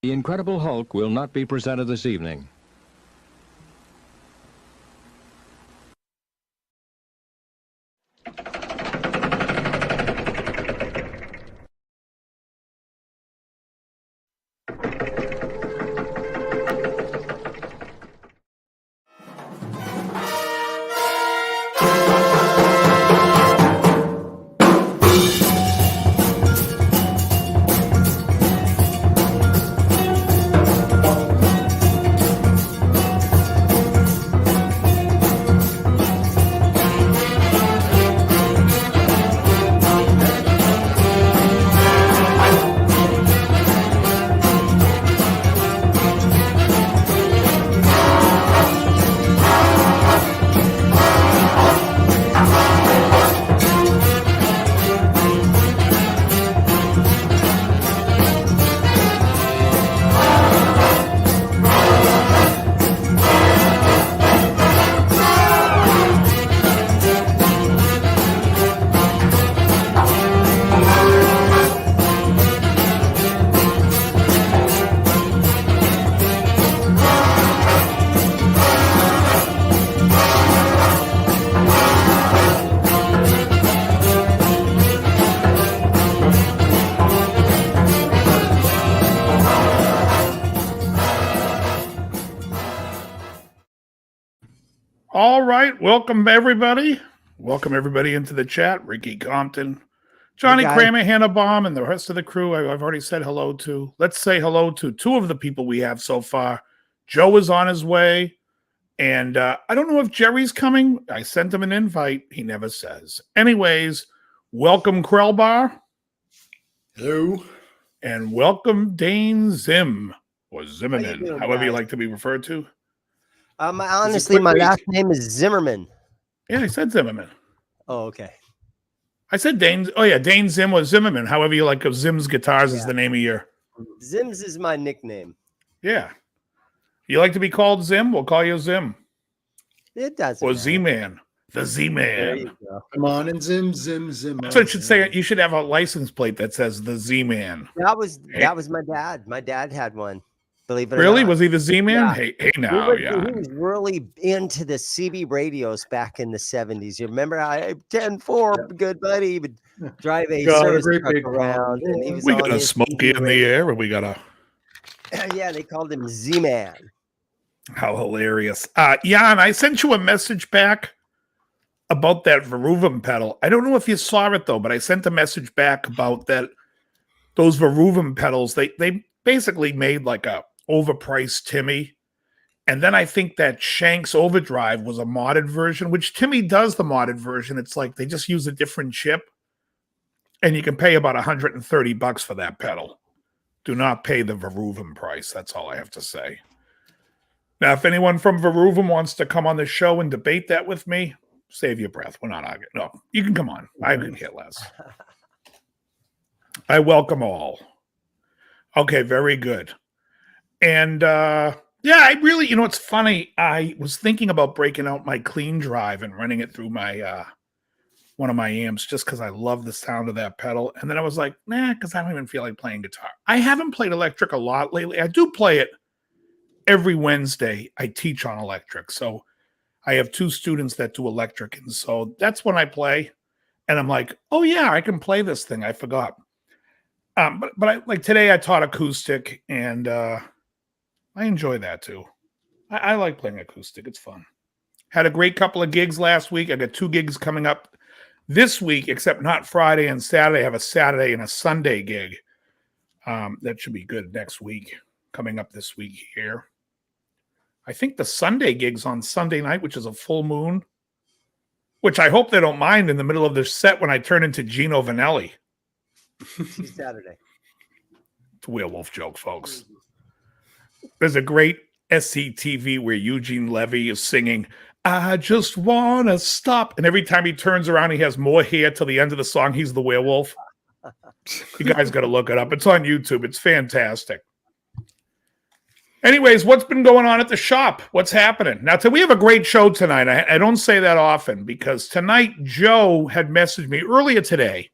The Incredible Hulk will not be presented this evening. All right, welcome everybody. Welcome everybody into the chat. Ricky Compton, Johnny Kramer, Hannah Baum, and the rest of the crew I've already said hello to. Let's say hello to two of the people we have so far. Joe is on his way, and I don't know if Jerry's coming. I sent him an invite. He never says. Anyways, welcome Krellbar. Hello. And welcome Dane Zim, or Zimmerman, however you like to be referred to. Honestly, my last name is Zimmerman. Yeah, I said Zimmerman. Oh, okay. I said Dane. Oh, yeah, Dane Zim or Zimmerman, however you like. Zim's Guitars is the name of your. Zim's is my nickname. Yeah. You like to be called Zim? We'll call you Zim. It doesn't. Or Z-Man. The Z-Man. Come on, and Zim. That's what it should say. You should have a license plate that says the Z-Man. That was my dad. My dad had one. Believe it or really? not. Was he the Z-Man? Yeah. Hey now, He was really into the CB radios back in the 70s. You remember? I 10-4, good buddy. He would drive a service truck around. And he was we got a Smokey in the air, and we got a. Yeah, they called him Z-Man. How hilarious. Jan, I sent you a message back about that Veruvum pedal. I don't know if you saw it, though, but I sent a message back about that. Those Veruvum pedals, they basically made like a overpriced Timmy. And then I think that Shanks Overdrive was a modded version, which Timmy does the modded version. It's like they just use a different chip. And you can pay about $130 for that pedal. Do not pay the Veruvum price. That's all I have to say. Now, if anyone from Veruvum wants to come on the show and debate that with me, save your breath. We're not arguing. No, you can come on. I could care less. I welcome all. Okay, very good. And yeah, I really, it's funny. I was thinking about breaking out my clean drive and running it through my one of my amps just because I love the sound of that pedal. And then I was like, nah, because I don't even feel like playing guitar. I haven't played electric a lot lately. I do play it every Wednesday. I teach on electric. So I have 2 students that do electric. And so that's when I play. And I'm like, oh, yeah, I can play this thing. I forgot. But I, like today I taught acoustic, and I enjoy that too. I like playing acoustic. It's fun. Had a great couple of gigs last week. I got 2 gigs coming up this week, except not Friday and Saturday. I have a Saturday and a Sunday gig. That should be good next week, coming up this week here. I think the Sunday gig's on Sunday night, which is a full moon, which I hope they don't mind in the middle of their set when I turn into Gino Vanelli. Saturday. It's a werewolf joke, folks. There's a great SCTV where Eugene Levy is singing, I just want to stop. And every time he turns around, he has more hair till the end of the song. He's the werewolf. You guys got to look it up. It's on YouTube. It's fantastic. Anyways, what's been going on at the shop? What's happening? Now, we have a great show tonight. I don't say that often because tonight Joe had messaged me earlier today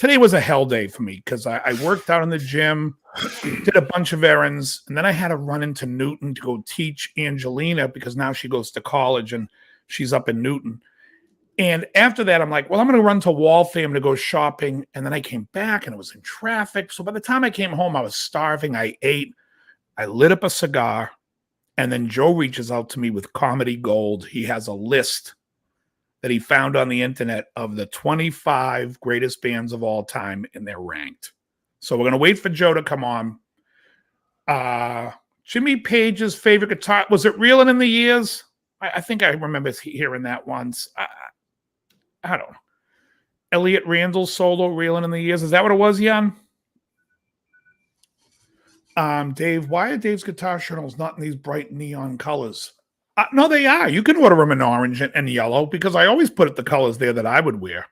today was a hell day for me because I worked out in the gym, did a bunch of errands, and then I had to run into Newton to go teach Angelina because now she goes to college and she's up in Newton. And after that, I'm like, well, I'm going to run to Waltham to go shopping. And then I came back and it was in traffic. So by the time I came home, I was starving. I ate. I lit up a cigar. And then Joe reaches out to me with Comedy Gold. He has a list that he found on the internet of the 25 greatest bands of all time, and they're ranked. So we're going to wait for Joe to come on. Jimmy Page's favorite guitar, was it Reelin' in the Years? I think I remember hearing that once. I don't know. Elliot Randall's solo, Reelin' in the Years. Is that what it was, Jan? Dave, why are Dave's guitar journals not in these bright neon colors? No, they are. You can order them in orange and yellow because I always put the colors there that I would wear.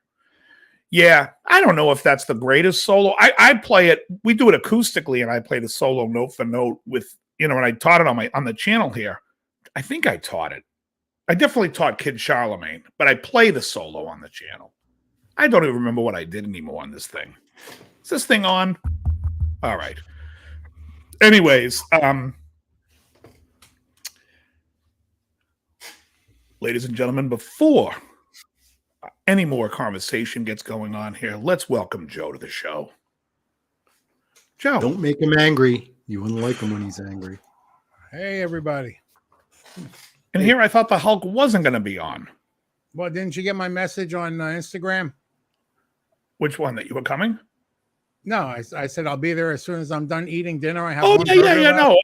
Yeah, I don't know if that's the greatest solo. I play it. We do it acoustically, and I play the solo note for note with, and I taught it on the channel here. I think I taught it. I definitely taught Kid Charlemagne, but I play the solo on the channel. I don't even remember what I did anymore on this thing. Is this thing on? All right. Anyways, ladies and gentlemen, before any more conversation gets going on here, let's welcome Joe to the show. Joe. Don't make him angry. You wouldn't like him when he's angry. Hey, everybody. And here I thought the Hulk wasn't going to be on. Well, didn't you get my message on Instagram? Which one? That you were coming? No, I said I'll be there as soon as I'm done eating dinner. I have no.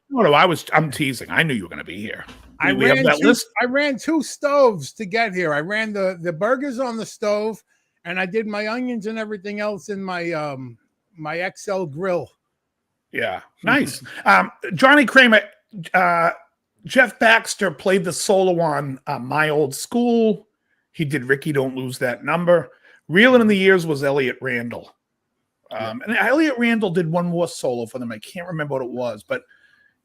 I'm teasing. I knew you were going to be here. I ran 2 stoves to get here. I ran the burgers on the stove, and I did my onions and everything else in my my XL grill. Yeah, nice. Johnny Kramer, Jeff Baxter played the solo on My Old School. He did Ricky Don't Lose That Number. Reelin' in the Years was Elliot Randall. And Elliot Randall did one more solo for them. I can't remember what it was, but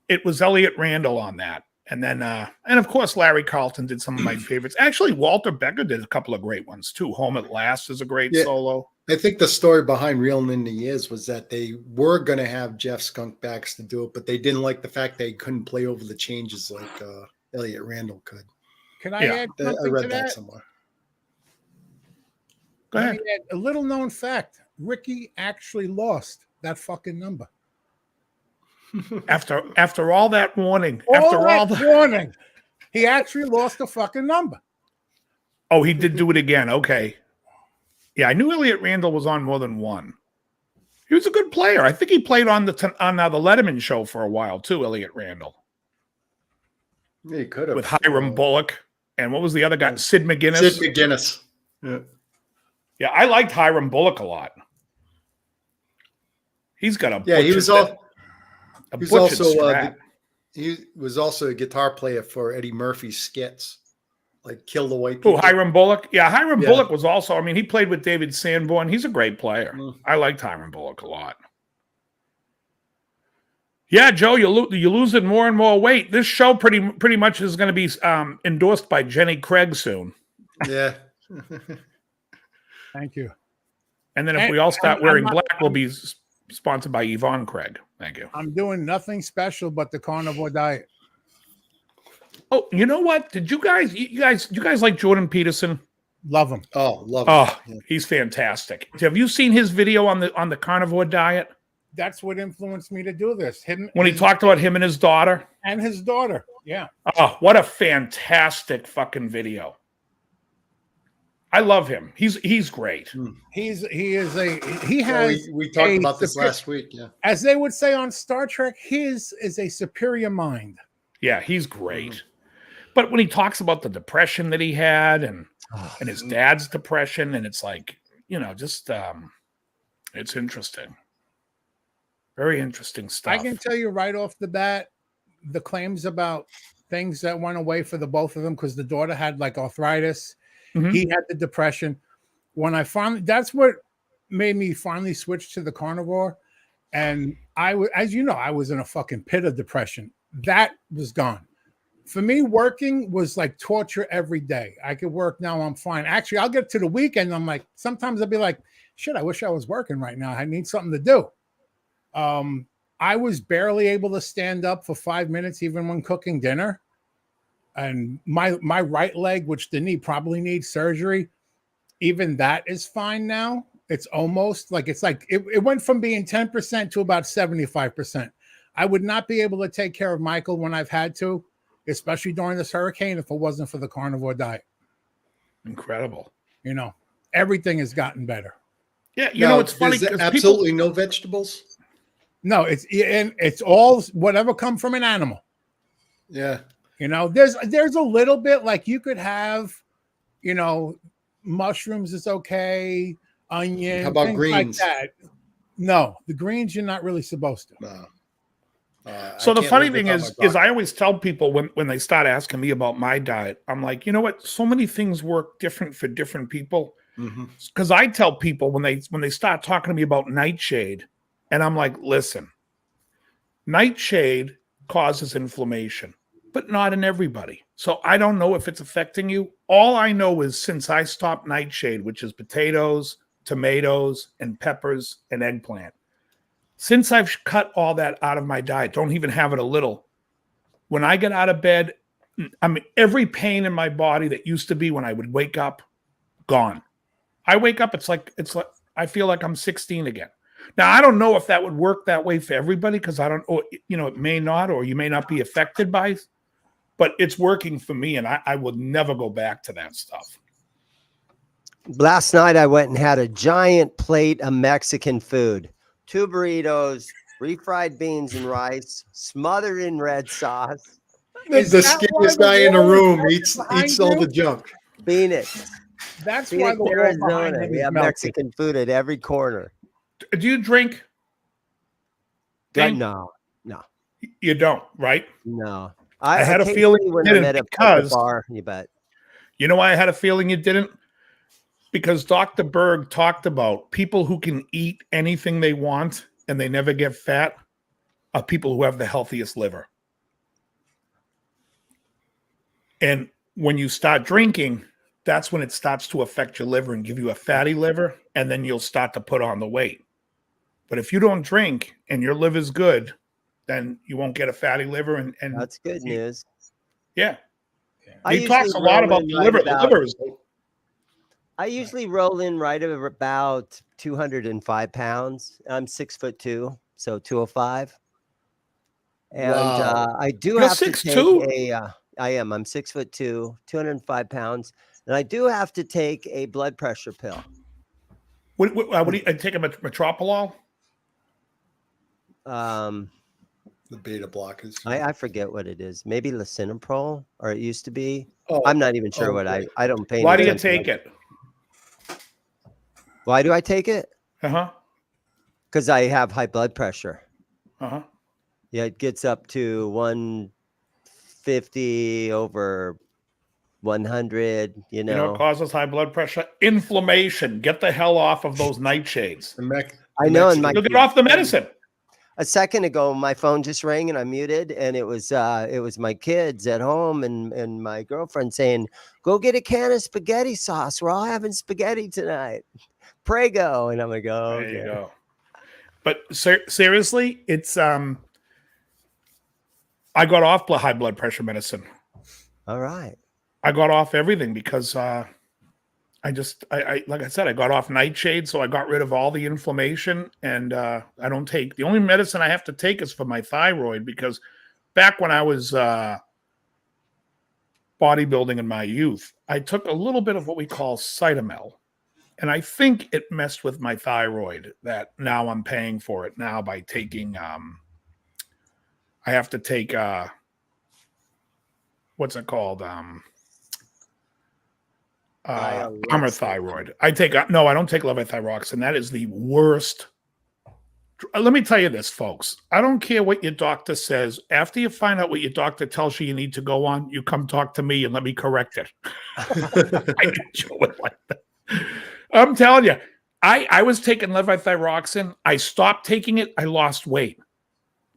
it was Elliot Randall on that. And then, and of course, Larry Carlton did some of my favorites. Actually, Walter Becker did a couple of great ones too. Home at Last is a great solo. I think the story behind Reelin' in the Years was that they were going to have Jeff Skunk Baxter do it, but they didn't like the fact they couldn't play over the changes like Elliot Randall could. Can I add something I read to that somewhere. Go ahead. A little known fact. Ricky actually lost that fucking number. After all that warning. Warning. He actually lost the fucking number. Oh, he did do it again. Okay. Yeah, I knew Elliot Randall was on more than one. He was a good player. I think he played on the Letterman show for a while too, Elliot Randall. Yeah, he could have. With Hiram Bullock. And what was the other guy? Sid McGuinness. Yeah, I liked Hiram Bullock a lot. He's got a he was also a guitar player for Eddie Murphy's skits, like Kill the White People. Oh, Hiram Bullock? Yeah, Hiram Bullock was also, he played with David Sanborn. He's a great player. I liked Hiram Bullock a lot. Yeah, Joe, you're losing more and more weight. This show pretty much is going to be endorsed by Jenny Craig soon. Yeah. Thank you. And then if we all start wearing black, we'll be sponsored by Yvonne Craig. Thank you. I'm doing nothing special but the carnivore diet. Oh, you know what? Did you guys like Jordan Peterson? Love him. Oh, love him. Oh, he's fantastic. Have you seen his video on the carnivore diet? That's what influenced me to do this. When he talked about him and his daughter. And his daughter. Yeah. Oh, what a fantastic fucking video. I love him. He's great. We talked about this last week. Yeah. As they would say on Star Trek, his is a superior mind. Yeah, he's great. But when he talks about the depression that he had and his dad's depression, and it's like, just it's interesting. Very interesting stuff. I can tell you right off the bat, the claims about things that went away for the both of them because the daughter had like arthritis. Mm-hmm. He had the depression. That's what made me finally switch to the carnivore. And I was in a fucking pit of depression. That was gone. for me, working was like torture every day. I could work now, I'm fine. Actually, I'll get to the weekend. I'm like, sometimes I'll be like, shit, I wish I was working right now. I need something to do. I was barely able to stand up for 5 minutes, even when cooking dinner. And my right leg, which the knee probably needs surgery, even that is fine now. It's almost like it went from being 10% to about 75%. I would not be able to take care of Michael when I've had to, especially during this hurricane, if it wasn't for the carnivore diet. Incredible. You know, everything has gotten better. Yeah, you know, it's funny. Absolutely no vegetables. No, it's all whatever come from an animal. Yeah. You know, there's a little bit like you could have, you know, mushrooms is okay, onion. How about things greens? like that. No, the greens you're not really supposed to. No. So the funny thing is I always tell people when they start asking me about my diet, I'm like, you know what? So many things work different for different people. Because I tell people when they start talking to me about nightshade, and I'm like, listen, nightshade causes inflammation, but not in everybody. So I don't know if it's affecting you. All I know is since I stopped nightshade, which is potatoes, tomatoes, and peppers and eggplant, since I've cut all that out of my diet, don't even have it a little, when I get out of bed, I mean, every pain in my body that used to be when I would wake up, gone. I wake up, it's like I feel like I'm 16 again. Now, I don't know if that would work that way for everybody because I don't, you know, it may not, or you may not be affected by it, but it's working for me, and I will never go back to that stuff. Last night, I went and had a giant plate of Mexican food. 2 burritos, refried beans and rice, smothered in red sauce. The skinniest guy in the room eats all the junk. Phoenix. That's why the Arizona. We have Mexican food at every corner. Do you drink? No. You don't, right? No. I had a feeling you didn't because bar, you bet. You know why I had a feeling you didn't? Because Dr. Berg talked about people who can eat anything they want and they never get fat are people who have the healthiest liver. And when you start drinking, that's when it starts to affect your liver and give you a fatty liver, and then you'll start to put on the weight. But if you don't drink and your liver's good, then you won't get a fatty liver. And that's good news. Yeah. He talks a lot about the liver. The liver is. I usually roll in right at about 205 pounds. I'm 6'2", so 205. And I do have to take I am. I'm 6'2", 205 pounds, and I do have to take a blood pressure pill. What do you take a metropolol? The beta blockers. I forget what it is. Maybe lisinopril, or it used to be. I'm not even sure what I don't pay. Why do you take it? Why do I take it? Because I have high blood pressure. Yeah, it gets up to 150 over 100. You know what causes high blood pressure? Inflammation. Get the hell off of those nightshades. I know. And you'll get off the medicine. A second ago, my phone just rang and I muted, and it was my kids at home and my girlfriend saying, "Go get a can of spaghetti sauce. We're all having spaghetti tonight. Prego." And I'm like, "Oh, there you go." But seriously, it's I got off high blood pressure medicine. All right. I got off everything because I like I said, I got off nightshade, so I got rid of all the inflammation, and I don't take the only medicine I have to take is for my thyroid, because back when I was bodybuilding in my youth, I took a little bit of what we call Cytomel, and I think it messed with my thyroid. That now I'm paying for it now by taking. I have to take what's it called? Armour thyroid. I don't take levothyroxine. That is the worst. Let me tell you this, folks. I don't care what your doctor says. After you find out what your doctor tells you need to go on, you come talk to me and let me correct it. I enjoy it like that. I'm telling you, I was taking levothyroxine. I stopped taking it. I lost weight.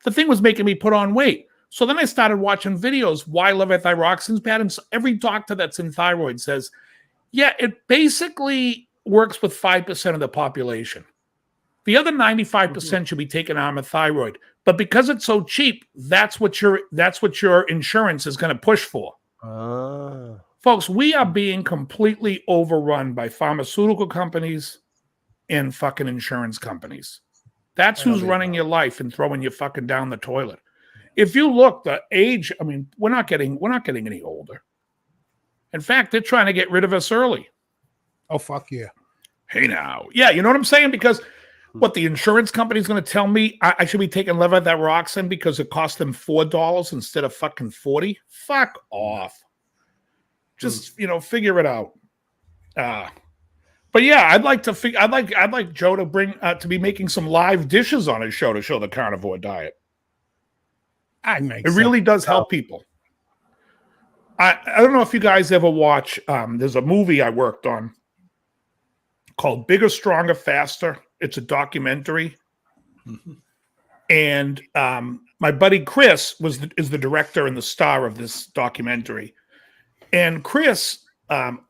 The thing was making me put on weight. So then I started watching videos why levothyroxine is bad. And so every doctor that's in thyroid says, yeah, it basically works with 5% of the population. The other 95% should be taken on a thyroid. But because it's so cheap, that's what your insurance is going to push for. Folks, we are being completely overrun by pharmaceutical companies and fucking insurance companies. That's who's running your life and throwing you fucking down the toilet. If you look, the age, I mean, we're not getting any older. In fact, they're trying to get rid of us early. Oh, fuck yeah. Hey now. Yeah, you know what I'm saying? Because what the insurance company is going to tell me I should be taking levothyroxine because it cost them $4 instead of fucking $40. Fuck off. Just figure it out. But yeah, I'd like Joe to bring to be making some live dishes on his show to show the carnivore diet. It really does help people. I don't know if you guys ever watch. There's a movie I worked on called Bigger, Stronger, Faster. It's a documentary. And my buddy Chris is the director and the star of this documentary. And Chris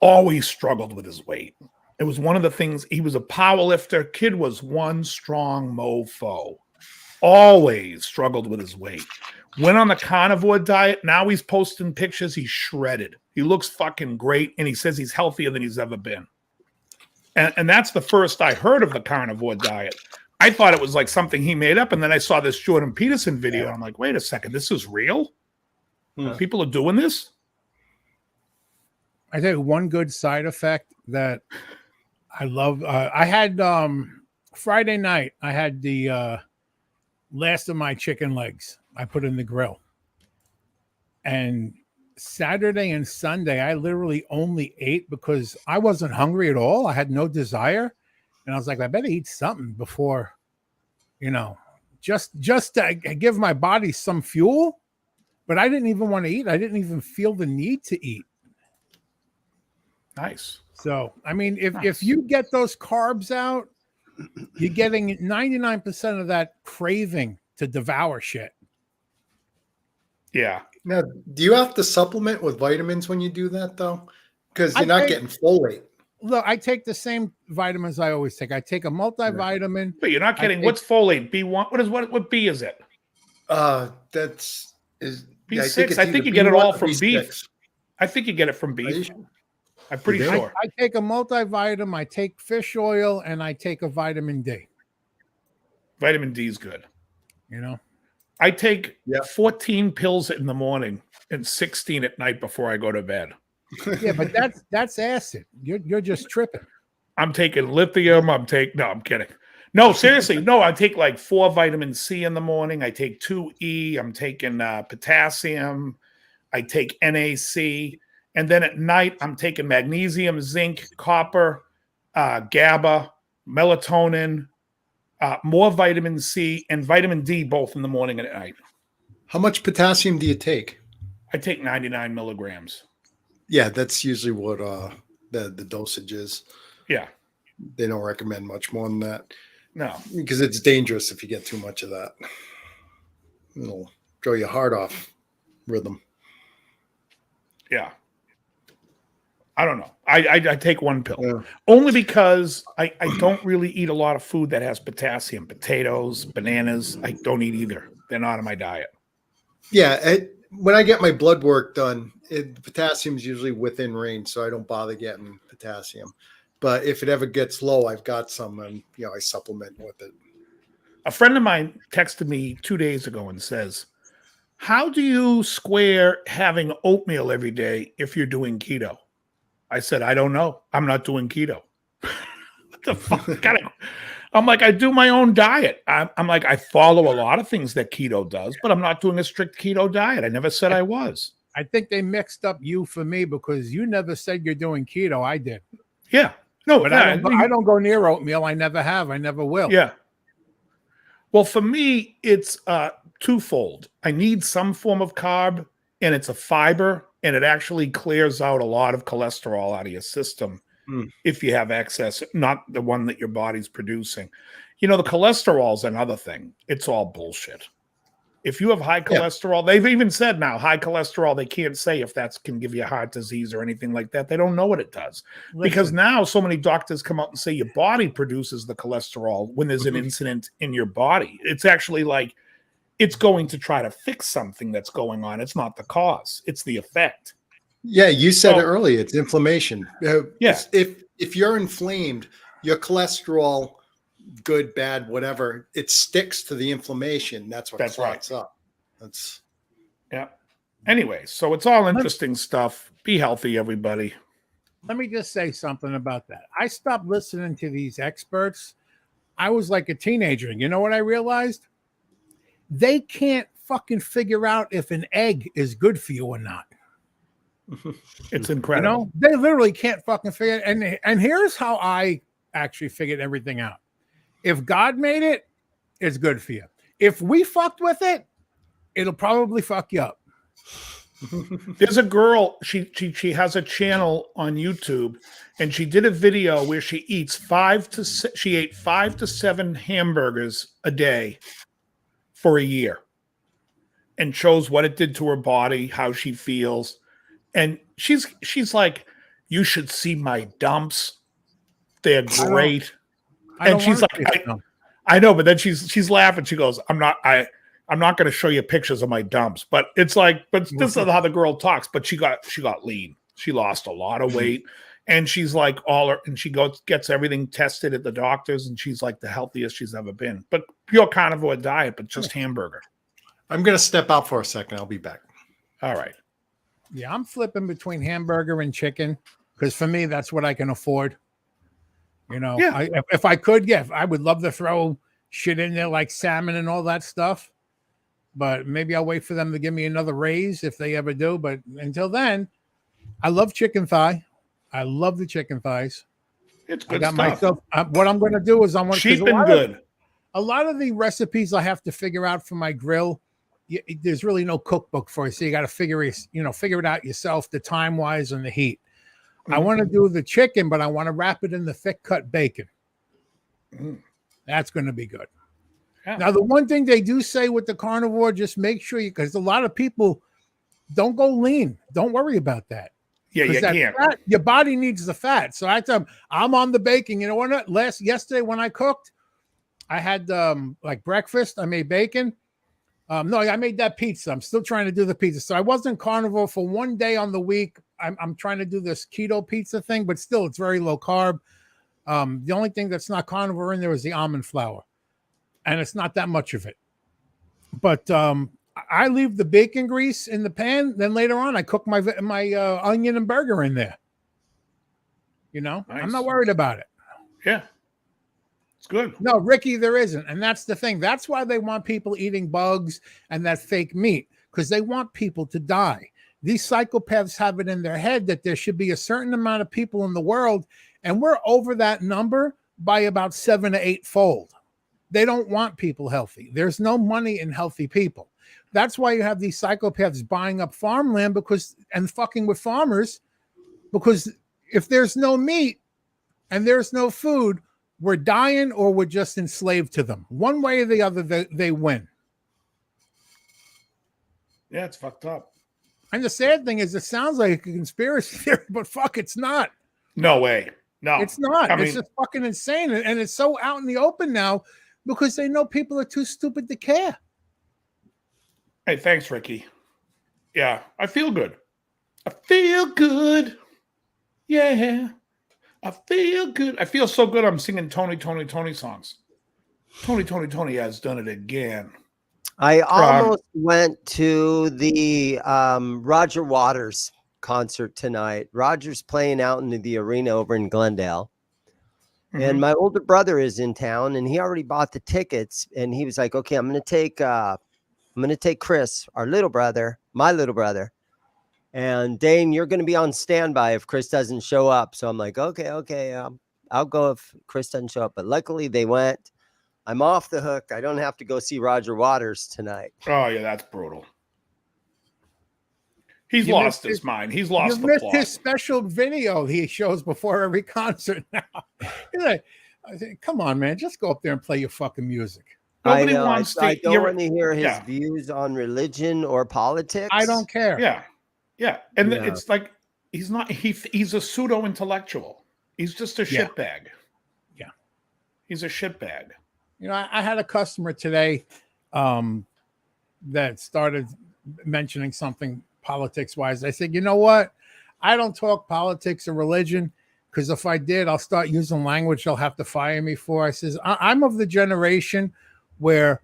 always struggled with his weight. It was one of the things. He was a power lifter. Kid was one strong mofo. Always struggled with his weight. Went on the carnivore diet. Now he's posting pictures. He's shredded. He looks fucking great. And he says he's healthier than he's ever been. And that's the first I heard of the carnivore diet. I thought it was like something he made up. And then I saw this Jordan Peterson video. And I'm like, wait a second. This is real? People are doing this? I tell you one good side effect that I love. I had Friday night, I had the last of my chicken legs I put in the grill. And Saturday and Sunday, I literally only ate because I wasn't hungry at all. I had no desire. And I was like, I better eat something before, just to give my body some fuel. But I didn't even want to eat. I didn't even feel the need to eat. Nice. So, I mean, if you get those carbs out, you're getting 99% of that craving to devour shit. Yeah. Now, do you have to supplement with vitamins when you do that, though? Because you're not getting folate. Look, I take the same vitamins I always take. I take a multivitamin. But you're not getting what's folate? B1? What B is it? That's B6. I think you get it all from beef. I think you get it from beef. I'm pretty sure. I take a multivitamin, I take fish oil, and I take a vitamin D. Vitamin D is good. I take 14 pills in the morning and 16 at night before I go to bed. Yeah, but that's acid. You're just tripping. I'm taking lithium. No, I'm kidding. No, seriously. No, I take like 4 vitamin C in the morning. I take 2 E. I'm taking potassium. I take NAC. And then at night, I'm taking magnesium, zinc, copper, GABA, melatonin, more vitamin C, and vitamin D, both in the morning and at night. How much potassium do you take? I take 99 milligrams. Yeah, that's usually what the dosage is. Yeah. They don't recommend much more than that. No. Because it's dangerous if you get too much of that. It'll throw your heart off rhythm. Yeah. I don't know. I take 1 pill only because I don't really eat a lot of food that has potassium. Potatoes, bananas, I don't eat either. They're not in my diet. Yeah. When I get my blood work done, potassium is usually within range, so I don't bother getting potassium. But if it ever gets low, I've got some, and I supplement with it. A friend of mine texted me 2 days ago and says, how do you square having oatmeal every day if you're doing keto? I said, I don't know. I'm not doing keto. What the fuck? I'm like, I do my own diet. I'm like, I follow a lot of things that keto does, but I'm not doing a strict keto diet. I never said I was. I think they mixed up you for me because you never said you're doing keto. I did. Yeah. No, but I don't go near oatmeal. I never have. I never will. Yeah. Well, for me, it's twofold. I need some form of carb, and it's a fiber, and it actually clears out a lot of cholesterol out of your system if you have excess, not the one that your body's producing. The cholesterol is another thing. It's all bullshit. If you have high cholesterol, they've even said now high cholesterol, they can't say if that can give you heart disease or anything like that. They don't know what it does. Because now so many doctors come out and say your body produces the cholesterol when there's an incident in your body. It's actually like it's going to try to fix something that's going on. It's not the cause. It's the effect. Yeah, you said it earlier. It's inflammation. If you're inflamed, your cholesterol, good, bad, whatever, it sticks to the inflammation. That's what clots up. Anyway, so it's all interesting stuff. Be healthy, everybody. Let me just say something about that. I stopped listening to these experts. I was like a teenager. And you know what I realized? They can't fucking figure out if an egg is good for you or not. It's incredible. They literally can't fucking figure it. And here's how I actually figured everything out. If God made it, it's good for you. If we fucked with it, it'll probably fuck you up. There's a girl, she has a channel on YouTube, and she did a video where she eats 5 to 7 hamburgers a day for a year and shows what it did to her body, how she feels. And she's like, you should see my dumps. They're great. And she's like, I know, but then she's laughing. She goes, I'm not going to show you pictures of my dumps, but it's like, but this is how the girl talks. But she got lean. She lost a lot of weight, and she's like and she gets everything tested at the doctors, and she's like the healthiest she's ever been. But pure carnivore diet, but just hamburger. I'm going to step out for a second. I'll be back. All right. Yeah, I'm flipping between hamburger and chicken because for me, that's what I can afford. If I could, I would love to throw shit in there like salmon and all that stuff. But maybe I'll wait for them to give me another raise if they ever do. But until then, I love chicken thigh. I love the chicken thighs. It's good stuff. Myself, what I'm going to do is cheap and good. A lot of the recipes I have to figure out for my grill. There's really no cookbook for it, so you got to figure it out yourself, the time wise and the heat. I want to do the chicken, but I want to wrap it in the thick cut bacon. That's going to be good. Yeah. Now, the one thing they do say with the carnivore, just make sure because a lot of people don't go lean. Don't worry about that. Yeah, you can't. Fat, your body needs the fat. So I tell them, I'm on the baking. You know what? Yesterday when I cooked, I had like breakfast. I made bacon. No, I made that pizza. I'm still trying to do the pizza. So I wasn't carnivore for one day on the week. I'm trying to do this keto pizza thing, but still it's very low carb. The only thing that's not carnivore in there is the almond flour. And it's not that much of it. But I leave the bacon grease in the pan. Then later on, I cook my onion and burger in there. Nice. I'm not worried about it. Yeah. It's good. No, Ricky, there isn't. And that's the thing. That's why they want people eating bugs and that fake meat, because they want people to die. These psychopaths have it in their head that there should be a certain amount of people in the world, and we're over that number by about 7 to 8 fold. They don't want people healthy. There's no money in healthy people. That's why you have these psychopaths buying up farmland and fucking with farmers, because if there's no meat and there's no food, we're dying or we're just enslaved to them. One way or the other, they win. Yeah, it's fucked up. And the sad thing is, it sounds like a conspiracy theory, but fuck, it's not. No way. No. It's not. It's just fucking insane. And it's so out in the open now because they know people are too stupid to care. Hey, thanks, Ricky. Yeah, I feel good. I feel good. Yeah. I feel good. I feel so good I'm singing Tony songs. Tony has done it again. I almost went to the Roger Waters concert tonight. Roger's playing out in the arena over in Glendale. Mm-hmm. And my older brother is in town and he already bought the tickets. And he was like, okay, I'm going to take Chris, my little brother. And Dane, you're going to be on standby if Chris doesn't show up. So I'm like, okay. I'll go if Chris doesn't show up. But luckily they went. I'm off the hook. I don't have to go see Roger Waters tonight. Oh, yeah, that's brutal. He's lost his mind. He's lost the plot. His special video he shows before every concert now. I think, come on, man. Just go up there and play your fucking music. Nobody wants to. I don't want to hear his views on religion or politics. I don't care. Yeah. And it's like he's not. He's a pseudo intellectual. He's just a shitbag. Yeah, he's a shitbag. You know, I had a customer today that started mentioning something politics wise. I said, you know what? I don't talk politics or religion because if I did, I'll start using language they'll have to fire me for. I says, I'm of the generation where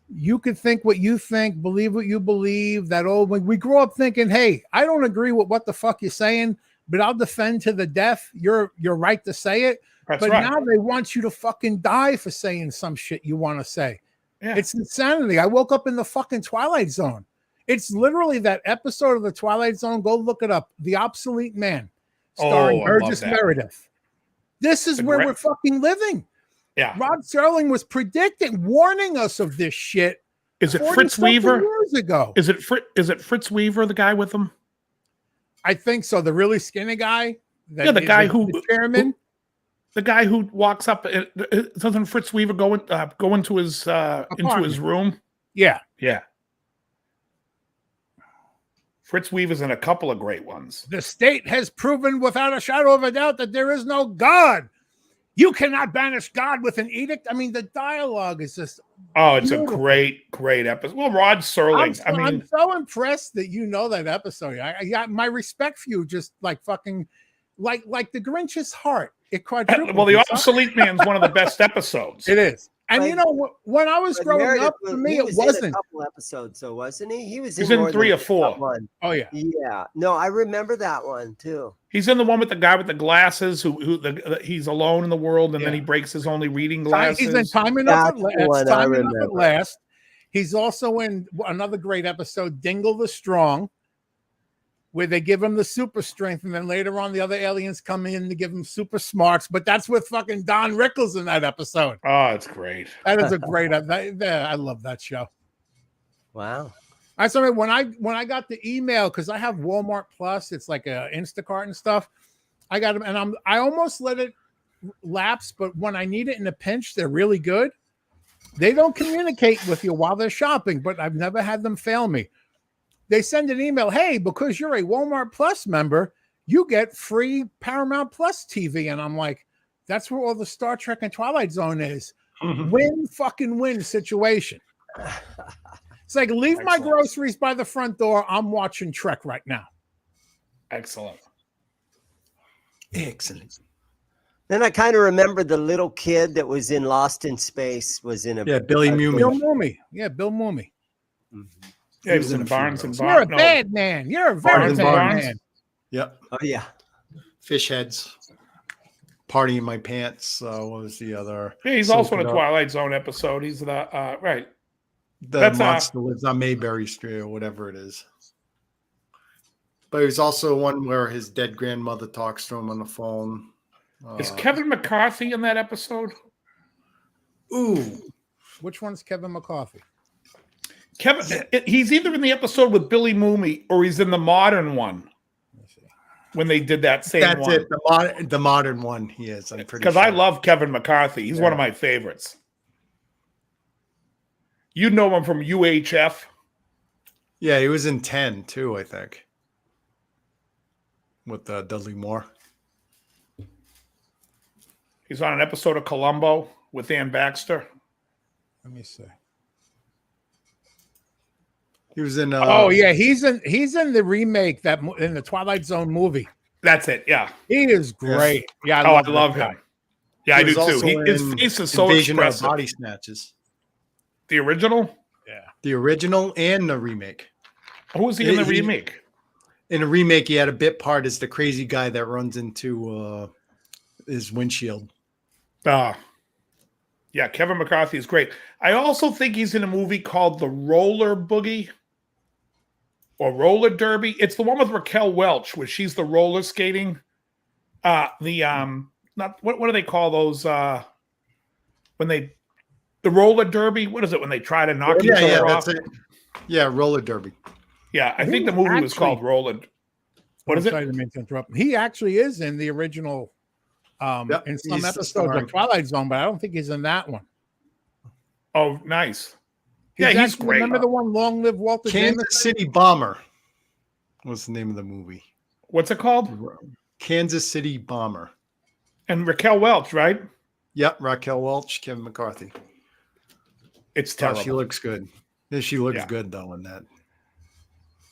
you can think what you think, believe what you believe. That old, when we grew up thinking, hey, I don't agree with what the fuck you're saying, but I'll defend to the death your right to say it. That's but right. Now they want you to fucking die for saying some shit you want to say. Yeah. It's insanity. I woke up in the fucking Twilight Zone. It's literally that episode of the Twilight Zone. Go look it up. The Obsolete Man, starring Burgess Meredith. This is where we're fucking living. Yeah. Rod Serling was predicting, warning us of this shit. Is it Fritz Weaver? Years ago. Is it Fritz Weaver, the guy with him? I think so. The really skinny guy. The guy the chairman. The guy who walks up. Doesn't Fritz Weaver go into his room? Yeah. Yeah. Fritz Weaver's in a couple of great ones. The state has proven without a shadow of a doubt that there is no God. You cannot banish God with an edict. I mean, the dialogue is just it's beautiful. A great episode. Well, Rod Serling. I'm so impressed that you know that episode. I got my respect for you, just like fucking, like the Grinch's heart. It quadrupled. Well, the Obsolete Man's one of the best episodes. It is. And you know, when I was growing up, for me, it wasn't. In a couple episodes, so wasn't he? He's in 3 or 4. One. Oh yeah. Yeah. No, I remember that one too. He's in the one with the guy with the glasses who he's alone in the world, and then he breaks his only reading glasses. He's in Time Enough at Last. He's also in another great episode, Dingle the Strong, where they give him the super strength, and then later on the other aliens come in to give him super smarts. But that's with fucking Don Rickles in that episode. Oh, it's great. That is a great. I love that show. Wow. I saw when I got the email, because I have Walmart Plus, it's like a Instacart and stuff. I got them, and I almost let it lapse, but when I need it in a pinch, they're really good. They don't communicate with you while they're shopping, but I've never had them fail me. They send an email, hey, because you're a Walmart Plus member, you get free Paramount Plus TV. And I'm like, that's where all the Star Trek and Twilight Zone is. Win situation. It's like, leave my groceries by the front door. I'm watching Trek right now. Excellent. Then I kind of remember the little kid that was in Lost in Space was in a Billy Mumy. Bill Mumy. Yeah, Bill Mumy. Mm-hmm. Yeah, he was in Barnes and You're a bad man. You're a very bad man. Yep. Oh yeah. Fish heads. Party in my pants. What was the other? Yeah, he's also in a Twilight Zone episode. He's the right. The monster lives on Mayberry Street or whatever it is. But there's also one where his dead grandmother talks to him on the phone. Is Kevin McCarthy in that episode? Ooh. Which one's Kevin McCarthy? He's either in the episode with Billy Mumy or he's in the modern one. When they did that same one. That's it. The modern one he is. I'm pretty sure. Because I love Kevin McCarthy. He's one of my favorites. You know him from UHF. Yeah, he was in 10 too, I think. With Dudley Moore. He's on an episode of Columbo with Ann Baxter. Let me see. He was in. He's in the remake in the Twilight Zone movie. That's it. Yeah, he is great. Yeah, I love him. Yeah, I do too. His face is so expressive. Body Snatches. The original. Yeah, the original and the remake. Who was he in the remake? In the remake, he had a bit part as the crazy guy that runs into his windshield. Yeah, Kevin McCarthy is great. I also think he's in a movie called The Roller Boogie or Roller Derby. It's the one with Raquel Welch, where she's the roller skating. What do they call those? The roller derby. What is it when they try to knock each other off? That's it. Yeah, roller derby. Yeah, I think the movie was called Roller. What is it? Sorry to interrupt. He actually is in the original. In some episodes of Twilight Zone, but I don't think he's in that one. Oh, nice. He's He's great. Remember the one, Long Live Walter Kansas Jameson? City Bomber. What's the name of the movie? What's it called? Kansas City Bomber. And Raquel Welch, right? Yep, Raquel Welch, Kevin McCarthy. It's Oh, terrible. she looks good. Yeah, she looks good though in that.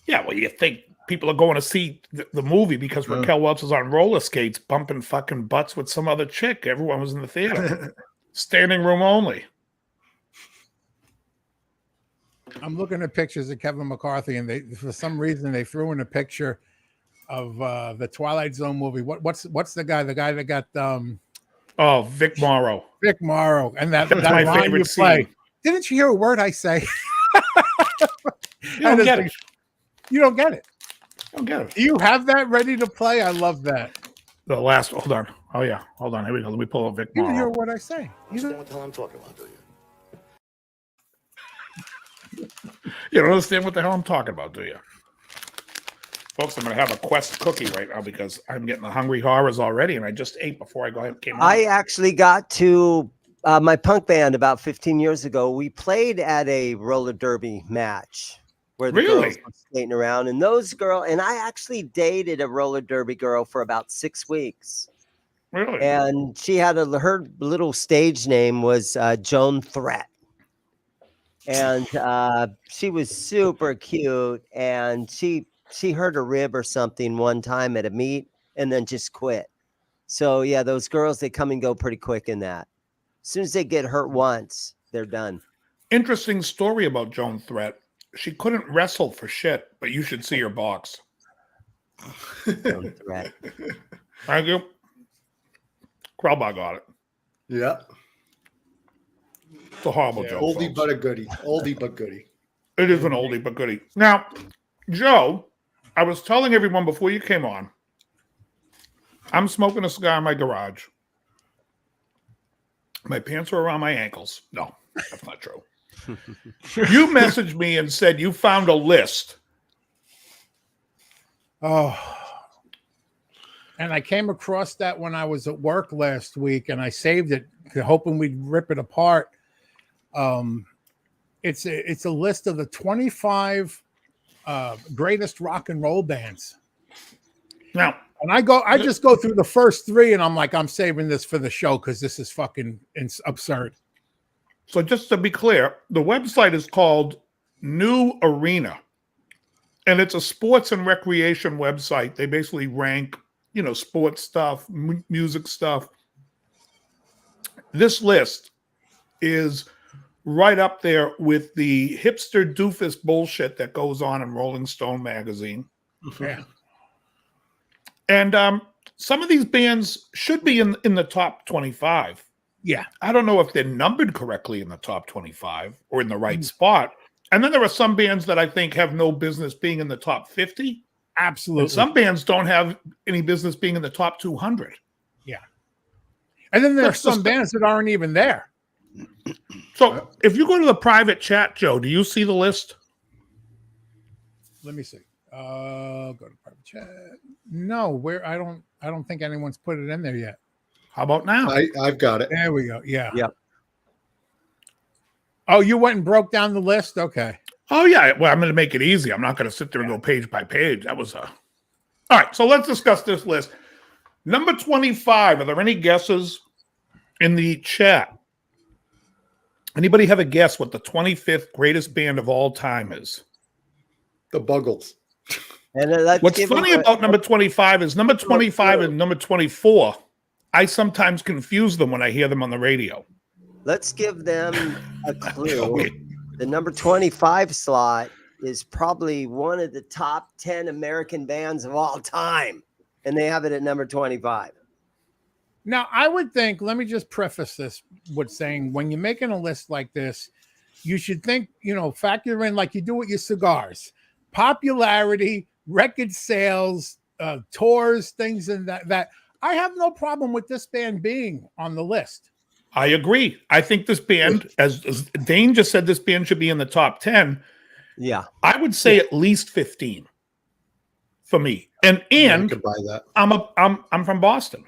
Yeah, well, you think people are going to see the movie because Raquel Welch is on roller skates bumping fucking butts with some other chick. Everyone was in the theater. Standing room only. I'm looking at pictures of Kevin McCarthy, and for some reason they threw in a picture of the Twilight Zone movie. What's the guy? The guy that got Vic Morrow. Vic Morrow, and that's my line favorite you play. scene. Didn't you hear a word I say? You don't get it. You don't get it. I don't get it. Do you have that ready to play? I love that. The last, hold on. Oh, yeah. Hold on. Here we go. Let me pull up Vic You Morrow. hear what I say. You understand what the hell I'm talking about, do you? You don't understand what the hell I'm talking about, do you? Folks, I'm going to have a Quest cookie right now because I'm getting the hungry horrors already, and I just ate before I came on. I actually got to my punk band about 15 years ago. We played at a roller derby match where the girls were skating around, and I actually dated a roller derby girl for about 6 weeks. Really? And she had her little stage name was Joan Threat. And she was super cute, and she hurt a rib or something one time at a meet and then just quit. So yeah, those girls, they come and go pretty quick in that. As soon as they get hurt once, they're done. Interesting story about Joan Threat. She couldn't wrestle for shit, but you should see her box. Joan Threat. Thank you. Crowbar got it. Yeah. It's a horrible joke. Oldie folks. but a goodie. Oldie but goodie. It is an oldie but goodie. Now, Joe, I was telling everyone before you came on, I'm smoking a cigar in my garage. My pants are around my ankles. No, that's not true. You messaged me and said you found a list. Oh. And I came across that when I was at work last week, and I saved it, hoping we'd rip it apart. It's a list of the 25 greatest rock and roll bands. Now, and I just go through the first 3, and I'm like, I'm saving this for the show because this is fucking absurd. So just to be clear, the website is called New Arena, and it's a sports and recreation website. They basically rank, sports stuff, music stuff. This list is right up there with the hipster doofus bullshit that goes on in Rolling Stone magazine. Yeah. And some of these bands should be in the top 25. Yeah. I don't know if they're numbered correctly in the top 25 or in the right spot. And then there are some bands that I think have no business being in the top 50. Absolutely. And some bands don't have any business being in the top 200. Yeah. And then there are some bands that aren't even there. So if you go to the private chat, Joe, do you see the list? Let me see. Go to private chat. No, I don't think anyone's put it in there yet. How about now? I've got it. There we go. Yeah. Yep. Oh, you went and broke down the list? Okay. Oh, yeah. Well, I'm going to make it easy. I'm not going to sit there and go page by page. That was all right. So let's discuss this list. Number 25. Are there any guesses in the chat? Anybody have a guess what the 25th greatest band of all time is? The Buggles. And what's funny about number 25 is number 25 and number 24. I sometimes confuse them when I hear them on the radio. Let's give them a clue. The number 25 slot is probably one of the top 10 American bands of all time, and they have it at number 25. Now, I would think, let me just preface this with saying, when you're making a list like this, you should think, factor in like you do with your cigars, popularity, record sales, tours, things and that. I have no problem with this band being on the list. I agree. I think this band, as Dane just said, this band should be in the top 10. Yeah. I would say at least 15 for me. And I could buy that. I'm from Boston.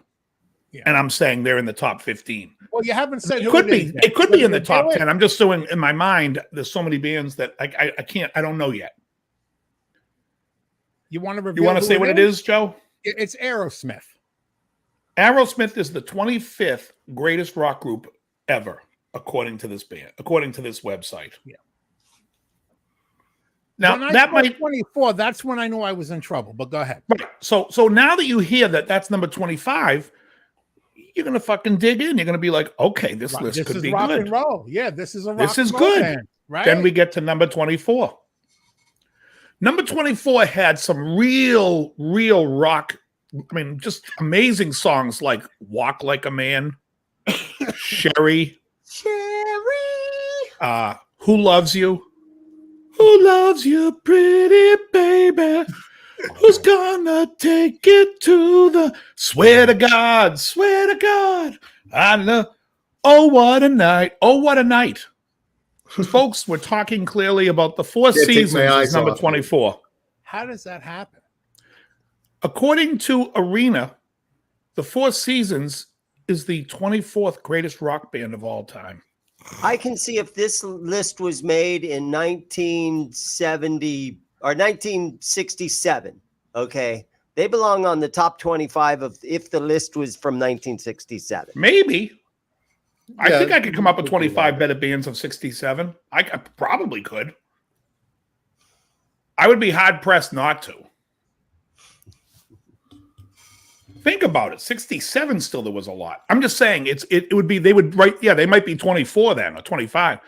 and I'm saying they're in the top 15. Well, you haven't said It could be. It could be in the top 10. It. I'm just doing in my mind. There's so many bands that I can't. I don't know yet. You want to? You want to say what it is, Joe? It's Aerosmith. Aerosmith is the 25th greatest rock group ever, according to this band, according to this website. Yeah. Now that might 24. That's when I knew I was in trouble. But go ahead. Right. So now that you hear that that's number 25, you're gonna fucking dig in. You're gonna be like, okay, this list could be rock good. And roll. Yeah, this is a rock. This is and roll good. band, right? Then we get to number 24. Number 24 had some real rock. I mean, just amazing songs like "Walk Like a Man," "Sherry," "Who Loves You." Who loves you, pretty baby? Who's gonna take it to the swear to God, I love. Oh, what a night. Oh, what a night. Folks, we're talking clearly about the Four Seasons, number 24. How does that happen? According to Arena, the Four Seasons is the 24th greatest rock band of all time. I can see if this list was made in 1970 or 1967. Okay. They belong on the top 25 of if the list was from 1967. Maybe. I think I could come up with 25 better bands of 67. I probably could. I would be hard pressed not to. Think about it. 67 still there was a lot. I'm just saying it would be they would write, yeah, they might be 24 then or 25.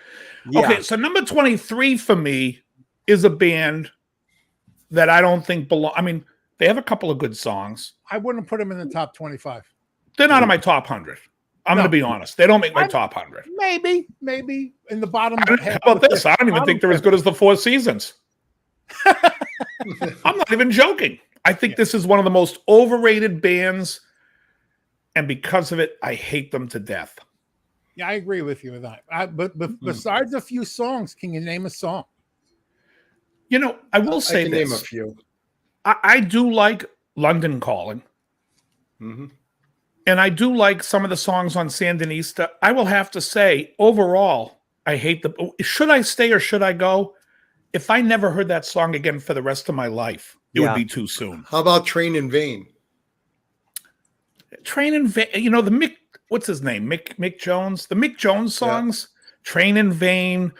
Yeah. Okay, so number 23 for me is a band that I don't think belong. I mean, they have a couple of good songs. I wouldn't put them in the top 25. They're not in my top 100. I'm going to be honest. They don't make my top 100. Maybe in the bottom. How about this? I don't even think they're as good as the Four Seasons. I'm not even joking. I think this is one of the most overrated bands, and because of it, I hate them to death. Yeah, I agree with you with that. But besides a few songs, can you name a song? You know, I will say I can this. name a few. I do like London Calling. Mm-hmm. And I do like some of the songs on Sandinista. I will have to say, overall, I hate the. Should I stay or should I go? If I never heard that song again for the rest of my life, it would be too soon. How about Train in Vain? Train in Vain. You know, the Mick, what's his name? Mick Jones. The Mick Jones songs, Train in Vain,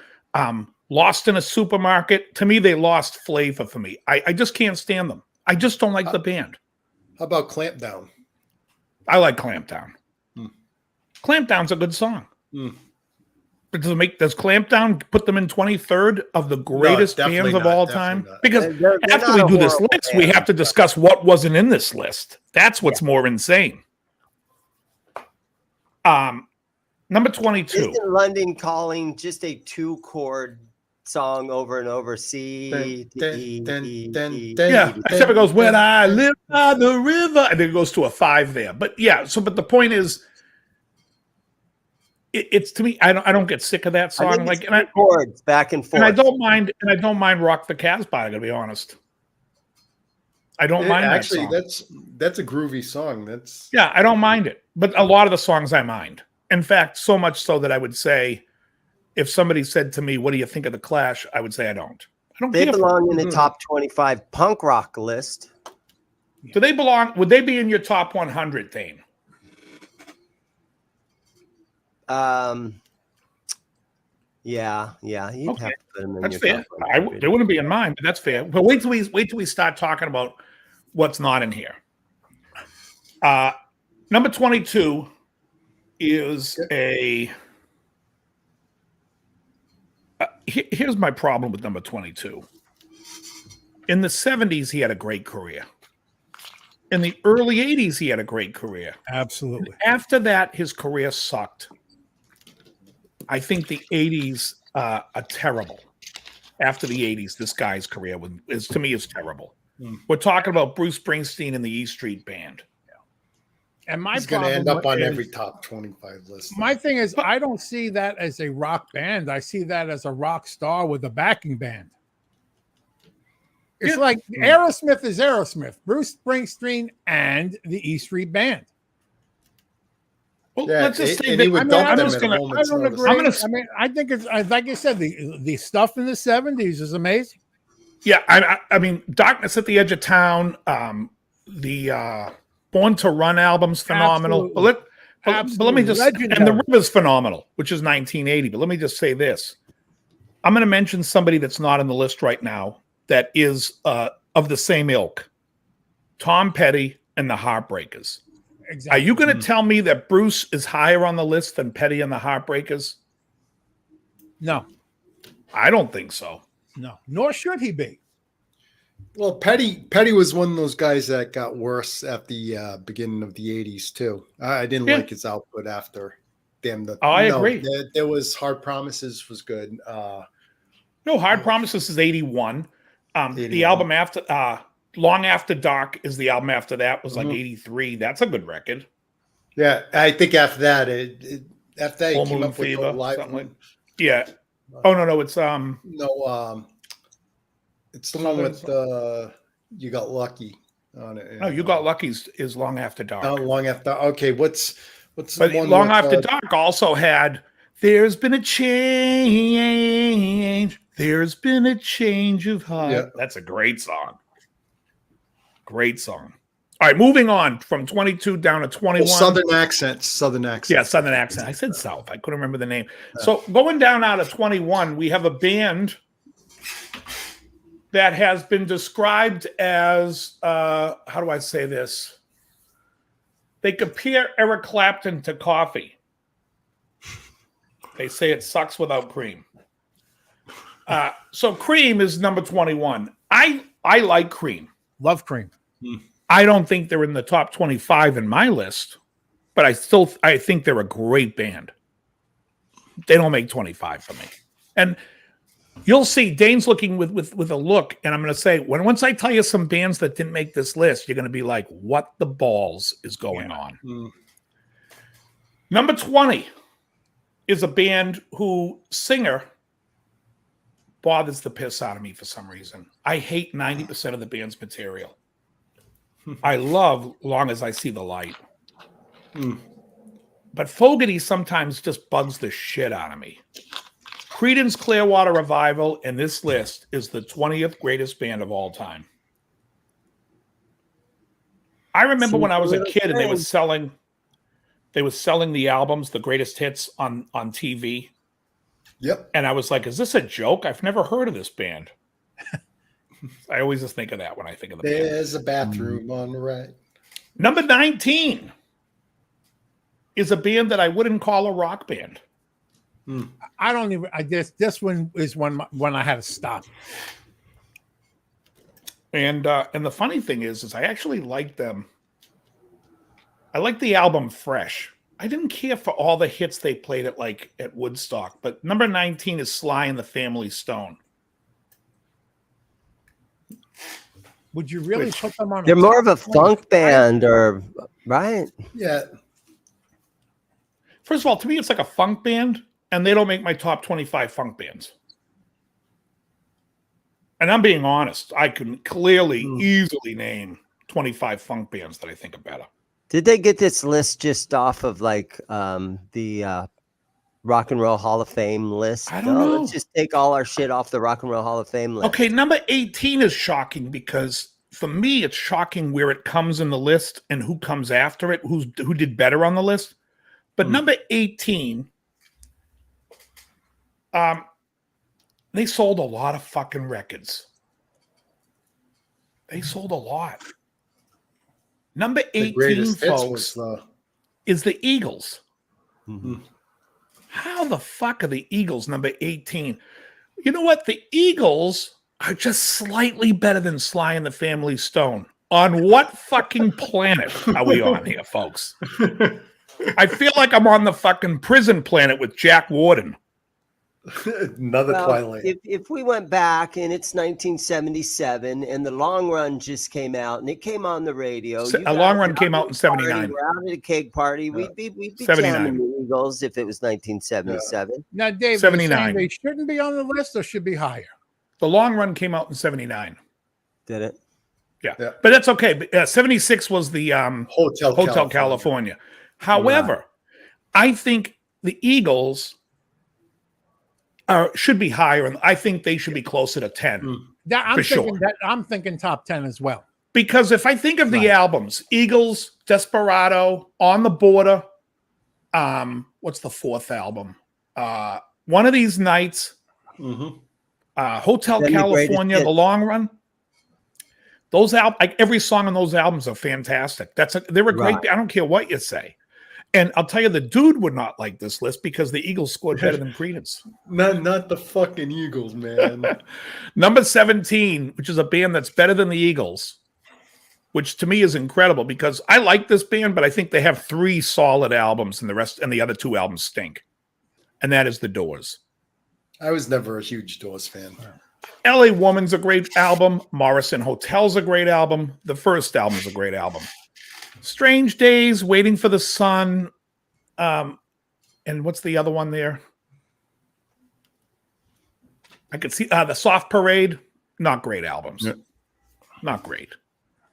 Lost in a Supermarket. To me, they lost flavor for me. I just can't stand them. I just don't like the band. How about Clamp Down? I like Clamp Down. Clamp Down's a good song. But does Clamp Down put them in 23rd of the greatest bands of all time? Because after we do this list, we have to discuss what wasn't in this list. That's what's more insane. Number 22. Isn't London Calling just a 2-chord song over and over? C, D, E. Yeah, except it goes, when I live by the river, and then it goes to a 5 there. But yeah, but the point is, it's to me, I don't get sick of that song. Like chords back and forth. And I don't mind Rock the Casbah, I gotta be honest. I don't mind actually that song. that's a groovy song. I don't mind it. But a lot of the songs I mind. In fact, so much so that I would say, if somebody said to me, what do you think of the Clash? I would say I don't. They belong in the top 25 punk rock list. Do they belong? Would they be in your top 100, Thane? Yeah. You'd have to put them in that's your fair. They wouldn't be in mine, but that's fair. But wait till we start talking about what's not in here. Number 22 is a. Here's my problem with number 22. In the 70s, he had a great career. In the early 80s, he had a great career. Absolutely. And after that, his career sucked. I think the 80s are terrible. After the 80s, this guy's career is terrible. We're talking about Bruce Springsteen and the E Street Band. And he's going to end up on every top 25 list. My thing is, I don't see that as a rock band. I see that as a rock star with a backing band. It's like Aerosmith is Aerosmith, Bruce Springsteen, and the E Street Band. Well, Yeah, let's just say and he that. would dump I'm them just at a gonna. I moment's don't notice. agree. I'm gonna. I mean, I think it's like you said, the stuff in the 70s is amazing. Yeah, I mean, Darkness at the Edge of Town, the Born to Run album's phenomenal. Absolutely. But let me just, and Legendary. The River's phenomenal, which is 1980. But let me just say this: I'm going to mention somebody that's not on the list right now that is of the same ilk: Tom Petty and the Heartbreakers. Exactly. Are you going to tell me that Bruce is higher on the list than Petty and the Heartbreakers? No, I don't think so. no, nor should he be. Well, Petty was one of those guys that got worse at the beginning of the 80s too. I didn't like his output after them. I agree. There was Hard Promises was good. No, Hard Promises is 81. 81. The album after Long After Dark is the album after that was like 83. That's a good record. Yeah, I think after that, after that, Full he came Moon up with Fever, the live. something like. Yeah. Oh no, it's No, it's the one with You Got Lucky on it. No, You Got Lucky is Long After Dark. Oh, Long After. Okay, what's but the one Long with, After Dark also had There's Been a Change. There's been a change of heart. Yeah. That's a great song. Great song. All right, moving on from 22 down to 21. Southern accents. Yeah, Southern accent. I said South. I couldn't remember the name. So going down out of 21, we have a band that has been described as, how do I say this? They compare Eric Clapton to coffee. They say it sucks without cream. So Cream is number 21. I like Cream. Love Cream. I don't think they're in the top 25 in my list, but I think they're a great band. They don't make 25 for me. And you'll see Dane's looking with a look, and I'm going to say, once I tell you some bands that didn't make this list, you're going to be like, what the balls is going on? Number 20 is a band who singer bothers the piss out of me for some reason. I hate 90% of the band's material. I love Long As I See the Light. But Fogerty sometimes just bugs the shit out of me. Credence Clearwater Revival in this list is the 20th greatest band of all time. I remember when I was a kid and they were selling the albums, the greatest hits on TV. Yep. And I was like, is this a joke? I've never heard of this band. I always just think of that when I think of the band. There's a bathroom on the right. Number 19 is a band that I wouldn't call a rock band. I don't even. I guess this one is when I had to stop. And the funny thing is I actually like them. I like the album Fresh. I didn't care for all the hits they played at Woodstock, but number 19 is Sly and the Family Stone. Would you really put them on? They're more of a funk band, or right? Yeah. First of all, to me, it's like a funk band, and they don't make my top 25 funk bands. And I'm being honest. I can clearly, easily name 25 funk bands that I think are better. Did they get this list just off of the Rock and Roll Hall of Fame list? I don't know. Let's just take all our shit off the Rock and Roll Hall of Fame list. Okay, number 18 is shocking because for me, it's shocking where it comes in the list and who comes after it, who did better on the list. But number 18, they sold a lot of fucking records. They sold a lot. Number 18, folks, is the Eagles. How the fuck are the Eagles number 18? You know what? The Eagles are just slightly better than Sly and the Family Stone. On what fucking planet are we on here, folks? I feel like I'm on the fucking prison planet with Jack Warden. Another Twilight. If we went back and it's 1977 and The Long Run just came out and it came on the radio. A Long Run came out in 79. We're out at a cake party. We'd be 79. jamming the Eagles if it was 1977. Now, Dave, 79. They shouldn't be on the list or should be higher. The Long Run came out in 79. Did it? Yeah. But that's okay. 76 was the Hotel California. However, I think the Eagles should be higher, and I think they should be closer to 10. I'm thinking top 10 as well. Because if I think of the albums, Eagles, Desperado, On the Border, what's the fourth album? One of These Nights, Hotel California, The Long Run. Those like every song on those albums are fantastic. They're a great. I don't care what you say. And I'll tell you, the dude would not like this list because the Eagles scored better than Credence. Not the fucking Eagles, man. Number 17, which is a band that's better than the Eagles, which to me is incredible because I like this band, but I think they have 3 solid albums and the other 2 albums stink. And that is The Doors. I was never a huge Doors fan. LA Woman's a great album. Morrison Hotel's a great album. The first album's a great album. Strange Days, Waiting for the Sun, and what's the other one there? I could see The Soft Parade. Not great albums. Yeah. Not great.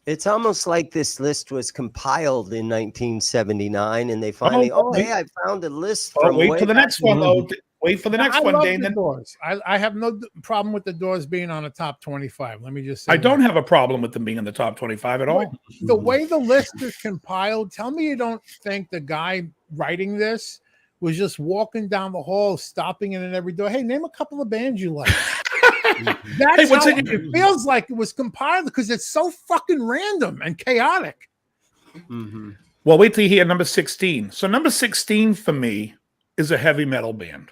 It's almost like this list was compiled in 1979, and they finally, hey, I found a list. Wait for the next one, though. Wait for the next one, Dane. The Doors. I have no problem with the Doors being on the top 25. Let me just say I don't have a problem with them being in the top 25 at all. The way the list is compiled, tell me you don't think the guy writing this was just walking down the hall, stopping in at every door. Hey, name a couple of bands you like. That's how it feels like it was compiled because it's so fucking random and chaotic. Mm-hmm. Well, wait till you hear number 16. So number 16 for me is a heavy metal band.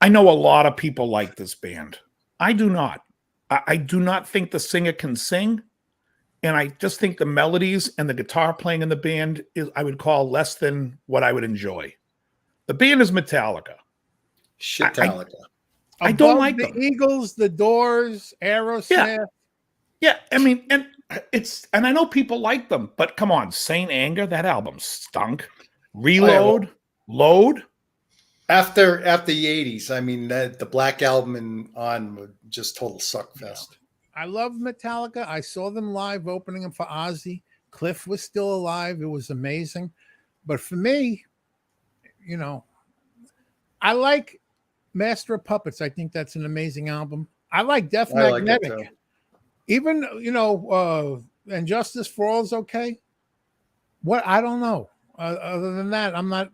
I know a lot of people like this band. I do not. I do not think the singer can sing. And I just think the melodies and the guitar playing in the band is, I would call, less than what I would enjoy. The band is Metallica. Shit-Metallica. I don't like the them. Eagles, the Doors, Aerosmith. Yeah. I mean, and I know people like them, but come on, Saint Anger, that album stunk. Reload, Load. After the 80s, I mean, the Black Album and on were just total suck fest. I love Metallica. I saw them live opening them for Ozzy. Cliff was still alive. It was amazing. But for me, I like Master of Puppets. I think that's an amazing album. I like Death Magnetic. Like even, And Justice for All is okay. What? I don't know. Other than that, I'm not,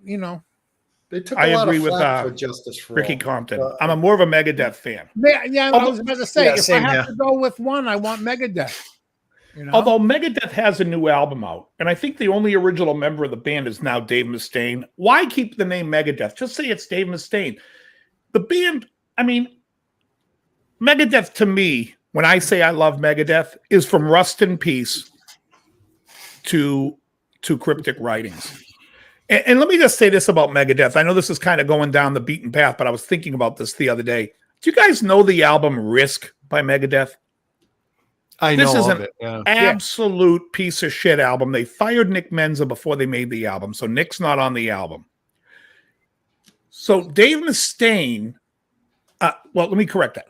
They took a lot of flack for Justice for Ricky All. Compton. I'm more of a Megadeth fan. Yeah, I was about to say, if I have to go with one, I want Megadeth. Although Megadeth has a new album out, and I think the only original member of the band is now Dave Mustaine. Why keep the name Megadeth? Just say it's Dave Mustaine. The band, I mean, Megadeth to me, when I say I love Megadeth, is from Rust in Peace to Cryptic Writings. And let me just say this about Megadeth. I know this is kind of going down the beaten path, but I was thinking about this the other day. Do you guys know the album Risk by Megadeth? This is an absolute piece of shit album. They fired Nick Menza before they made the album, so Nick's not on the album. So Dave Mustaine, let me correct that.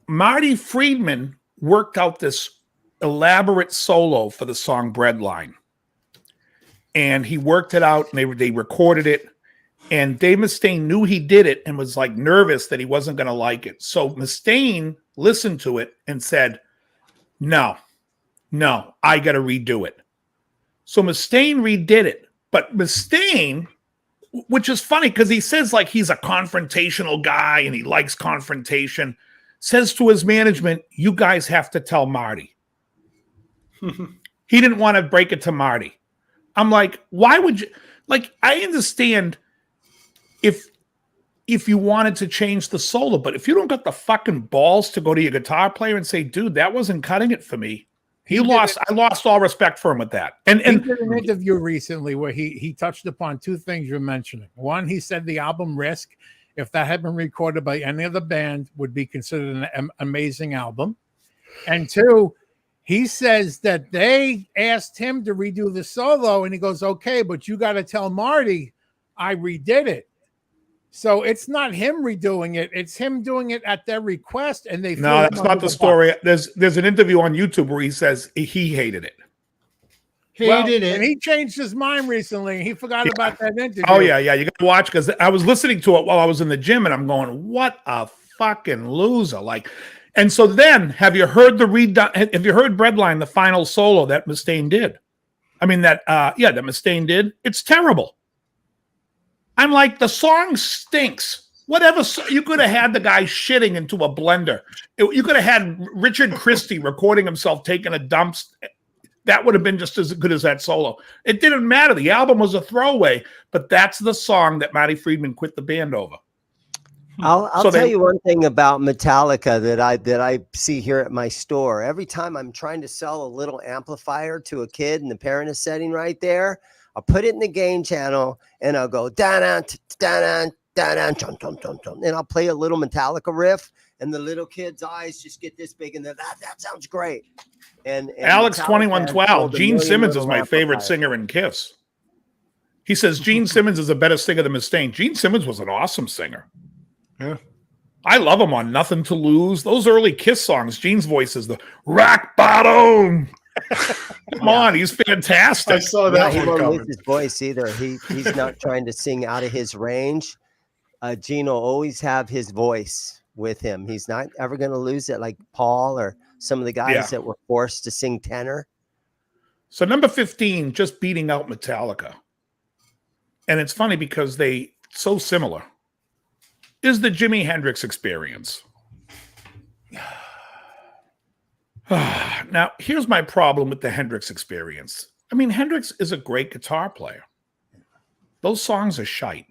Marty Friedman worked out this elaborate solo for the song Breadline. And he worked it out, and they recorded it. And Dave Mustaine knew he did it and was like nervous that he wasn't going to like it. So Mustaine listened to it and said, no, I got to redo it. So Mustaine redid it. But Mustaine, which is funny because he says like he's a confrontational guy and he likes confrontation, says to his management, you guys have to tell Marty. He didn't want to break it to Marty. I'm like, why would you? Like, I understand if you wanted to change the solo, but if you don't got the fucking balls to go to your guitar player and say, dude, that wasn't cutting it for me. I lost all respect for him with that. And he did an interview recently where he touched upon 2 things you're mentioning. One, he said the album Risk, if that had been recorded by any other band, would be considered an amazing album. And 2, he says that they asked him to redo the solo, and he goes, okay, but you got to tell Marty I redid it. So it's not him redoing it. It's him doing it at their request. And they no, that's not the story. There's an interview on YouTube where he says he hated it. And he changed his mind recently. He forgot about that interview. Oh, yeah. You got to watch, because I was listening to it while I was in the gym, and I'm going, what a fucking loser. Like, and so then, have you heard Breadline, the final solo that Mustaine did? I mean, that Mustaine did. It's terrible. I'm like, the song stinks. Whatever, you could have had the guy shitting into a blender. You could have had Richard Christie recording himself taking a dump. That would have been just as good as that solo. It didn't matter. The album was a throwaway, but that's the song that Matty Friedman quit the band over. I'll tell you one thing about Metallica that I see here at my store. Every time I'm trying to sell a little amplifier to a kid and the parent is sitting right there, I'll put it in the gain channel and I'll go da-da, da-da, da-da, chum, chum, chum, chum, and I'll play a little Metallica riff, and the little kid's eyes just get this big, and that sounds great. And Alex 2112, Gene Simmons is my favorite singer in Kiss. He says Gene Simmons is a better singer than Mustaine. Gene Simmons was an awesome singer. Yeah. I love him on Nothing to Lose. Those early Kiss songs, Gene's voice is the rock bottom. Come on, he's fantastic. I saw that he one won't coming. lose his voice either. He's not trying to sing out of his range. Gene will always have his voice with him. He's not ever going to lose it like Paul or some of the guys that were forced to sing tenor. So number 15, just beating out Metallica. And it's funny because they so similar. Is the Jimi Hendrix Experience. Now, here's my problem with the Hendrix Experience. I mean, Hendrix is a great guitar player. Those songs are shite.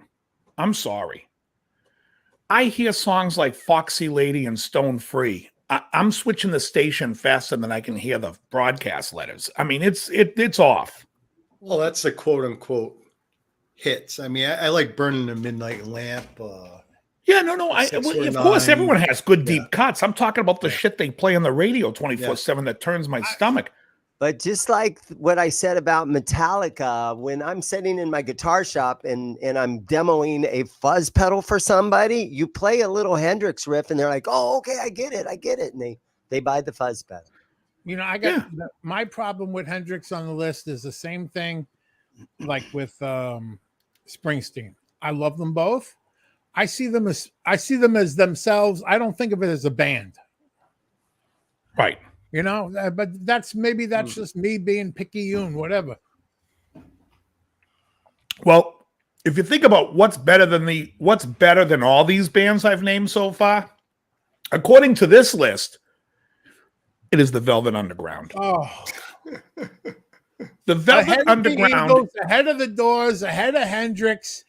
I'm sorry. I hear songs like Foxy Lady and Stone Free. I'm switching the station faster than I can hear the broadcast letters. I mean, it's off. Well, that's the quote unquote hits. I mean, I like Burning the Midnight Lamp. Yeah, no. Of course, everyone has good deep cuts. I'm talking about the shit they play on the radio 24/7 that turns my stomach. But just like what I said about Metallica, when I'm sitting in my guitar shop and I'm demoing a fuzz pedal for somebody, you play a little Hendrix riff and they're like, oh, okay, I get it. And they buy the fuzz pedal. You know, I got my problem with Hendrix on the list is the same thing like with Springsteen. I love them both. I see them as themselves. I don't think of it as a band. Right. You know, but that's just me being picayune, whatever. Well, if you think about what's better than all these bands I've named so far, according to this list, it is the Velvet Underground. Oh, the Velvet Underground, the Eagles, ahead of the Doors, ahead of Hendrix,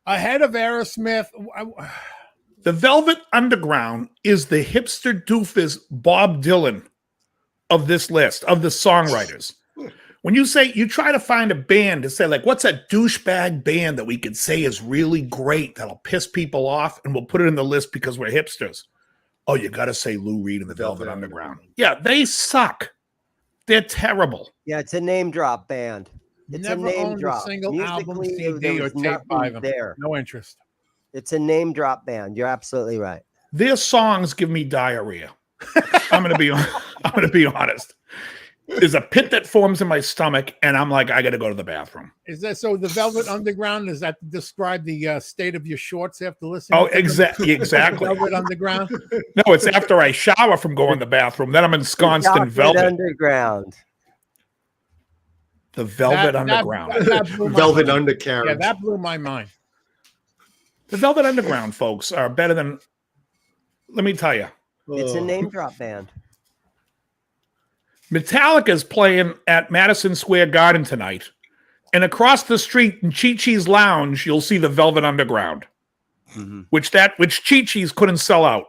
ahead of Aerosmith. The Velvet Underground is the hipster doofus Bob Dylan of this list, of the songwriters. When you try to find a band to say, like, what's a douchebag band that we could say is really great that'll piss people off, and we'll put it in the list because we're hipsters. Oh, you got to say Lou Reed and the Velvet Underground. Yeah, they suck. They're terrible. Yeah, it's a name drop band. It's Never a name owned drop. a single album, Musically, CD, or tape by them. There. No interest. It's a name drop band. You're absolutely right. Their songs give me diarrhea. I'm gonna be honest. There's a pit that forms in my stomach, and I'm like, I got to go to the bathroom. Is that so? The Velvet Underground, does that describe the state of your shorts after listening? Oh, exactly. Velvet Underground. No, it's after I shower from going to the bathroom. Then I'm ensconced in velvet. Underground. The Velvet Underground. Velvet Undercarriage. Yeah, that blew my mind. The Velvet Underground, folks, are better than. Let me tell you. It's a name drop band. Metallica's playing at Madison Square Garden tonight. And across the street in Chi-Chi's Lounge, you'll see the Velvet Underground. Mm-hmm. Which Chi-Chi's couldn't sell out.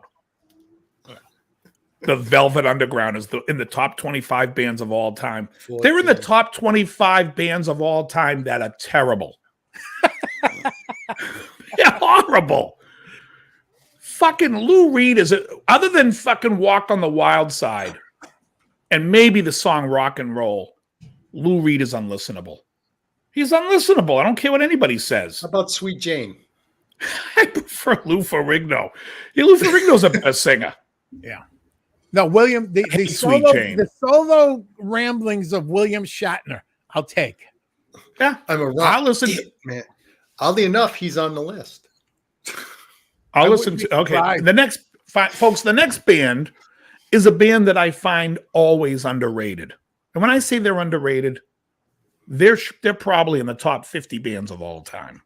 The Velvet Underground is in the top 25 bands of all time. 14. They're in the top 25 bands of all time that are terrible. They're horrible. Fucking Lou Reed other than fucking Walk on the Wild Side and maybe the song Rock and Roll, Lou Reed is unlistenable. He's unlistenable. I don't care what anybody says. How about Sweet Jane? I prefer Lou Ferrigno. Yeah, Lou Ferrigno's a better singer. Yeah. No, William, the solo ramblings of William Shatner. I'll take. Yeah, I'm a rock. I'll listen to, man. Oddly enough, he's on the list. I'll listen to. Okay, the next folks. The next band is a band that I find always underrated. And when I say they're underrated, they're probably in the top 50 bands of all time.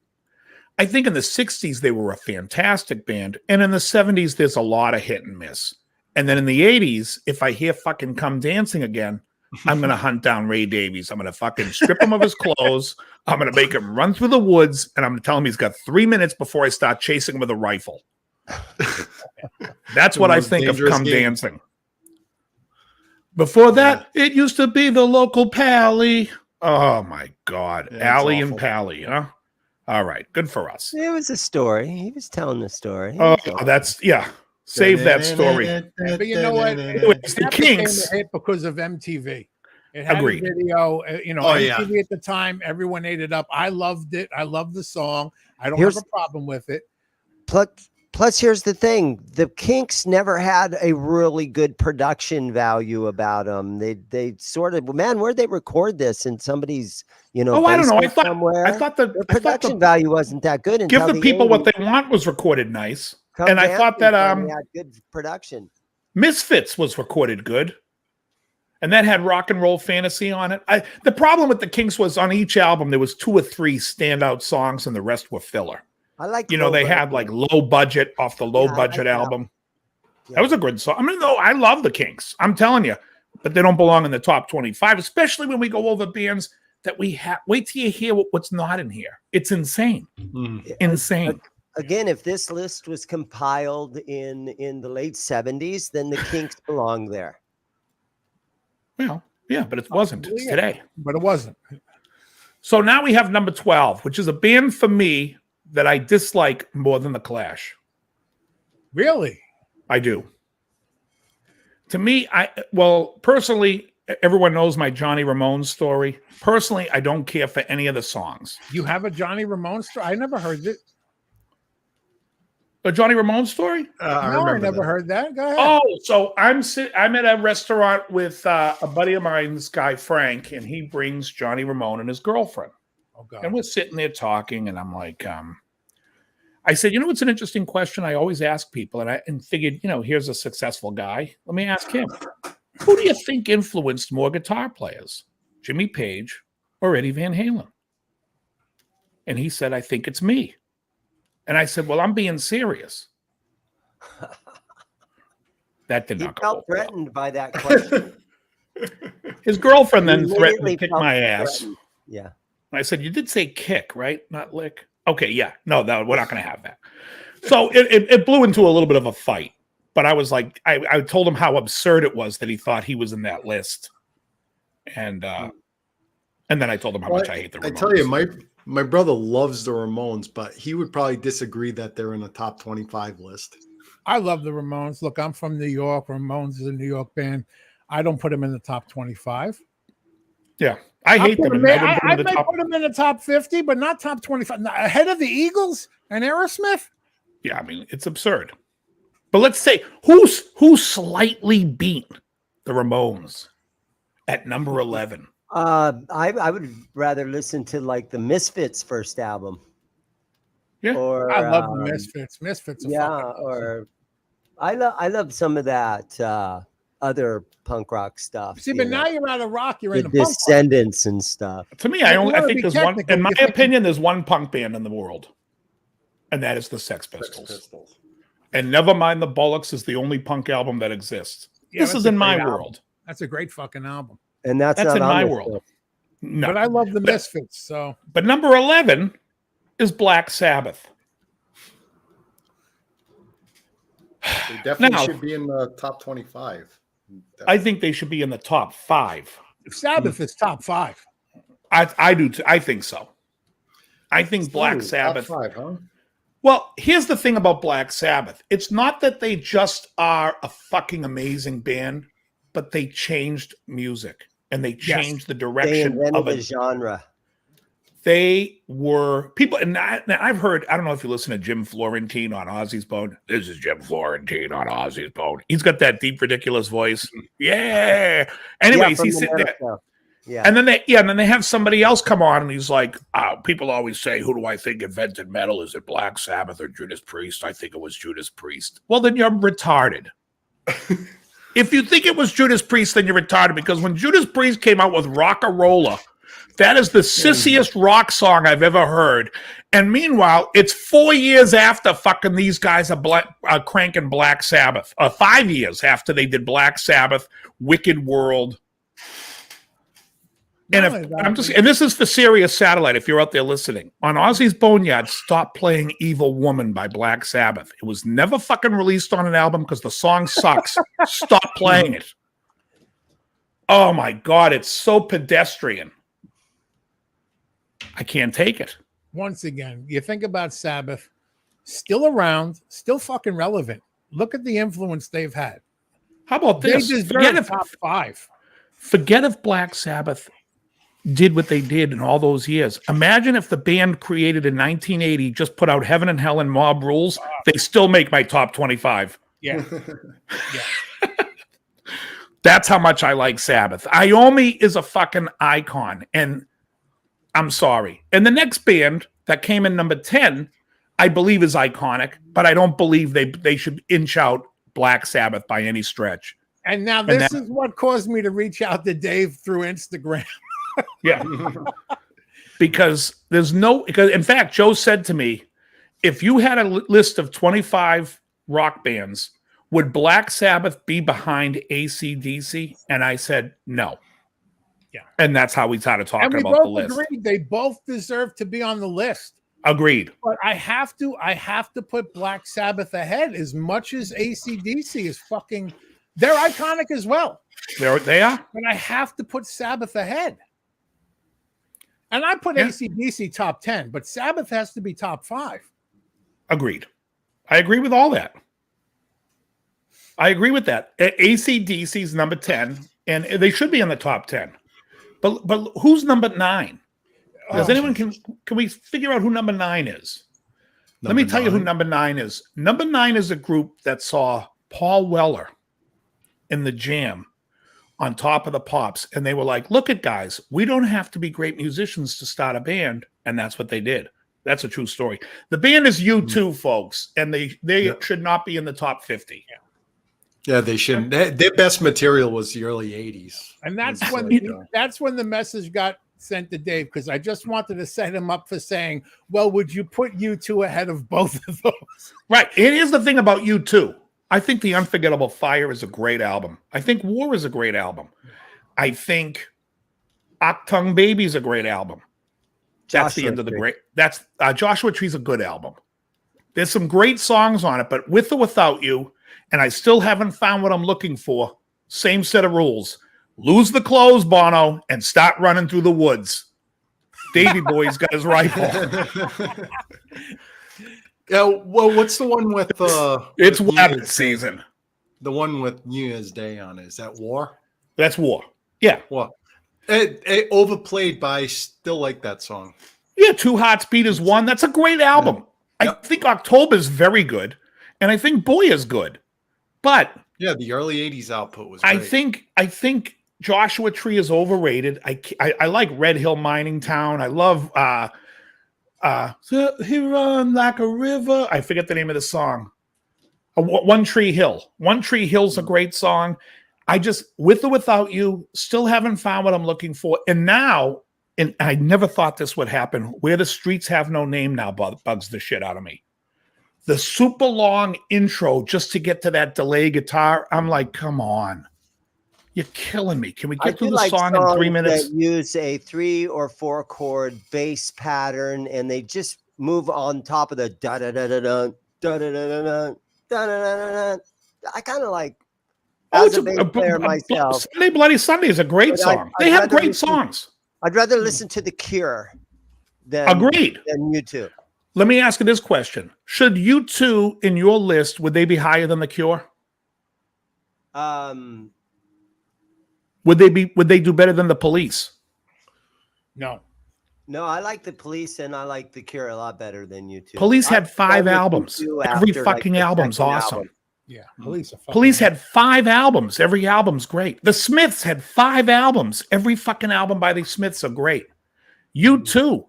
I think in the 60s, they were a fantastic band. And in the 70s, there's a lot of hit and miss. And then in the 80s, if I hear fucking Come Dancing again, I'm going to hunt down Ray Davies. I'm going to fucking strip him of his clothes. I'm going to make him run through the woods. And I'm going to tell him he's got 3 minutes before I start chasing him with a rifle. That's what I think of Come Dancing. Before that, it used to be the local Pally. Oh, my God. Allie and Pally, huh? All right. Good for us. It was a story. He was telling the story. Oh, that's, yeah. Save that story. But you know what? It's the Kinks. Hit because of MTV. It had Agreed. a video. MTV at the time, everyone ate it up. I loved it. I love the song. I don't have a problem with it. Plus, here's the thing: the Kinks never had a really good production value about them. They sort of, man, where'd they record this? In somebody's, I don't know. I thought the production value wasn't that good. Give the people what they want was recorded nice, and I thought that had good production. Misfits was recorded good, and that had Rock and Roll Fantasy on it. The problem with the Kinks was on each album there was 2 or 3 standout songs, and the rest were filler. I like, they had like Low Budget off the Low Budget album. That was a good song. I mean, though, I love the Kinks. I'm telling you, but they don't belong in the top 25, especially when we go over bands that we have. Wait till you hear what's not in here. It's insane. Insane. Again, if this list was compiled in the late 70s, then the Kinks belong there. Well, yeah, but it wasn't. It's today. But it wasn't. So now we have number 12, which is a band for me that I dislike more than the Clash. Really? I do. To me, personally, everyone knows my Johnny Ramone story. Personally, I don't care for any of the songs. You have a Johnny Ramone story? I never heard it. A Johnny Ramone story? I never heard that. Go ahead. Oh, so I'm at a restaurant with a buddy of mine, this guy Frank, and he brings Johnny Ramone and his girlfriend. Oh, God. And we're sitting there talking, and I'm like, I said, it's an interesting question I always ask people, and figured, here's a successful guy. Let me ask him, who do you think influenced more guitar players, Jimmy Page or Eddie Van Halen? And he said, I think it's me. And I said, well, I'm being serious. That did not go felt threatened by that question. His girlfriend then threatened to kick my ass. Yeah. I said, you did say kick, right? Not lick. Okay, yeah. No, we're not going to have that. So it blew into a little bit of a fight. But I was like, I told him how absurd it was that he thought he was in that list. And then I told him how much I hate the Ramones. I tell you, my brother loves the Ramones, but he would probably disagree that they're in the top 25 list. I love the Ramones. Look, I'm from New York. Ramones is a New York band. I don't put them in the top 25. Yeah. I hate them. I might put them in the top 50, but not top 25. Ahead of the Eagles and Aerosmith? Yeah, I mean, it's absurd. But let's say who slightly beat the Ramones at number 11? I would rather listen to like the Misfits' first album. Yeah, or I love the Misfits. Misfits, or I love some of that other punk rock stuff. See, but now you're out of rock. You're in the Descendants and stuff. To me, I think there's one. In my opinion, there's one punk band in the world, and that is the Sex Pistols. And never mind the Bollocks is the only punk album that exists. Yeah, this is in my world. That's a great fucking album. And that's in my world. No, but I love the Misfits. So, but number 11 is Black Sabbath. They definitely should be in the top 25. Definitely. I think they should be in the top 5. Sabbath is top 5. I do too. I think so. I think Black Sabbath. Top 5, huh? Well, here's the thing about Black Sabbath. It's not that they just are a fucking amazing band, but they changed music and they changed the direction of a genre. They were people, and I've heard, I don't know if you listen to Jim Florentine on Ozzy's Bone. This is Jim Florentine on Ozzy's Bone. He's got that deep, ridiculous voice. Yeah. Anyways, he's sitting there. Yeah. And then they have somebody else come on, and he's like, people always say, who do I think invented metal? Is it Black Sabbath or Judas Priest? I think it was Judas Priest. Well, then you're retarded. If you think it was Judas Priest, then you're retarded, because when Judas Priest came out with Rock-a-Rolla, that is the sissiest rock song I've ever heard. And meanwhile, it's 4 years after fucking these guys are cranking Black Sabbath. 5 years after they did Black Sabbath, Wicked World. And and this is for Sirius Satellite, if you're out there listening. On Ozzy's Boneyard, stop playing Evil Woman by Black Sabbath. It was never fucking released on an album because the song sucks. Stop playing it. Oh my God, it's so pedestrian. I can't take it. Once again, you think about Sabbath, still around, still fucking relevant. Look at the influence they've had. How about this? They deserve top 5. Forget if Black Sabbath did what they did in all those years. Imagine if the band created in 1980 just put out Heaven and Hell and Mob Rules. They still make my top 25. Yeah. That's how much I like Sabbath. Iommi is a fucking icon, and I'm sorry. And the next band that came in number 10, I believe is iconic, but I don't believe they should inch out Black Sabbath by any stretch. And now this is what caused me to reach out to Dave through Instagram. Yeah. Because in fact, Joe said to me, if you had a list of 25 rock bands, would Black Sabbath be behind AC/DC? And I said, no. Yeah. And that's how we started talking about the list. Agreed. They both deserve to be on the list. Agreed. But I have to put Black Sabbath ahead, as much as AC/DC is fucking, they're iconic as well. They are. But I have to put Sabbath ahead. And I put AC/DC top 10, but Sabbath has to be top 5. Agreed. I agree with all that. I agree with that. AC/DC is number 10, and they should be in the top 10. But who's number 9? Does anyone can we figure out who number 9 is? Let me tell you who number 9 is. Number 9 is a group that saw Paul Weller in the Jam on Top of the Pops, and they were like, look at guys, we don't have to be great musicians to start a band, and that's what they did. That's a true story. The band is U2, folks, and they should not be in the top 50. Yeah, they shouldn't. Their best material was the early 80s. And that's when the message got sent to Dave, because I just wanted to set him up for saying, well, would you put U2 ahead of both of those? Right. It is the thing about U2. I think The Unforgettable Fire is a great album. I think War is a great album. I think Achtung Baby is a great album. That's the end of the great. That's Joshua Tree's a good album. There's some great songs on it, but With or Without You, and I still haven't found what I'm looking for. Same set of rules. Lose the clothes, Bono, and start running through the woods. Davey Boy's got his rifle. Yeah, well, what's the one with it's weapon season. The one with New Year's Day on it. Is that War? That's War. Yeah. War. It overplayed, but I still like that song. Yeah, Two Hearts Beat as One. That's a great album. Yeah. I think October is very good, and I think Boy is good. But yeah, the early 80s output was great. I think Joshua Tree is overrated. I like Red Hill Mining Town. I love He Run Like a River. I forget the name of the song. One Tree Hill. One Tree Hill's a great song. I just, With or Without You, still haven't found what I'm looking for. And now, and I never thought this would happen, Where the Streets Have No Name now bugs the shit out of me. The super long intro just to get to that delay guitar, I'm like, come on. You're killing me. Can we get through the song in 3 minutes? That use a 3 or 4 chord bass pattern, and they just move on top of the da da da da da da da da da da da da. I kind of like. As a bass player myself, Sunday Bloody Sunday is a great song. They have great songs. I'd rather listen to The Cure than U2. Let me ask you this question: should U2 in your list, would they be higher than The Cure? Would they do better than The Police? No, I like The Police and I like The Cure a lot better than U2. Police had 5 albums. Every fucking album's awesome. Yeah, Police are fucking Police had 5 albums. Every album's great. The Smiths had 5 albums. Every fucking album by the Smiths are great. U2.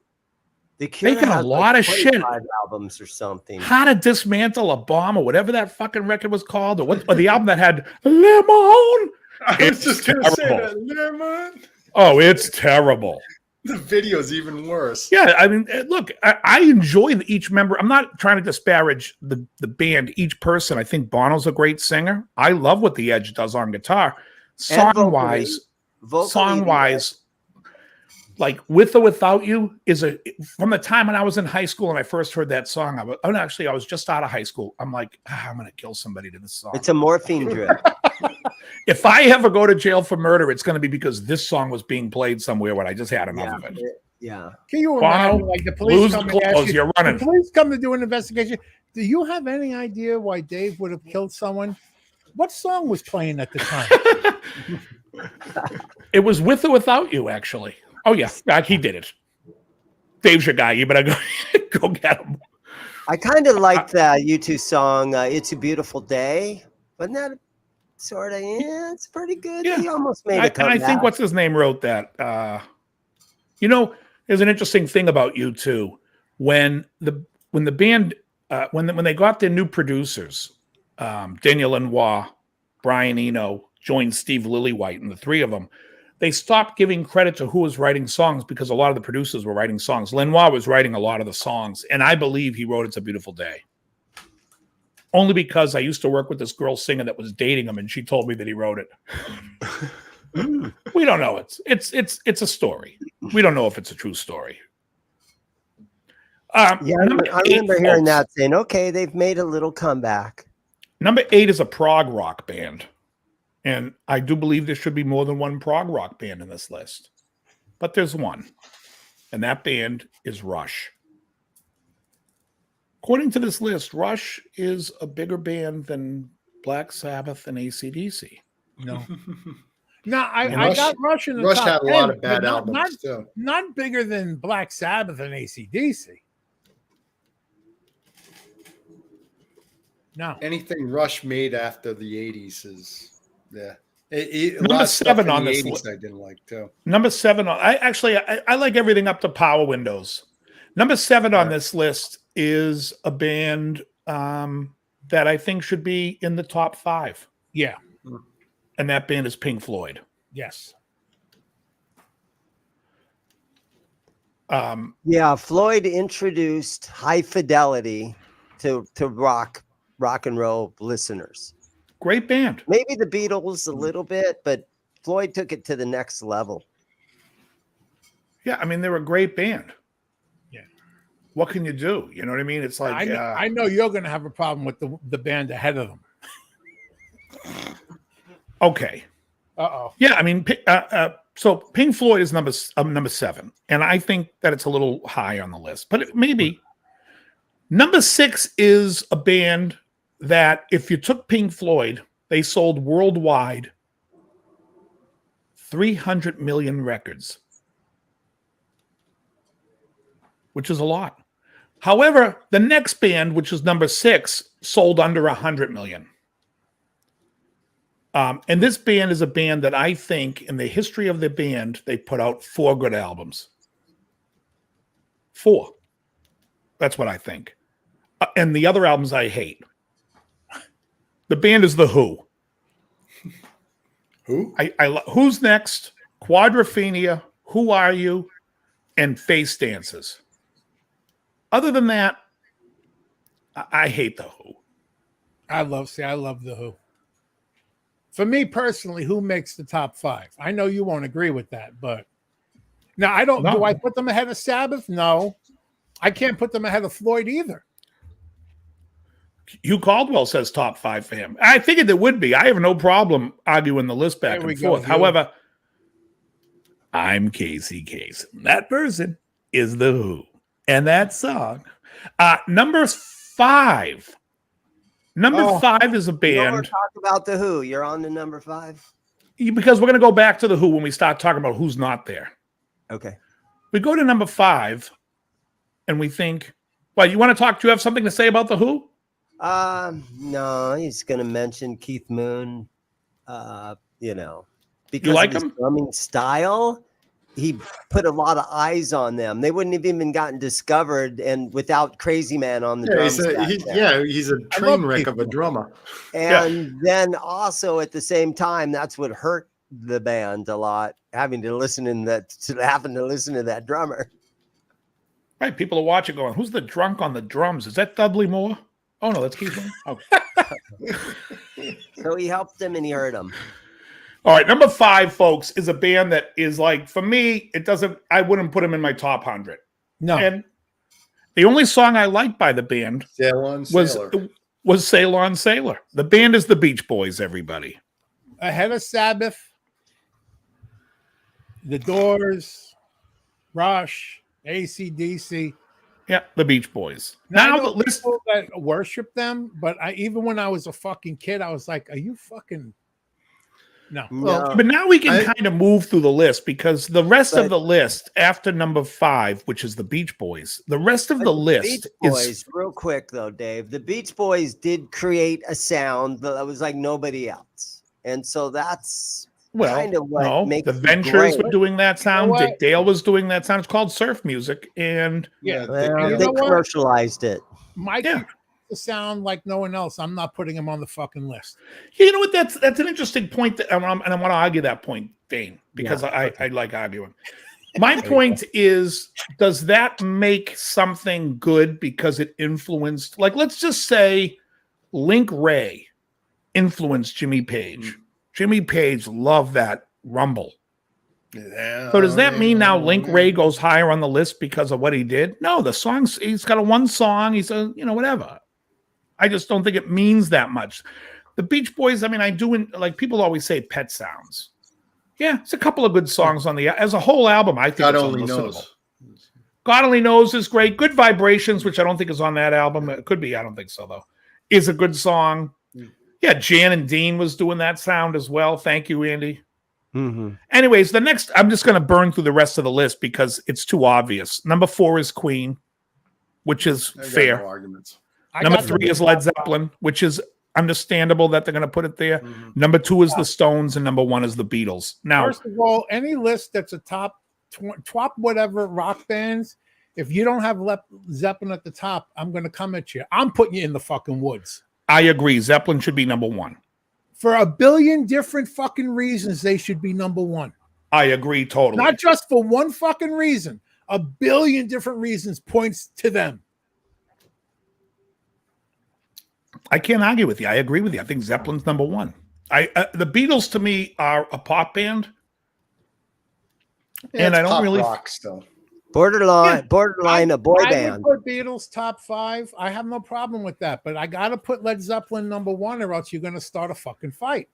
The Cure Making a has lot like of shit. 25 albums or something. How to Dismantle a Bomb or whatever that fucking record was called, or the album that had Lemon. I was just going to say that. Lemon. Oh, it's terrible. The video's even worse. Yeah, I mean, look, I enjoy each member. I'm not trying to disparage the band, each person. I think Bono's a great singer. I love what The Edge does on guitar. Song-wise, like With or Without You is from the time when I was in high school and I first heard that song. I was just out of high school. I'm like, I'm going to kill somebody to this song. It's a morphine drip. If I ever go to jail for murder, it's going to be because this song was being played somewhere when I just had enough of it. Yeah. Can you imagine, like the police come and ask you, you're running. The police come to do an investigation. Do you have any idea why Dave would have killed someone? What song was playing at the time? It was With or Without You, actually. Oh, yeah. He did it. Dave's your guy. You better go get him. I kind of like that U2 song, It's a Beautiful Day. Wasn't that sort of, it's pretty good. Yeah. He almost made it. And I think what's his name wrote that. There's an interesting thing about U2. When the band, when they got their new producers, Daniel Lanois, Brian Eno, joined Steve Lillywhite, and the 3 of them, they stopped giving credit to who was writing songs because a lot of the producers were writing songs. Lanois was writing a lot of the songs, and I believe he wrote It's a Beautiful Day. Only because I used to work with this girl singer that was dating him, and she told me that he wrote it. We don't know. It's a story. We don't know if it's a true story. I remember hearing that saying, okay, they've made a little comeback. Number 8 is a prog rock band. And I do believe there should be more than one prog rock band in this list. But there's one. And that band is Rush. According to this list, Rush is a bigger band than Black Sabbath and AC/DC. No. No, I got Rush in the Rush top had a 10, lot of bad but albums, too. Not bigger than Black Sabbath and AC/DC. No. Anything Rush made after the 80s is... Yeah. Number 7 on this list I didn't like too. Number 7 on I like everything up to Power Windows. Number 7 on this list is a band that I think should be in the top 5. Yeah. And that band is Pink Floyd. Yes. Floyd introduced high fidelity to rock and roll listeners. Great band. Maybe the Beatles a little bit, but Floyd took it to the next level. Yeah, I mean, they're a great band. Yeah. What can you do? You know what I mean? It's like... I know you're going to have a problem with the band ahead of them. Okay. Uh-oh. Yeah, I mean, so Pink Floyd is number 7, and I think that it's a little high on the list, but maybe. Number 6 is a band that if you took Pink Floyd, they sold worldwide 300 million records, which is a lot. However, the next band, which is number 6, sold under 100 million. And this band is a band that I think in the history of the band, they put out 4 good albums. 4. That's what I think. And the other albums I hate. The band is The Who. Who? Who's Next? Quadrophenia. Who Are You? And Face Dances. Other than that, I hate The Who. I love The Who. For me personally, Who makes the top 5? I know you won't agree with that, but now I don't. No. Do I put them ahead of Sabbath? No, I can't put them ahead of Floyd either. Hugh Caldwell says top 5 for him. I figured there would be. I have no problem arguing the list back and forth. However, I'm Casey Kasem. That person is The Who. And that song. Number 5. Number 5 is a band. You don't want to talk about The Who. You're on to number 5? Because we're going to go back to The Who when we start talking about who's not there. Okay. We go to number 5 and we think, well, you want to talk? Do you have something to say about The Who? No, he's going to mention Keith Moon. You know, because you like of his him? drumming style, he put a lot of eyes on them. They wouldn't have even gotten discovered, and without Crazy Man on the drums. He's a train wreck of a drummer. And then also at the same time, that's what hurt the band a lot, having to listen to that drummer. Right, people are watching, going, "Who's the drunk on the drums? Is that Dudley Moore?" Oh no, that's Keith Moon. Oh. So he helped them and he hurt them. All right, number 5, folks, is a band that is like, for me, I wouldn't put them in my top 100. No. And the only song I liked by the band was Sail On Sailor. The band is the Beach Boys, everybody. Ahead of Sabbath, The Doors, Rush, AC/DC. Yeah, the Beach Boys. Now the list people that worship them, but even when I was a fucking kid, I was like, "Are you fucking?" No. Well, but now we can kind of move through the list, because the rest of the list after number 5, which is the Beach Boys, the rest of the list is real quick though, Dave. The Beach Boys did create a sound that was like nobody else, and so that's kind of what makes the Ventures were doing that sound. Dick Dale was doing that sound. It's called surf music, and they commercialized it. Mike. To sound like no one else. I'm not putting him on the fucking list. You know what? That's an interesting point, and I want to argue that point, Dane, because I like arguing. My point is, does that make something good because it influenced? Like, let's just say, Link Ray influenced Jimmy Page. Jimmy Page loved that rumble. Yeah, so does that mean now Link Ray goes higher on the list because of what he did? No, the songs, he's got one song. He's whatever. I just don't think it means that much. The Beach Boys, I mean, like people always say Pet Sounds. Yeah, it's a couple of good songs on as a whole album. I think God Only Knows. God Only Knows is great. Good Vibrations, which I don't think is on that album. It could be. I don't think so, though. Is a good song. Yeah, Jan and Dean was doing that sound as well. Thank you, Andy. Mm-hmm. Anyways, the next, I'm just going to burn through the rest of the list because it's too obvious. Number 4 is Queen, which is fair. No arguments. Number 3 is Led Zeppelin, which is understandable that they're going to put it there. Number 2 is the Stones, and number 1 is the Beatles. Now, first of all, any list that's a top whatever rock bands, if you don't have Zeppelin at the top, I'm going to come at you. I'm putting you in the fucking woods. I agree. Zeppelin should be number 1. For a billion different fucking reasons, they should be number 1. I agree totally. Not just for one fucking reason. A billion different reasons points to them. I can't argue with you. I agree with you. I think Zeppelin's number 1. The Beatles to me are a pop band, and I don't really rock still. Borderline a boy band. I would put Beatles top 5. I have no problem with that, but I got to put Led Zeppelin number 1, or else you're going to start a fucking fight.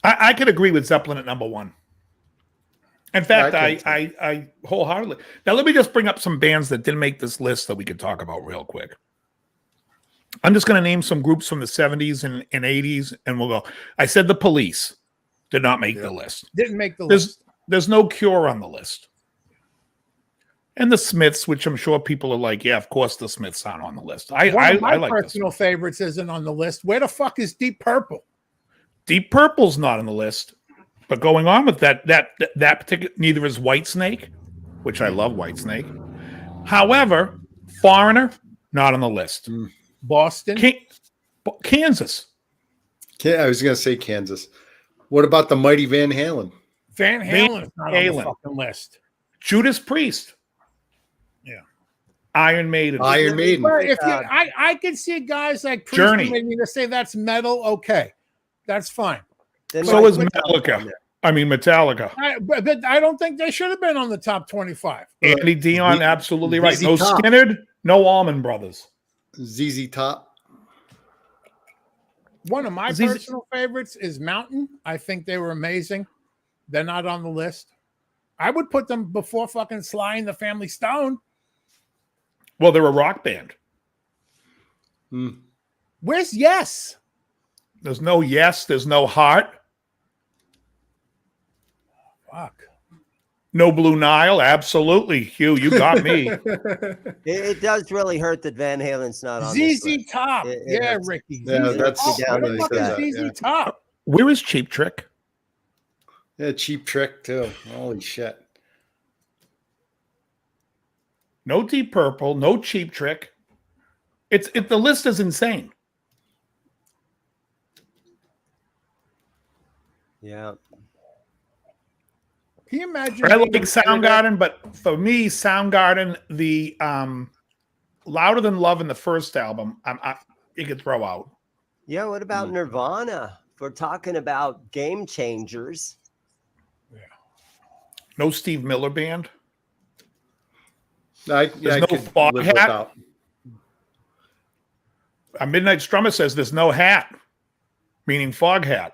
I could agree with Zeppelin at number 1. In fact, I wholeheartedly. Now, let me just bring up some bands that didn't make this list that we could talk about real quick. I'm just going to name some groups from the 70s and 80s, and we'll go. I said the Police did not make the list. Didn't make the list. There's no Cure on the list. And the Smiths, which I'm sure people are like, yeah, of course the Smiths aren't on the list. I like personal favorites isn't on the list. Where the fuck is Deep Purple? Deep Purple's not on the list. But going on with that particular, neither is Whitesnake, which I love Whitesnake. However, Foreigner, not on the list. Boston, Kansas. I was going to say Kansas. What about the mighty Van Halen? Van Halen's not on the fucking list. Judas Priest. Yeah. Iron Maiden. If I can see guys like Priest Journey. Maybe to say that's metal. Okay, that's fine. So is Metallica. Metallica. But I don't think they should have been on the top 25. Andy Dion, absolutely right. No Top. Skynyrd, no Allman Brothers. ZZ Top. One of my personal favorites is Mountain. I think they were amazing. They're not on the list. I would put them before fucking Sly and the Family Stone. Well, they're a rock band. Where's Yes? There's no Yes. There's no Heart. Fuck. No Blue Nile, absolutely. Hugh, you got me. It does really hurt that Van Halen's not on this ZZ list. Top. It hurts. Ricky. Yeah, ZZ that's Top. down Where the to fuck that, is ZZ yeah. Top? Where is Cheap Trick? Yeah, Cheap Trick too. Holy shit. No Deep Purple, no Cheap Trick. The list is insane. Can Yeah. you imagine? I like being Soundgarden, but for me, Soundgarden, the Louder Than Love in the first album, you could throw out. Yeah. What about Nirvana? If we're talking about game changers. No Steve Miller Band. I There's no could Fog live Hat. without. A Midnight Strummer says there's no hat, meaning Fog Hat.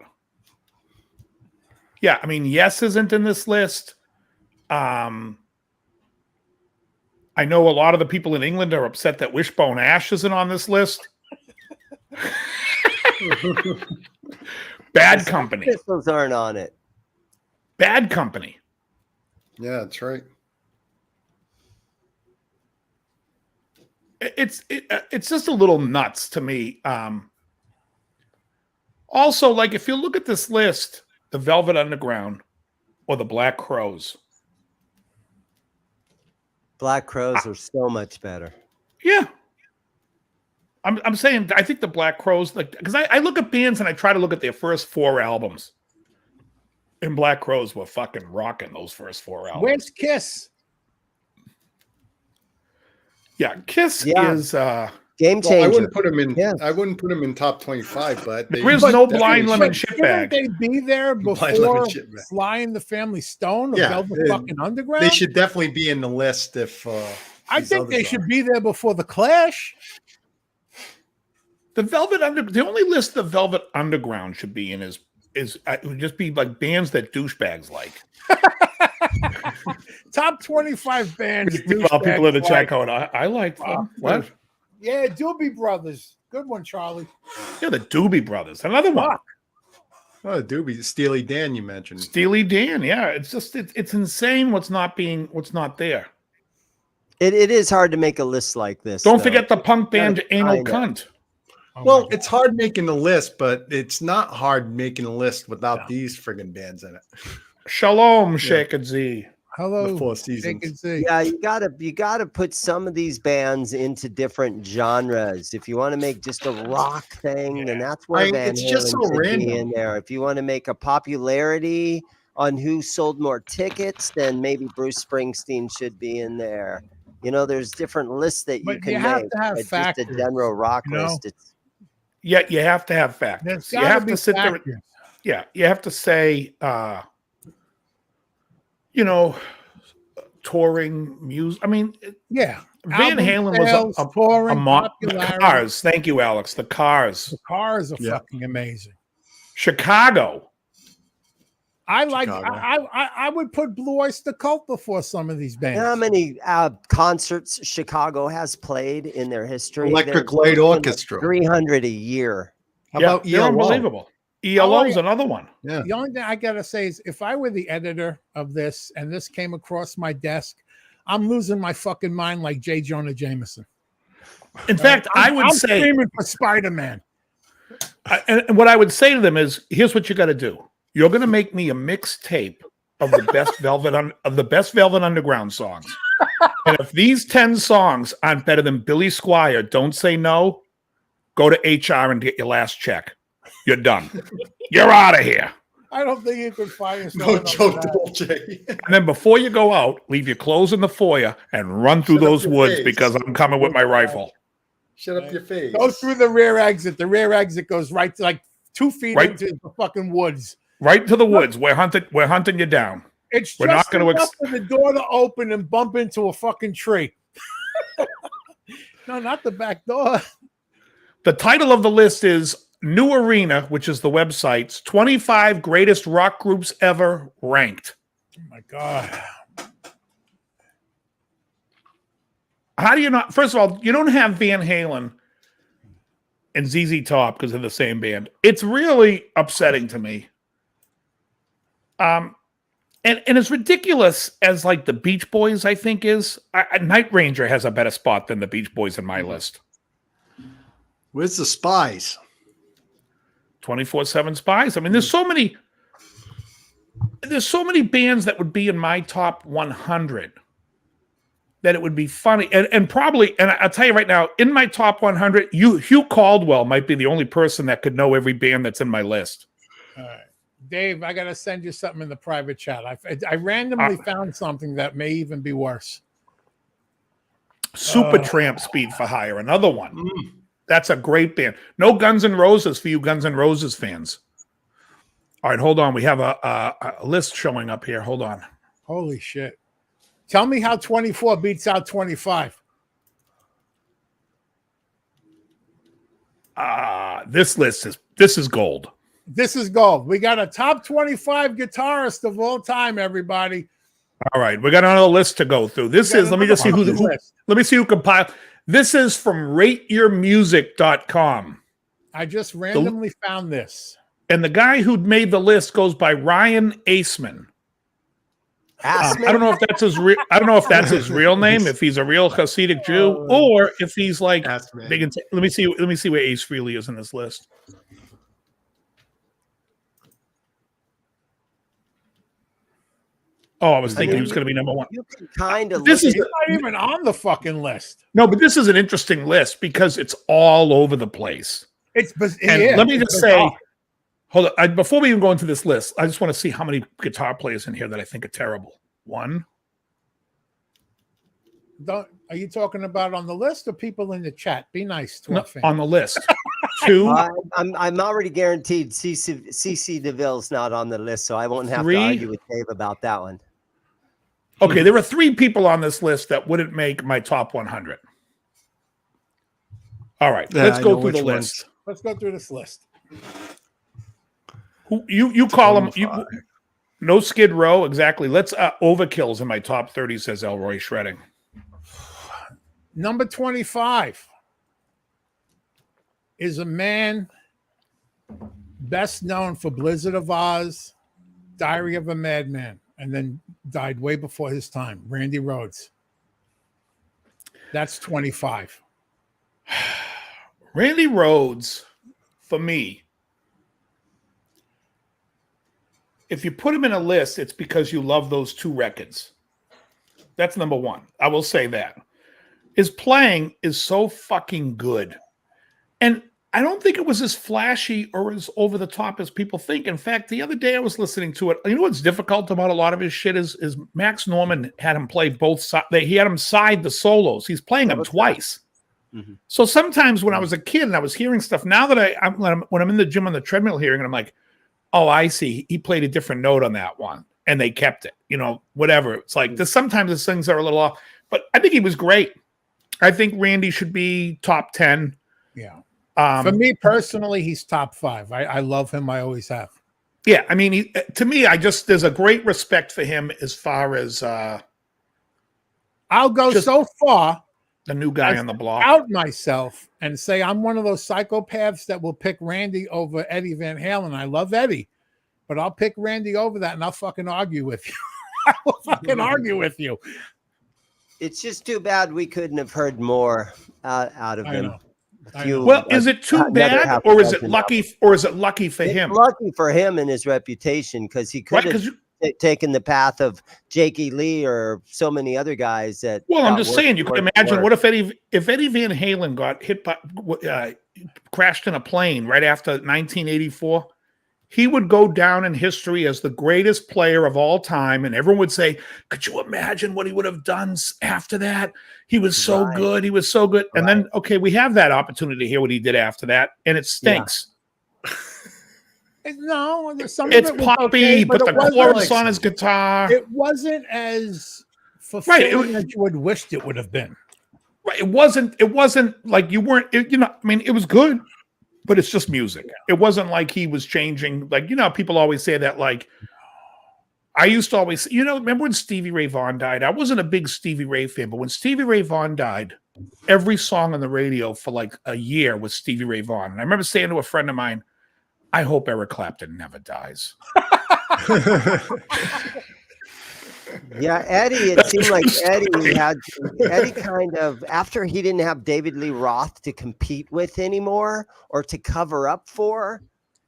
Yeah, I mean, Yes isn't in this list. I know a lot of the people in England are upset that Wishbone Ash isn't on this list. Bad Company. Pistols aren't on it. Bad Company. Yeah, that's right. It's just a little nuts to me. Also, like if you look at this list, the Velvet Underground or the Black Crowes. Black Crowes are so much better. Yeah. I'm saying I think the Black Crowes, like, because I look at bands and I try to look at their first 4 albums. And Black Crowes were fucking rocking those first 4 albums. Where's Kiss? Yeah, Kiss Yeah. is Game Well, changer. I wouldn't put him in. Yeah. I wouldn't put him in top 25, but there is no Blind Lemon But Shitbag. shouldn't they be there Blind before Lemon Shitbag. Sly and the Family Stone or Yeah, Velvet fucking Underground? They should definitely be in the list if. I these think they others should are. be there before the Clash. The only list the Velvet Underground should be in is it would just be like bands that douchebags like. Top 25 bands. Well, people in the douchebags chat like. going, I like them. What? Yeah, Doobie Brothers. Good one, Charlie. Yeah, the Doobie Brothers. Another one. Fuck. Oh, Doobie, Steely Dan, you mentioned. Steely Dan. Yeah, it's just it's insane what's not there. It is hard to make a list like this. Don't though. forget the punk band Anal kinda. Cunt. Well, it's hard making the list, but it's not hard making a list without these friggin' bands in it. Shalom, Sheikh Z. Hello. The 4 They seasons. can see. Yeah, you gotta put some of these bands into different genres. If you want to make just a rock thing, then that's where Van it's just so Halen should random. be in there. If you want to make a popularity on who sold more tickets, then maybe Bruce Springsteen should be in there. You know, there's different lists that you But can you have make. to have but just a factors, general rock you know? list. It's Yeah, you have to have facts. There's You gotta have be to sit there. factors. Yeah, you have to say, touring music. I mean, Yeah. Van Album Halen was sales, touring, the popularity. Cars. Thank you, Alex. The Cars. The Cars are Yeah. fucking amazing. Chicago. I like. Chicago. I would put Blue Oyster Cult before some of these bands. how many concerts Chicago has played in their history? Electric There's Light something like Orchestra. 300 a year. How Yeah, about they're ELO? unbelievable. ELO's Oh, another one. Yeah. The only thing I gotta say is, if I were the editor of this and this came across my desk, I'm losing my fucking mind like J. Jonah Jameson. In fact, I'm I would say, screaming for Spider-Man. and what I would say to them is, here's what you got to do. You're going to make me a mixtape of the best Velvet Underground songs. And if these 10 songs aren't better than Billy Squire, Don't Say No, go to HR and get your last check. You're done. You're out of here. I don't think you could fire No someone Joe over that. Dolce. And then before you go out, leave your clothes in the foyer and run through Shut up those your woods face. because I'm coming with my rifle. Shut up your face. Go through the rear exit. The rear exit goes right to like 2 feet Right. into the fucking woods. Right to the woods. We're hunting you down. It's We're just not gonna enough for the door to open and bump into a fucking tree. No, not the back door. The title of the list is New Arena, which is the website's 25 greatest rock groups ever ranked. Oh my God. How do you not? First of all, you don't have Van Halen and ZZ Top because they're the same band. It's really upsetting to me. And as ridiculous as like the Beach Boys, I think is, Night Ranger has a better spot than the Beach Boys in my list. Where's the Spies? 24/7 Spies. I mean, there's so many bands that would be in my top 100 that it would be funny. And probably, and I'll tell you right now, in my top 100, Hugh Caldwell might be the only person that could know every band that's in my list. All right. Dave, I got to send you something in the private chat. I randomly found something that may even be worse. Supertramp Speed for Hire, another one. That's a great band. No Guns N' Roses for you Guns N' Roses fans. All right, hold on. We have a list showing up here. Hold on. Holy shit. Tell me how 24 beats out 25. This is gold. This is gold. We got a top 25 guitarist of all time, everybody. All right, we got another list to go through. Let me just see let me see who compiled. This is from rateyourmusic.com. I just randomly found this. And the guy who made the list goes by Ryan Aceman. I don't know if that's his real name, if he's a real Hasidic Jew, or if he's like big. Let me see where Ace Frehley is in this list. Oh, I was thinking he was going to be number one. You can kind of. This is not even on the fucking list. No, but this is an interesting list because it's all over the place. Let me just say, hold on. Before we even go into this list, I just want to see how many guitar players in here that I think are terrible. One. Are you talking about on the list or people in the chat? Be nice to our fans. On the list. Two. I'm already guaranteed CC DeVille's not on the list, so I won't have to argue with Dave about that one. Okay, there are three people on this list that wouldn't make my top 100. All right, let's go through the list. Let's go through this list. Who you call them? No Skid Row, exactly. Let's Overkill's in my top 30, says Elroy Shredding. Number 25 is a man best known for Blizzard of Oz, Diary of a Madman, and then died way before his time, Randy Rhoads. That's 25. Randy Rhoads, for me, if you put him in a list, it's because you love those two records. That's number one. I will say that. His playing is so fucking good. And I don't think it was as flashy or as over the top as people think. In fact, the other day I was listening to it. You know what's difficult about a lot of his shit is Max Norman had him play both sides. He had him side the solos. He's playing them twice. Mm-hmm. So sometimes when I was a kid and I was hearing stuff, now that when I'm in the gym on the treadmill hearing it, I'm like, oh, I see. He played a different note on that one. And they kept it. You know, whatever. It's like sometimes the things are a little off. But I think he was great. I think Randy should be top 10. Yeah. For me personally, he's top 5. I love him. I always have. Yeah. I mean, to me, there's a great respect for him as far as I'll go so far. The new guy on the block. Out myself and say I'm one of those psychopaths that will pick Randy over Eddie Van Halen. I love Eddie, but I'll pick Randy over that and I'll fucking argue with you. I will fucking argue with you. It's just too bad we couldn't have heard more out of him. Well, is it too bad, or is it lucky? Or is it lucky for him? Lucky for him and his reputation, because he could have taken the path of Jakey Lee or so many other guys that. Well, I'm just saying, you could imagine what if Eddie Van Halen got hit by crashed in a plane right after 1984. He would go down in history as the greatest player of all time. And everyone would say, could you imagine what he would have done after that? He was so good. He was so good. Right. And then, okay, we have that opportunity to hear what he did after that. And it stinks. Yeah. No, it's poppy, okay, but the chorus on his guitar. It wasn't as fulfilling as you would wished it would have been. Right. It wasn't like you weren't, I mean, it was good. But it's just music. It wasn't like he was changing. Like, people always say that, like, I used to always, remember when Stevie Ray Vaughan died? I wasn't a big Stevie Ray fan, but when Stevie Ray Vaughan died, every song on the radio for like a year was Stevie Ray Vaughan. And I remember saying to a friend of mine, I hope Eric Clapton never dies. Yeah, Eddie, it seemed like Eddie kind of, after he didn't have David Lee Roth to compete with anymore or to cover up for,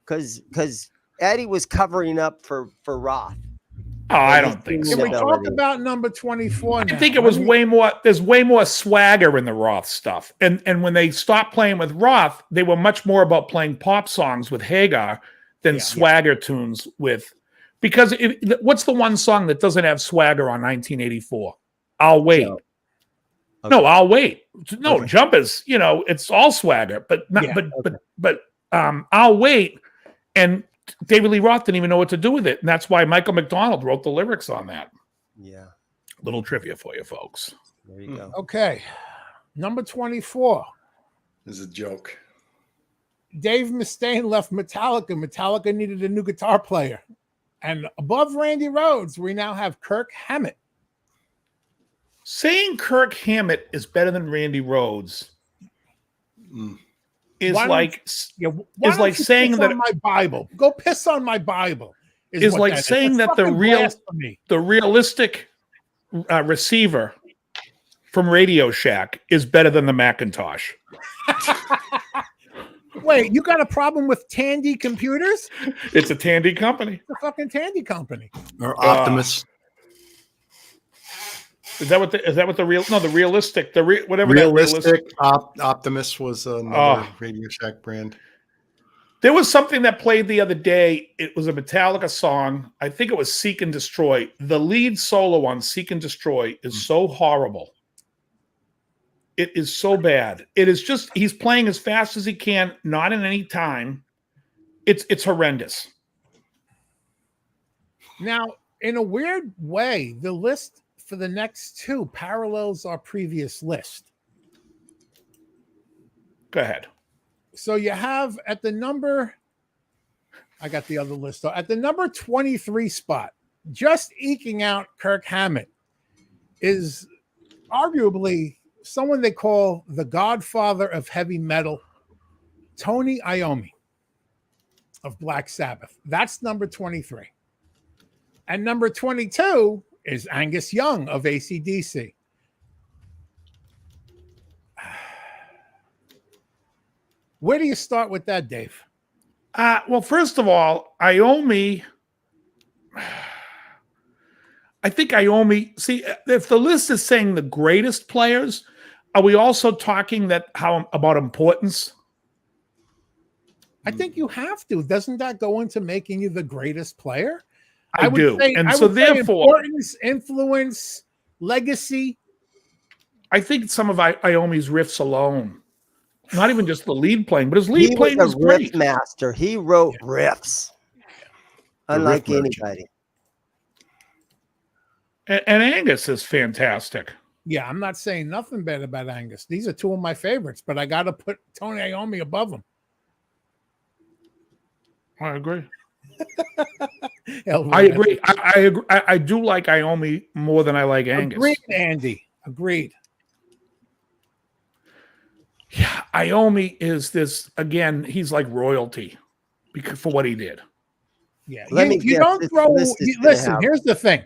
because Eddie was covering up for Roth. Oh, I don't think so. Can we talk about number 24 now? I think it was way more. There's way more swagger in the Roth stuff, and when they stopped playing with Roth, they were much more about playing pop songs with Hagar than swagger tunes with. Because what's the one song that doesn't have swagger on 1984? I'll Wait. No, okay. No, I'll Wait. No, okay. Jumpers. You know, it's all swagger, but not, but I'll Wait. And David Lee Roth didn't even know what to do with it, and that's why Michael McDonald wrote the lyrics on that. Yeah. Little trivia for you folks. There you go. Okay, number 24 is a joke. Dave Mustaine left Metallica. Metallica needed a new guitar player. And above Randy Rhoads, we now have Kirk Hammett. Saying Kirk Hammett is better than Randy Rhoads is like saying that my Bible. Go piss on my Bible. Is like saying that the realistic receiver from Radio Shack is better than the Macintosh. Wait, you got a problem with Tandy Computers? It's a Tandy company. It's a fucking Tandy company. Or Optimus. Is that what the realistic Optimus was another Radio Shack brand. There was something that played the other day. It was a Metallica song. I think it was Seek and Destroy. The lead solo on Seek and Destroy is so horrible. It is so bad. It is just, he's playing as fast as he can, not in any time. It's horrendous. Now, in a weird way, the list for the next two parallels our previous list. Go ahead. So you have at the number, I got the other list. At the number 23 spot, just eking out Kirk Hammett is arguably someone they call the godfather of heavy metal, Tony Iommi of Black Sabbath. That's number 23. And number 22 is Angus Young of AC/DC. Where do you start with that, Dave? Well, first of all, Iommi, I think Iommi, see, if the list is saying the greatest players, are we also talking about importance? I think you have to. Doesn't that go into making you the greatest player? I do. And so therefore, importance, influence, legacy. I think some of Iommi's riffs alone, not even just the lead playing, but his lead playing is great. Riff master. He wrote riffs, unlike anybody. And Angus is fantastic. Yeah, I'm not saying nothing bad about Angus. These are two of my favorites, but I got to put Tony Iommi above him. I agree. I agree. I agree. I do like Iommi more than I like Angus. Agreed, Andy. Agreed. Yeah, Iommi is this again. He's like royalty for what he did. Yeah, you don't throw. Listen, here's the thing.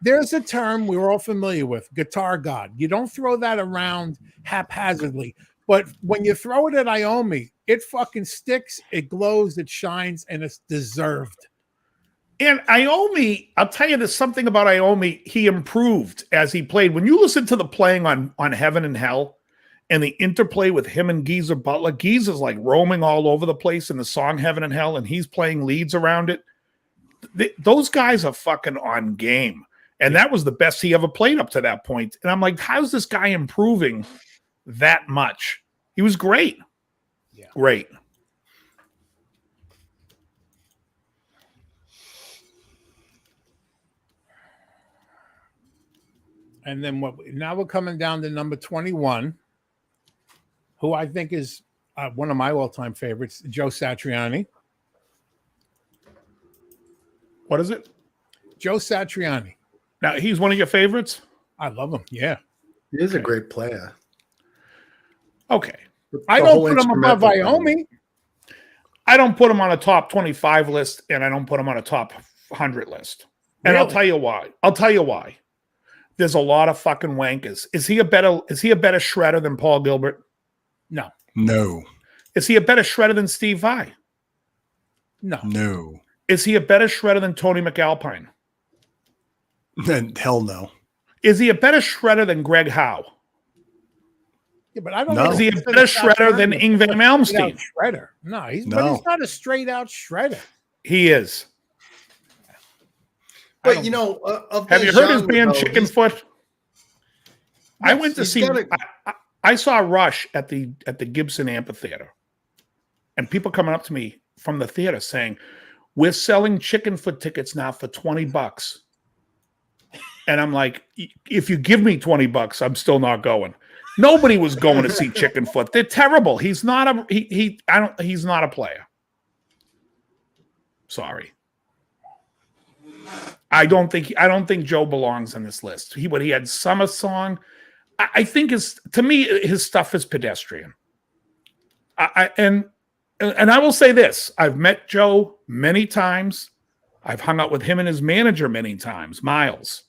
There's a term we're all familiar with, guitar god. You don't throw that around haphazardly. But when you throw it at Iommi, it fucking sticks, it glows, it shines, and it's deserved. And Iommi, I'll tell you, there's something about Iommi. He improved as he played. When you listen to the playing on Heaven and Hell and the interplay with him and Geezer Butler, Geezer's like roaming all over the place in the song Heaven and Hell, and he's playing leads around it. Those guys are fucking on game. And that was the best he ever played up to that point. And I'm like, how's this guy improving that much? He was great. Yeah. Great. And then now we're coming down to number 21, who I think is one of my all-time favorites, Joe Satriani. What is it? Joe Satriani. Now, he's one of your favorites? I love him, yeah. He is a great player. Okay. I don't put him above Iommi. I don't put him on a top 25 list, and I don't put him on a top 100 list. And really? I'll tell you why. there's a lot of fucking wankers. Is he a better shredder than Paul Gilbert? No. No. Is he a better shredder than Steve Vai? No. No. Is he a better shredder than Tony McAlpine? Hell no. Is he a better shredder than Greg Howe? Yeah, but I don't No. know. Is he a better shredder than Ingvar Malmsteen? Shredder. No, he's No. but he's not a straight out shredder. He is. But you know, Have you heard his band Chickenfoot? I went to see. I saw Rush at the Gibson Amphitheater, and people coming up to me from the theater saying, "We're selling Chickenfoot tickets now for $20." And I'm like, "If you give me $20, I'm still not going." Nobody was going to see Chickenfoot. They're terrible. He's not a he's not a player. Sorry. I don't think Joe belongs on this list. He had Summer Song. I think to me his stuff is pedestrian. And I will say this: I've met Joe many times. I've hung out with him and his manager many times, Miles.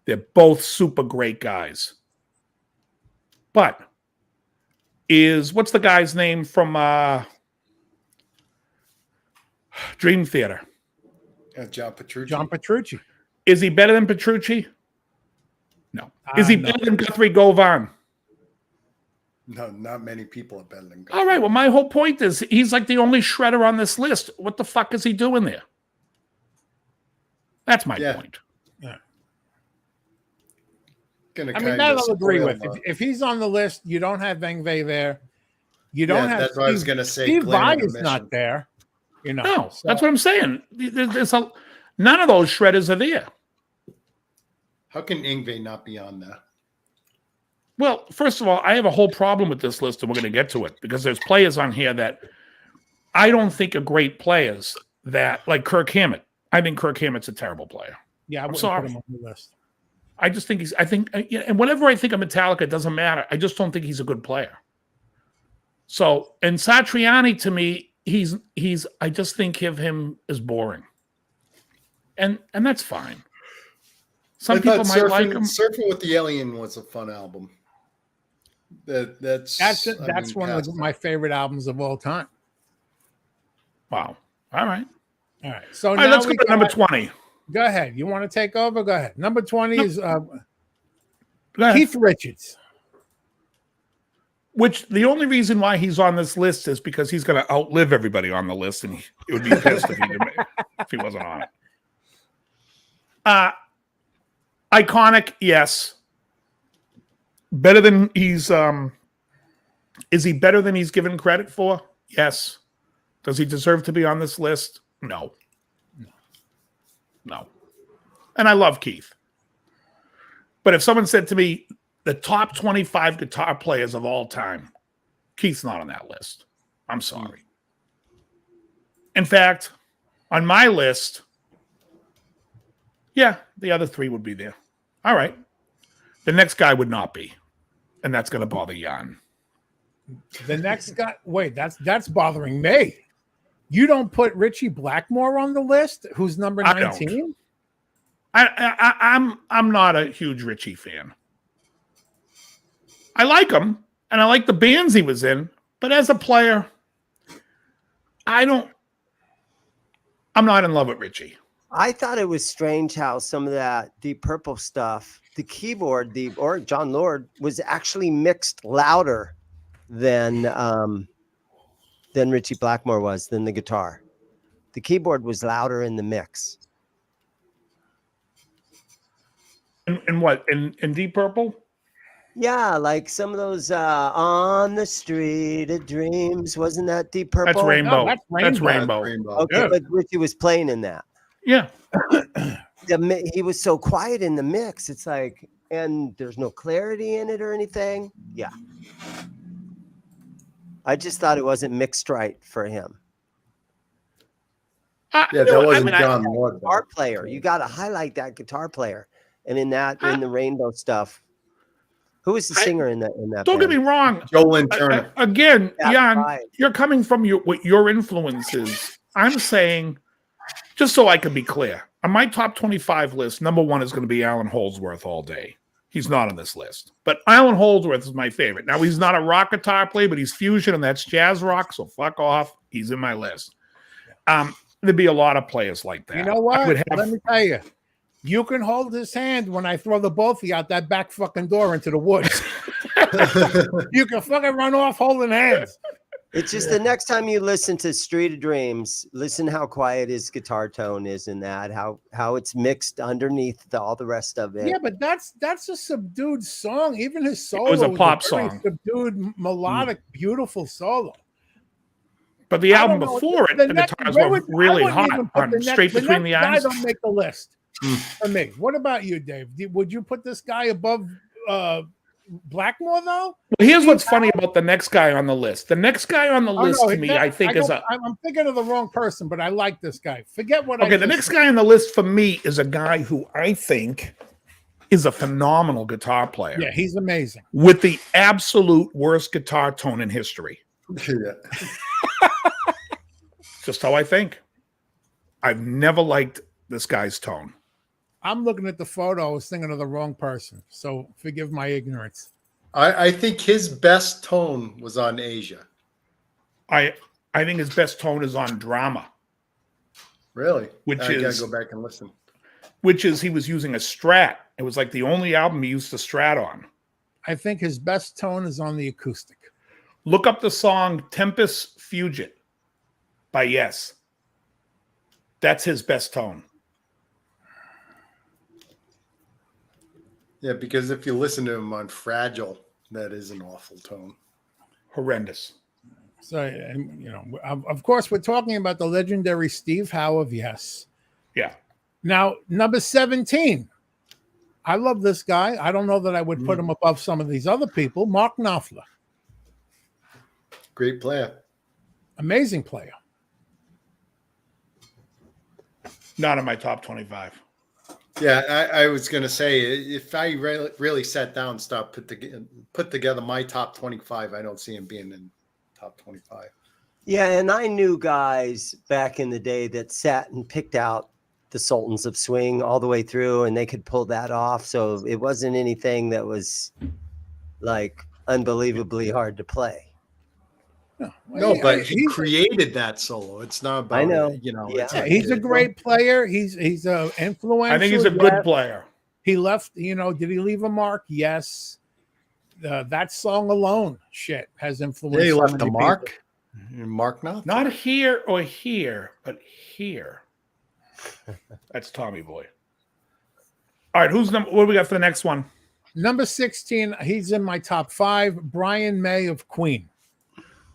They're both super great guys. But what's the guy's name from Dream Theater? John Petrucci. John Petrucci. Is he better than Petrucci? No. Is he better than Guthrie Govan? No, not many people are better than All right. Well, my whole point is he's like the only shredder on this list. What the fuck is he doing there? That's my point. Yeah. I mean, that I'll agree with. If he's on the list, you don't have Yngwie there. You don't have. That's what I was going to say. Steve Vai is not there. You know. No, that's what I'm saying. None of those shredders are there. How can Yngwie not be on there? Well, first of all, I have a whole problem with this list, and we're going to get to it because there's players on here that I don't think are great players. That like Kirk Hammett. I think Kirk Hammett's a terrible player. Yeah, I'm sorry. Put him on the list. I just think and whatever I think of Metallica, it doesn't matter. I just don't think he's a good player. So, and Satriani to me, I just think of him as boring. And that's fine. Some people might like him. Surfing with the Alien was a fun album. That's one of my favorite albums of all time. Wow. All right. So now let's go to number 20. Go ahead. You want to take over? Go ahead. Number 20 is Keith Richards. Which the only reason why he's on this list is because he's going to outlive everybody on the list, and it would be pissed if he wasn't on it. Iconic, yes. Better than he's is he better than he's given credit for? Yes. Does he deserve to be on this list? No. And I love Keith. But if someone said to me, the top 25 guitar players of all time, Keith's not on that list. I'm sorry. In fact, on my list, yeah, the other three would be there. All right. The next guy would not be. And that's going to bother Jan. The next guy, wait, that's bothering me. You don't put Richie Blackmore on the list, who's number 19? I'm not a huge Richie fan. I like him, and I like the bands he was in, but as a player, I'm not in love with Richie. I thought it was strange how some of that Deep Purple stuff, the keyboard, or John Lord, was actually mixed louder than Richie Blackmore was, than the guitar. The keyboard was louder in the mix. In what? In Deep Purple? Yeah, like some of those On the Street of Dreams. Wasn't that Deep Purple? That's Rainbow. No, That's Rainbow. Okay, yeah. But Richie was playing in that. Yeah. He was so quiet in the mix. It's like, and there's no clarity in it or anything. Yeah. I just thought it wasn't mixed right for him. Yeah, that wasn't John Lord. Guitar player. You got to highlight that guitar player. And in the Rainbow stuff, who was the singer in that? Don't get me wrong, Joel Turner. Again, That's Jan, right. you're coming from what your influence is. I'm saying just so I can be clear, on my top 25 list, number 1 is going to be Alan Holdsworth all day. He's not on this list. But Alan Holdsworth is my favorite. Now, he's not a rock guitar player, but he's fusion, and that's jazz rock, so fuck off. He's in my list. There'd be a lot of players like that. You know what? Let me tell you. You can hold his hand when I throw the both of you out that back fucking door into the woods. You can fucking run off holding hands. It's just the next time you listen to Street of Dreams, listen how quiet his guitar tone is in that, how it's mixed underneath all the rest of it. Yeah, but that's a subdued song. Even his solo it was a pop song. Subdued, melodic, beautiful solo. But the album before it, the guitars were really hot on Straight Between the Eyes. I don't make the list for me. What about you, Dave? Would you put this guy above Blackmore, though? Well, here's what's funny about the next guy on the list. The next guy on the list to me, I think, is a... I'm thinking of the wrong person, but I like this guy. Forget what Okay, the next guy on the list for me is a guy who I think is a phenomenal guitar player. Yeah, he's amazing. With the absolute worst guitar tone in history. Just how I think. I've never liked this guy's tone. I'm looking at the photo. I was thinking of the wrong person. So forgive my ignorance. I think his best tone was on Asia. I think his best tone is on Drama. Really? I gotta go back and listen. Which is he was using a Strat. It was like the only album he used a Strat on. I think his best tone is on the acoustic. Look up the song Tempest Fugit by Yes. That's his best tone. Yeah, because if you listen to him on Fragile, that is an awful tone. Horrendous. So, you know, of course, we're talking about the legendary Steve Howe of Yes. Yeah. Now, number 17. I love this guy. I don't know that I would put him above some of these other people. Mark Knopfler. Great player. Amazing player. Not in my top 25. Yeah, I was going to say, if I really sat down and put together my top 25, I don't see him being in top 25. Yeah, and I knew guys back in the day that sat and picked out the Sultans of Swing all the way through, and they could pull that off. So it wasn't anything that was like unbelievably hard to play. No, but he created that solo. It's not about, I know. He's a great player. He's influential. I think he's a good player. He left, did he leave a mark? Yes. That song alone, has influenced. Yeah, he left so a mark. Mark not? Not here or here, but here. That's Tommy Boy. All right, what do we got for the next one? Number 16, he's in my top 5, Brian May of Queen.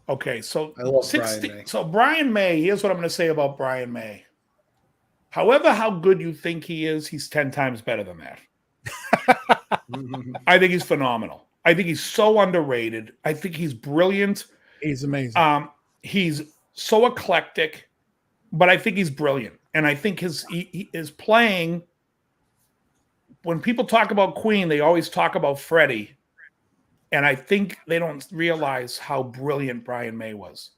Okay, so I love Brian May. So Brian May, here's what I'm going to say about Brian May. However, how good you think he is, he's 10 times better than that. I think he's phenomenal. I think he's so underrated. I think he's brilliant. He's amazing. He's so eclectic, but I think he's brilliant. And I think his playing, when people talk about Queen, they always talk about Freddie. And I think they don't realize how brilliant Brian May was.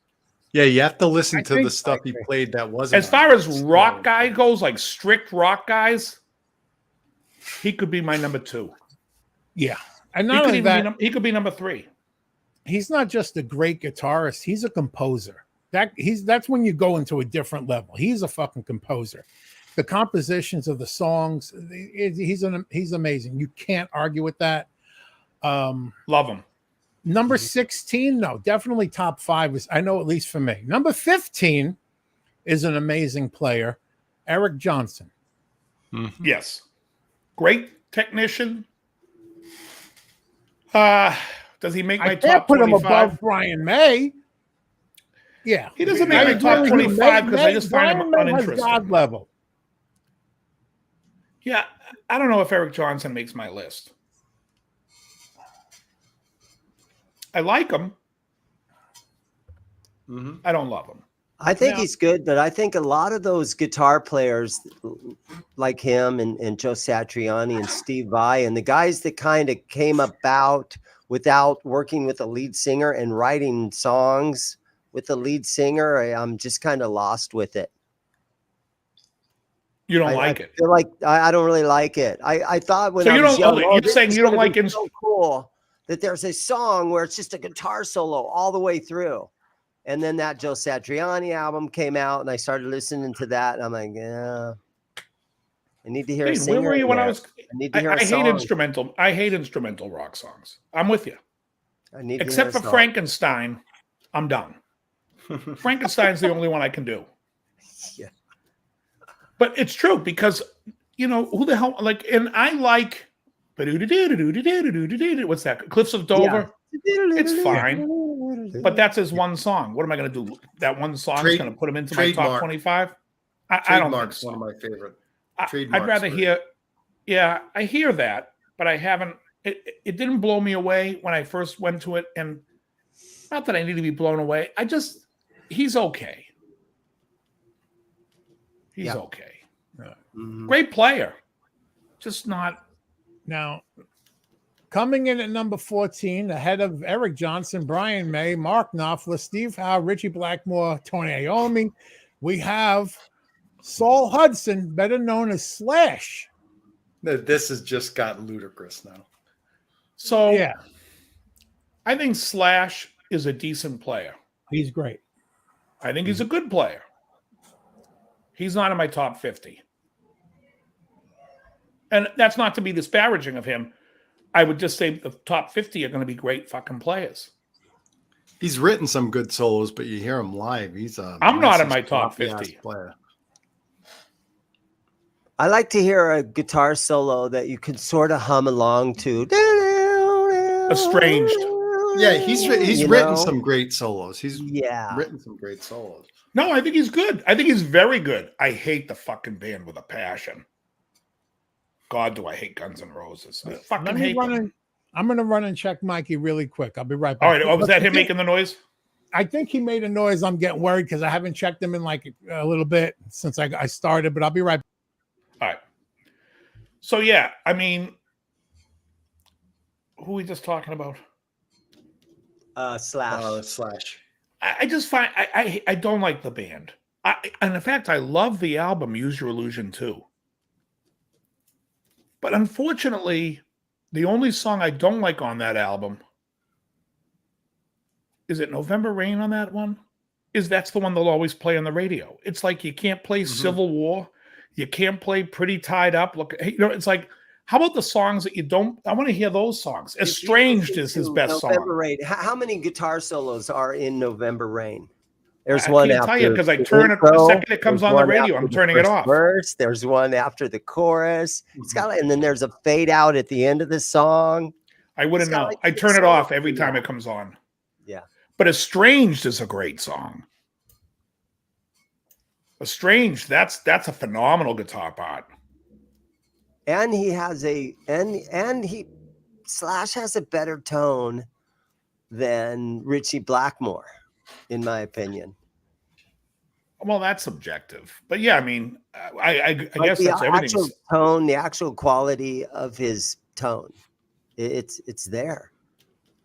Yeah, you have to listen to the stuff he played that wasn't. As far as rock guy goes, like strict rock guys, he could be my number 2. Yeah. And not only that, he could be number 3. He's not just a great guitarist, he's a composer. That's when you go into a different level. He's a fucking composer. The compositions of the songs, he's amazing. You can't argue with that. Love him. Number 16, no, definitely top 5 is, I know, at least for me. Number 15 is an amazing player, Eric Johnson. Mm-hmm. Yes, great technician. Does he make my top 25? Put him above Brian May. Yeah, he doesn't make my top 25 because I just find him uninteresting. God level. Yeah, I don't know if Eric Johnson makes my list. I like him. Mm-hmm. I don't love him. I think he's good, but I think a lot of those guitar players like him and Joe Satriani and Steve Vai and the guys that kind of came about without working with a lead singer and writing songs with the lead singer, I'm just kind of lost with it. You don't like it? I feel like I don't really like it. I thought when So I you was don't. young, You're this saying is you don't gonna like be so cool that there's a song where it's just a guitar solo all the way through. And then that Joe Satriani album came out, and I started listening to that, and I'm like, yeah, I need to hear a singer. Where were you when I was? I need to hear a hate song. instrumental. I hate instrumental rock songs. I'm with you. I need Except to for hear a song. Frankenstein, I'm done. Frankenstein's the only one I can do. Yeah. But it's true because who the hell and I like what's that? Cliffs of Dover. Yeah. It's fine. But that's his one song. What am I going to do? That one song is going to put him into my top 25? I don't think so. One of my favorite. I'd rather hear. Yeah, I hear that, but I haven't. It didn't blow me away when I first went to it, and not that I need to be blown away. He's okay. He's okay. Mm-hmm. Great player, just not. Now, coming in at number 14, ahead of Eric Johnson, Brian May, Mark Knopfler, Steve Howe, Richie Blackmore, Tony Iommi, we have Saul Hudson, better known as Slash. This has just gotten ludicrous now. So yeah, I think Slash is a decent player. He's great. I think he's a good player. He's not in my top 50. And that's not to be disparaging of him. I would just say the top 50 are going to be great fucking players. He's written some good solos, but you hear him live. I'm not in my top 50 player. I like to hear a guitar solo that you can sort of hum along to. Estranged. Yeah, he's written some great solos. He's written some great solos. No, I think he's good. I think he's very good. I hate the fucking band with a passion. God, do I hate Guns N' Roses. I fucking hate them. I'm going to run and check Mikey really quick. I'll be right back. All right. Oh, was that him making the noise? I think he made a noise. I'm getting worried because I haven't checked him in like a little bit since I started, but I'll be right back. All right. So, yeah, I mean, who are we just talking about? Slash. Slash. I just find I don't like the band. And in fact, I love the album Use Your Illusion 2. But unfortunately, the only song I don't like on that album, is it November Rain on that one? That's the one they'll always play on the radio. It's like you can't play Civil War. You can't play Pretty Tied Up. Look, it's like, how about the songs that you don't? I want to hear those songs. Estranged is his best November song. Rain. How many guitar solos are in November Rain? There's I one can't after tell you because I the turn it the intro, second it comes on the radio. I'm turning it off. Verse. There's one after the chorus. It's got, and then there's a fade out at the end of the song. I wouldn't know. I turn it off every time it comes on. Yeah. But Estranged is a great song. Estranged, that's a phenomenal guitar part. And he has Slash has a better tone than Richie Blackmore, in my opinion. Well, that's subjective, but yeah, I mean, I guess the that's everything. Actual tone, the actual quality of his tone, it's there.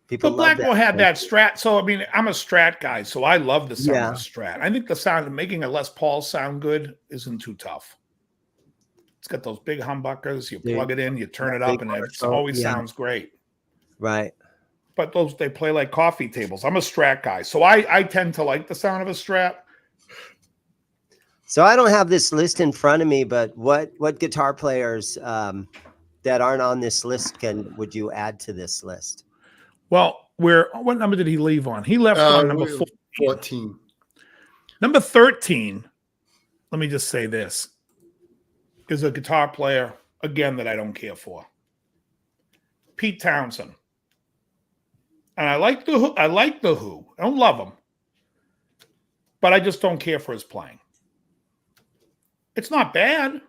People. But Blackmore had that Strat, so I mean, I'm a Strat guy, so I love the sound of the Strat. I think the sound of making a Les Paul sound good isn't too tough. It's got those big humbuckers. You plug it in, you turn it up, and it always sounds great. Right. But they play like coffee tables. I'm a Strat guy, so I tend to like the sound of a Strat. So I don't have this list in front of me, but what guitar players that aren't on this list would you add to this list? Well, what number did he leave on? He left on number 14. Number 13, let me just say this, is a guitar player, again, that I don't care for. Pete Townsend. And I like the Who. I don't love him. But I just don't care for his playing. It's not bad.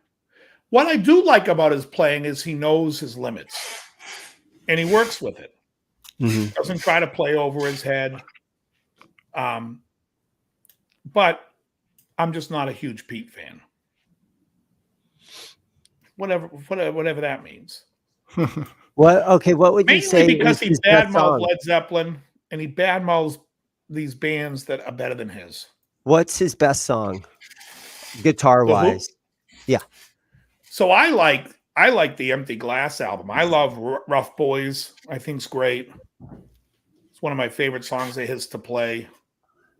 What I do like about his playing is he knows his limits. And he works with it. Mm-hmm. Doesn't try to play over his head. But I'm just not a huge Pete fan. Whatever that means. What would you say? Mainly because he badmouths Led Zeppelin and he badmouths these bands that are better than his. What's his best song? Guitar wise. Yeah. So I like the Empty Glass album. I love Rough Boys. I think it's great. It's one of my favorite songs of his to play.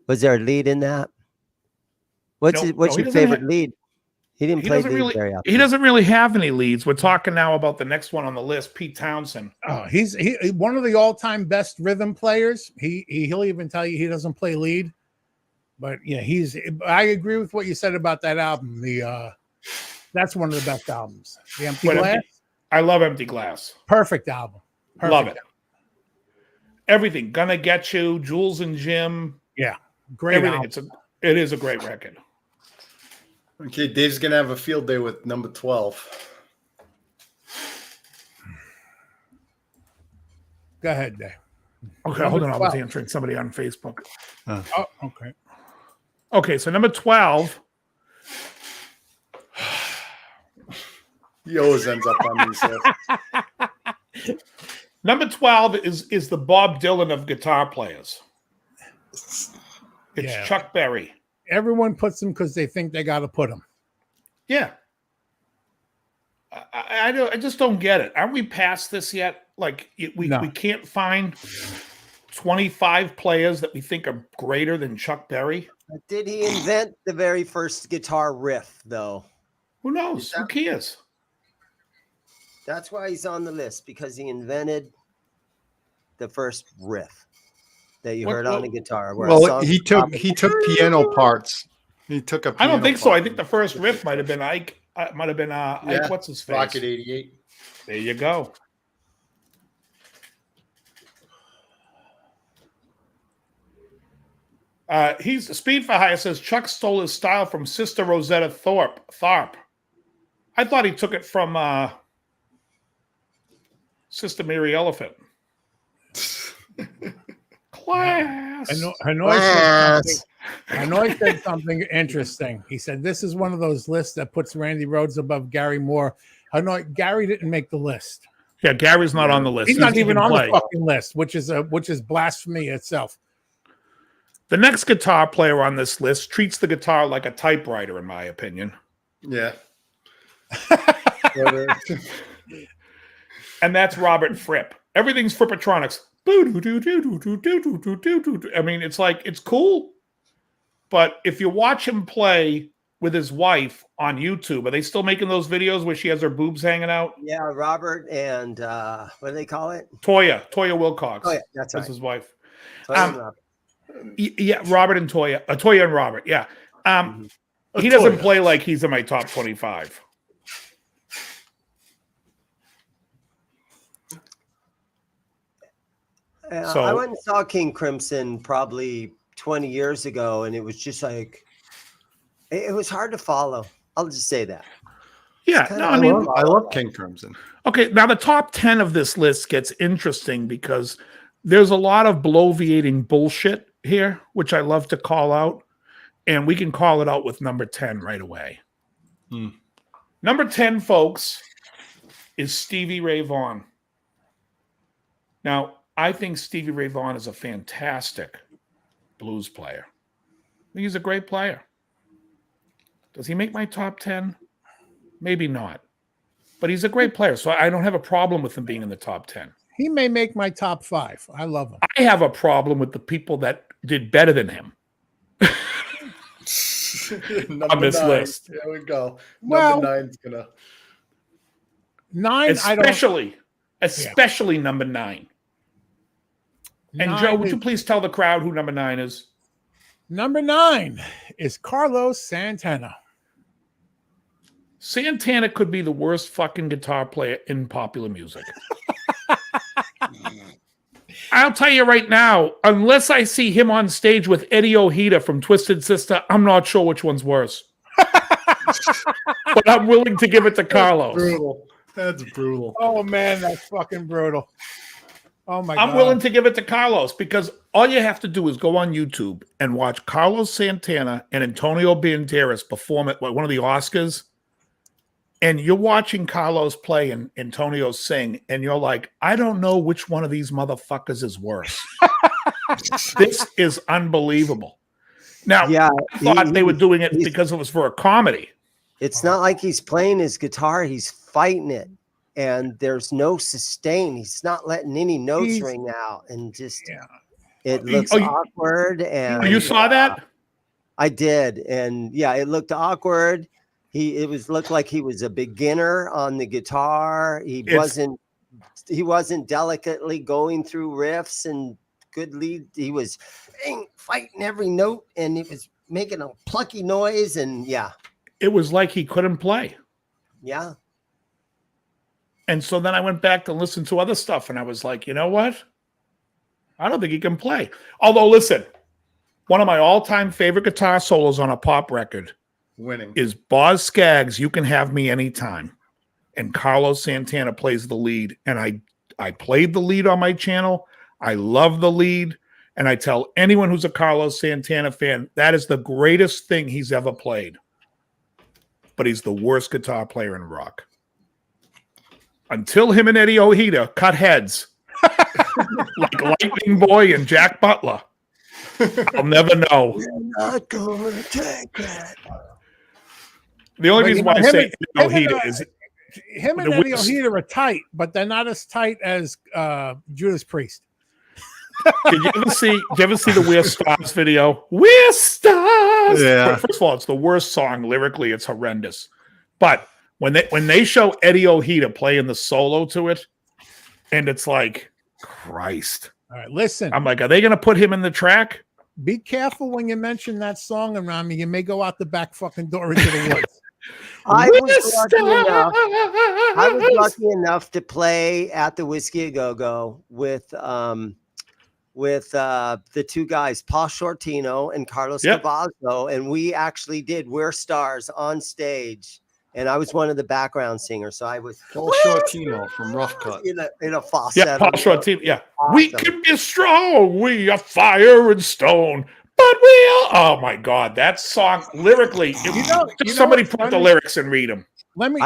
Was there a lead in that? What's your favorite lead? He didn't play lead very often. He doesn't really have any leads. We're talking now about the next one on the list, Pete Townsend. Oh, he's one of the all-time best rhythm players. He'll even tell you he doesn't play lead. But yeah, I agree with what you said about that album. That's one of the best albums. The Empty Glass. I love Empty Glass. Perfect album. Love it. Everything. Gonna Get You, Jules and Jim. Yeah. Great album. It is a great record. Okay, Dave's gonna have a field day with number 12. Go ahead, Dave. Okay, hold on. I was answering somebody on Facebook. Oh, okay. Okay, so number 12. He always ends up on these lists. Number 12 is the Bob Dylan of guitar players. It's Chuck Berry. Everyone puts them because they think they got to put them. Yeah. I just don't get it. Aren't we past this yet? Like we can't find 25 players that we think are greater than Chuck Berry. Did he invent the very first guitar riff, though? Who knows? Who cares? That's why he's on the list, because he invented the first riff that you heard on the guitar. Well, he took piano parts. He took a. I don't think so. I think the first riff might have been Ike. Might have been Ike. What's his face? Rocket 88. There you go. He's Speed for Hire says Chuck stole his style from Sister Rosetta Tharpe. I thought he took it from Sister Mary Elephant. Class. Hanoi said something interesting. He said, this is one of those lists that puts Randy Rhoads above Gary Moore. Gary didn't make the list. Yeah, Gary's not on the list. He's not even on the fucking list, which is blasphemy itself. The next guitar player on this list treats the guitar like a typewriter, in my opinion. Yeah. And that's Robert Fripp. Everything's Frippatronics. I mean, it's like, it's cool. But if you watch him play with his wife on YouTube, are they still making those videos where she has her boobs hanging out? Yeah, Robert and what do they call it? Toya Wilcox. Oh, yeah, that's right. His wife. Yeah, Robert and Toya. Toya and Robert, yeah. He doesn't play like he's in my top 25. So I went and saw King Crimson probably 20 years ago, and it was just like, it was hard to follow. I'll just say that. Yeah, I love King Crimson. Okay, now the top 10 of this list gets interesting because there's a lot of bloviating bullshit here, which I love to call out, and we can call it out with number 10 right away. Number 10, folks, is Stevie Ray Vaughan. Now, I think Stevie Ray Vaughan is a fantastic blues player. I think he's a great player. Does he make my top 10? Maybe not. But he's a great player, so I don't have a problem with him being in the top 10. He may make my top 5. I love him. I have a problem with the people that did better than him on this list. There we go. Well, number 9's gonna. 9, especially number 9. And Joe, would you please tell the crowd who number 9 is? Number 9 is Carlos Santana. Santana could be the worst fucking guitar player in popular music. I'll tell you right now, unless I see him on stage with Eddie Ojeda from Twisted Sister, I'm not sure which one's worse. But I'm willing to give it to Carlos. Brutal. That's brutal. Oh, man, that's fucking brutal. Oh, my God. I'm willing to give it to Carlos because all you have to do is go on YouTube and watch Carlos Santana and Antonio Banderas perform at one of the Oscars. And you're watching Carlos play and Antonio sing, and you're like, I don't know which one of these motherfuckers is worse. This is unbelievable. Now, I thought they were doing it because it was for a comedy. It's not like he's playing his guitar, he's fighting it. And there's no sustain. He's not letting any notes ring out, and just it looks awkward. And you saw that? I did, and yeah, it looked awkward. It looked like he was a beginner on the guitar. He wasn't delicately going through riffs and good lead. He was fighting every note, and it was making a plucky noise, and it was like he couldn't play. Yeah. And so then I went back to listen to other stuff, and I was like, you know what? I don't think he can play. Although, listen, one of my all-time favorite guitar solos on a pop record is Boz Scaggs' You Can Have Me Anytime. And Carlos Santana plays the lead. And I played the lead on my channel. I love the lead. And I tell anyone who's a Carlos Santana fan, that is the greatest thing he's ever played. But he's the worst guitar player in rock. Until him and Eddie Ojeda cut heads like Lightning Boy and Jack Butler, I'll never know. We're not gonna take that. The only reason why I say Ojeda is him and Eddie Ojeda are tight, but they're not as tight as Judas Priest. Did you ever see the We're Stars video? We're Stars. Yeah. First of all, it's the worst song lyrically. It's horrendous. But when they show Eddie Ojeda playing the solo to it, and it's like, Christ. All right, listen. I'm like, are they going to put him in the track? Be careful when you mention that song around me. You may go out the back fucking door into the woods. I was lucky enough to play at the Whiskey A Go-Go with the two guys, Paul Shortino and Carlos Cavazzo, and we actually did We're Stars on stage. And I was one of the background singers, so I was Paul Shortino from Rough Cut in a falsetto. Yeah, Paul Shortino. Yeah, awesome. We can be strong. We are fire and stone, but oh my God, that song lyrically. Somebody put the lyrics and read them. Let me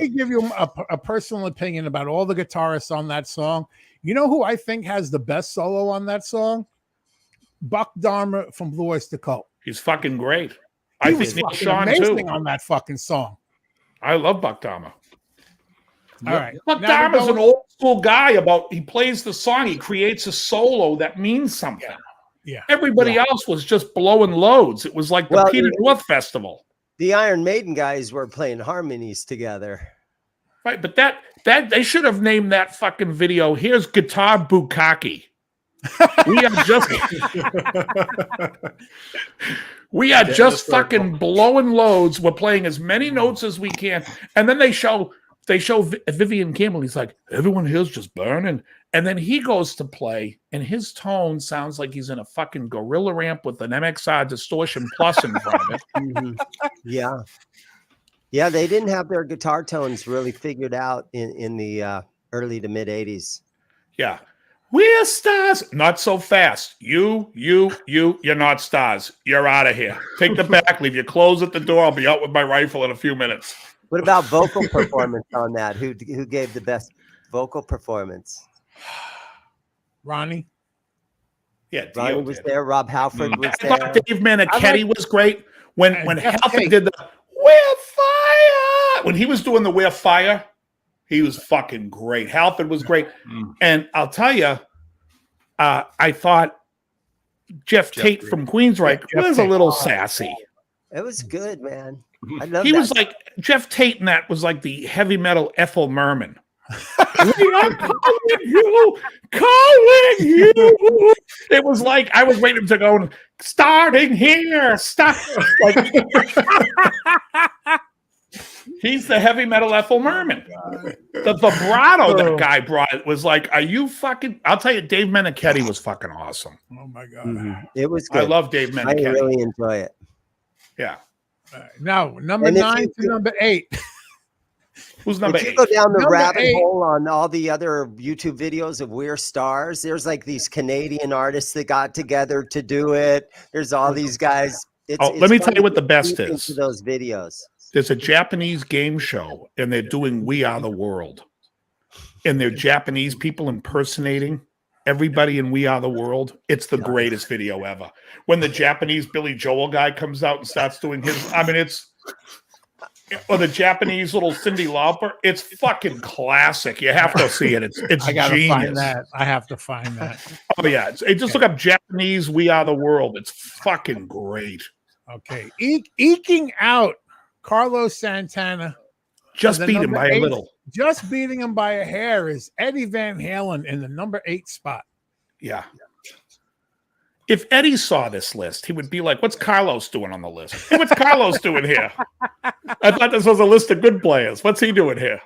give you a personal opinion about all the guitarists on that song. You know who I think has the best solo on that song? Buck Dharma from Blue Oyster Cult. He's fucking great. I think Neil Sean too on that fucking song. I love Buck Dharma. All right, Buck Dharma's an old school guy. He plays the song. He creates a solo that means something. Yeah. Everybody else was just blowing loads. It was like the Peter North Festival. The Iron Maiden guys were playing harmonies together. Right, but that they should have named that fucking video. Here's Guitar Bukkake. We are just fucking blowing loads. We're playing as many notes as we can, and then they show Vivian Campbell. He's like, everyone here's just burning, and then he goes to play, and his tone sounds like he's in a fucking gorilla amp with an MXR Distortion Plus in front of it. Mm-hmm. Yeah, they didn't have their guitar tones really figured out in the early to mid 80s. Yeah. We're stars. Not so fast. You're not stars. You're out of here. Take the back. Leave your clothes at the door. I'll be out with my rifle in a few minutes. What about vocal performance on that? Who gave the best vocal performance? Ronnie. Yeah, Ronnie was there. Rob Halford was there. I thought Dave Manichetti was great. When Halford did the We're Fire, when he was doing the We're Fire, he was fucking great. Halford was great. And I'll tell you, I thought Jeff Tate from Queensryche was a little sassy. It was good, man. I love he that. Was like, Jeff Tate and that was like the heavy metal Ethel Merman. We are calling you. It was like, I was waiting to go, starting here. Stop. Like, he's the heavy metal Ethel Merman. The vibrato that guy brought was like, are you fucking... I'll tell you, Dave Manichetti was fucking awesome. Oh, my God. Mm-hmm. It was good. I love Dave Manichetti. I really enjoy it. Yeah. Now, number 9 to number 8. Who's number 8? You go down the rabbit hole on all the other YouTube videos of We're Stars. There's like these Canadian artists that got together to do it. There's all these guys. Let me tell you what the best is. Those videos. There's a Japanese game show, and they're doing We Are the World. And they're Japanese people impersonating everybody in We Are the World. It's the greatest video ever. When the Japanese Billy Joel guy comes out and starts doing his, I mean, it's or the Japanese little Cyndi Lauper. It's fucking classic. You have to see it. It's I gotta genius. find that. I have to find that. Oh yeah, just look up Japanese "We Are the World." It's fucking great. Okay, eking out Carlos Santana. Just beat him by a little. Just beating him by a hair is Eddie Van Halen in the number 8 spot. Yeah. If Eddie saw this list, he would be like, "What's Carlos doing on the list? Hey, what's Carlos doing here? I thought this was a list of good players. What's he doing here?"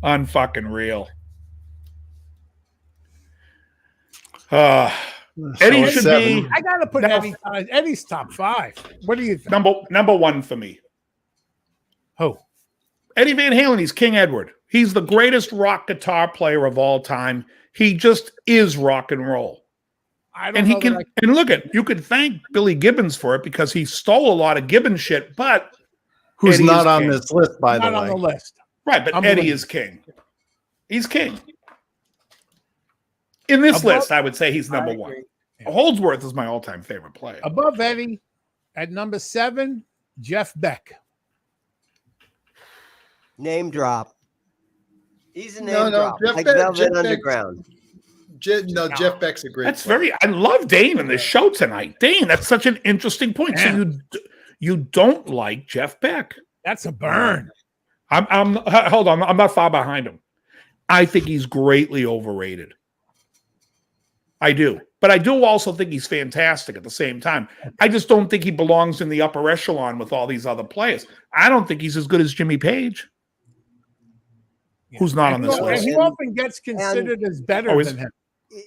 Unfucking real. Eddie should be. I gotta put Eddie's top 5. What do you think? Number 1 for me. Who? Eddie Van Halen. He's King Edward. He's the greatest rock guitar player of all time. He just is rock and roll. And he can. And look at, you could thank Billy Gibbons for it because he stole a lot of Gibbons shit. But who's Eddie not on this list, by the way? Not on the list. Right, but Eddie is king. He's king. In this list, I would say he's number 1. Yeah. Holdsworth is my all-time favorite player. Above Eddie, at number 7, Jeff Beck. Name drop. He's a name drop. Jeff like Beck, Velvet Underground. Jeff Beck's a great player. I love Dane in this show tonight. Dane, that's such an interesting point. Man. So you don't like Jeff Beck. That's a burn. Hold on. I'm not far behind him. I think he's greatly overrated. I do. But I do also think he's fantastic at the same time. I just don't think he belongs in the upper echelon with all these other players. I don't think he's as good as Jimmy Page, who's not on this list. He often gets considered as better than him.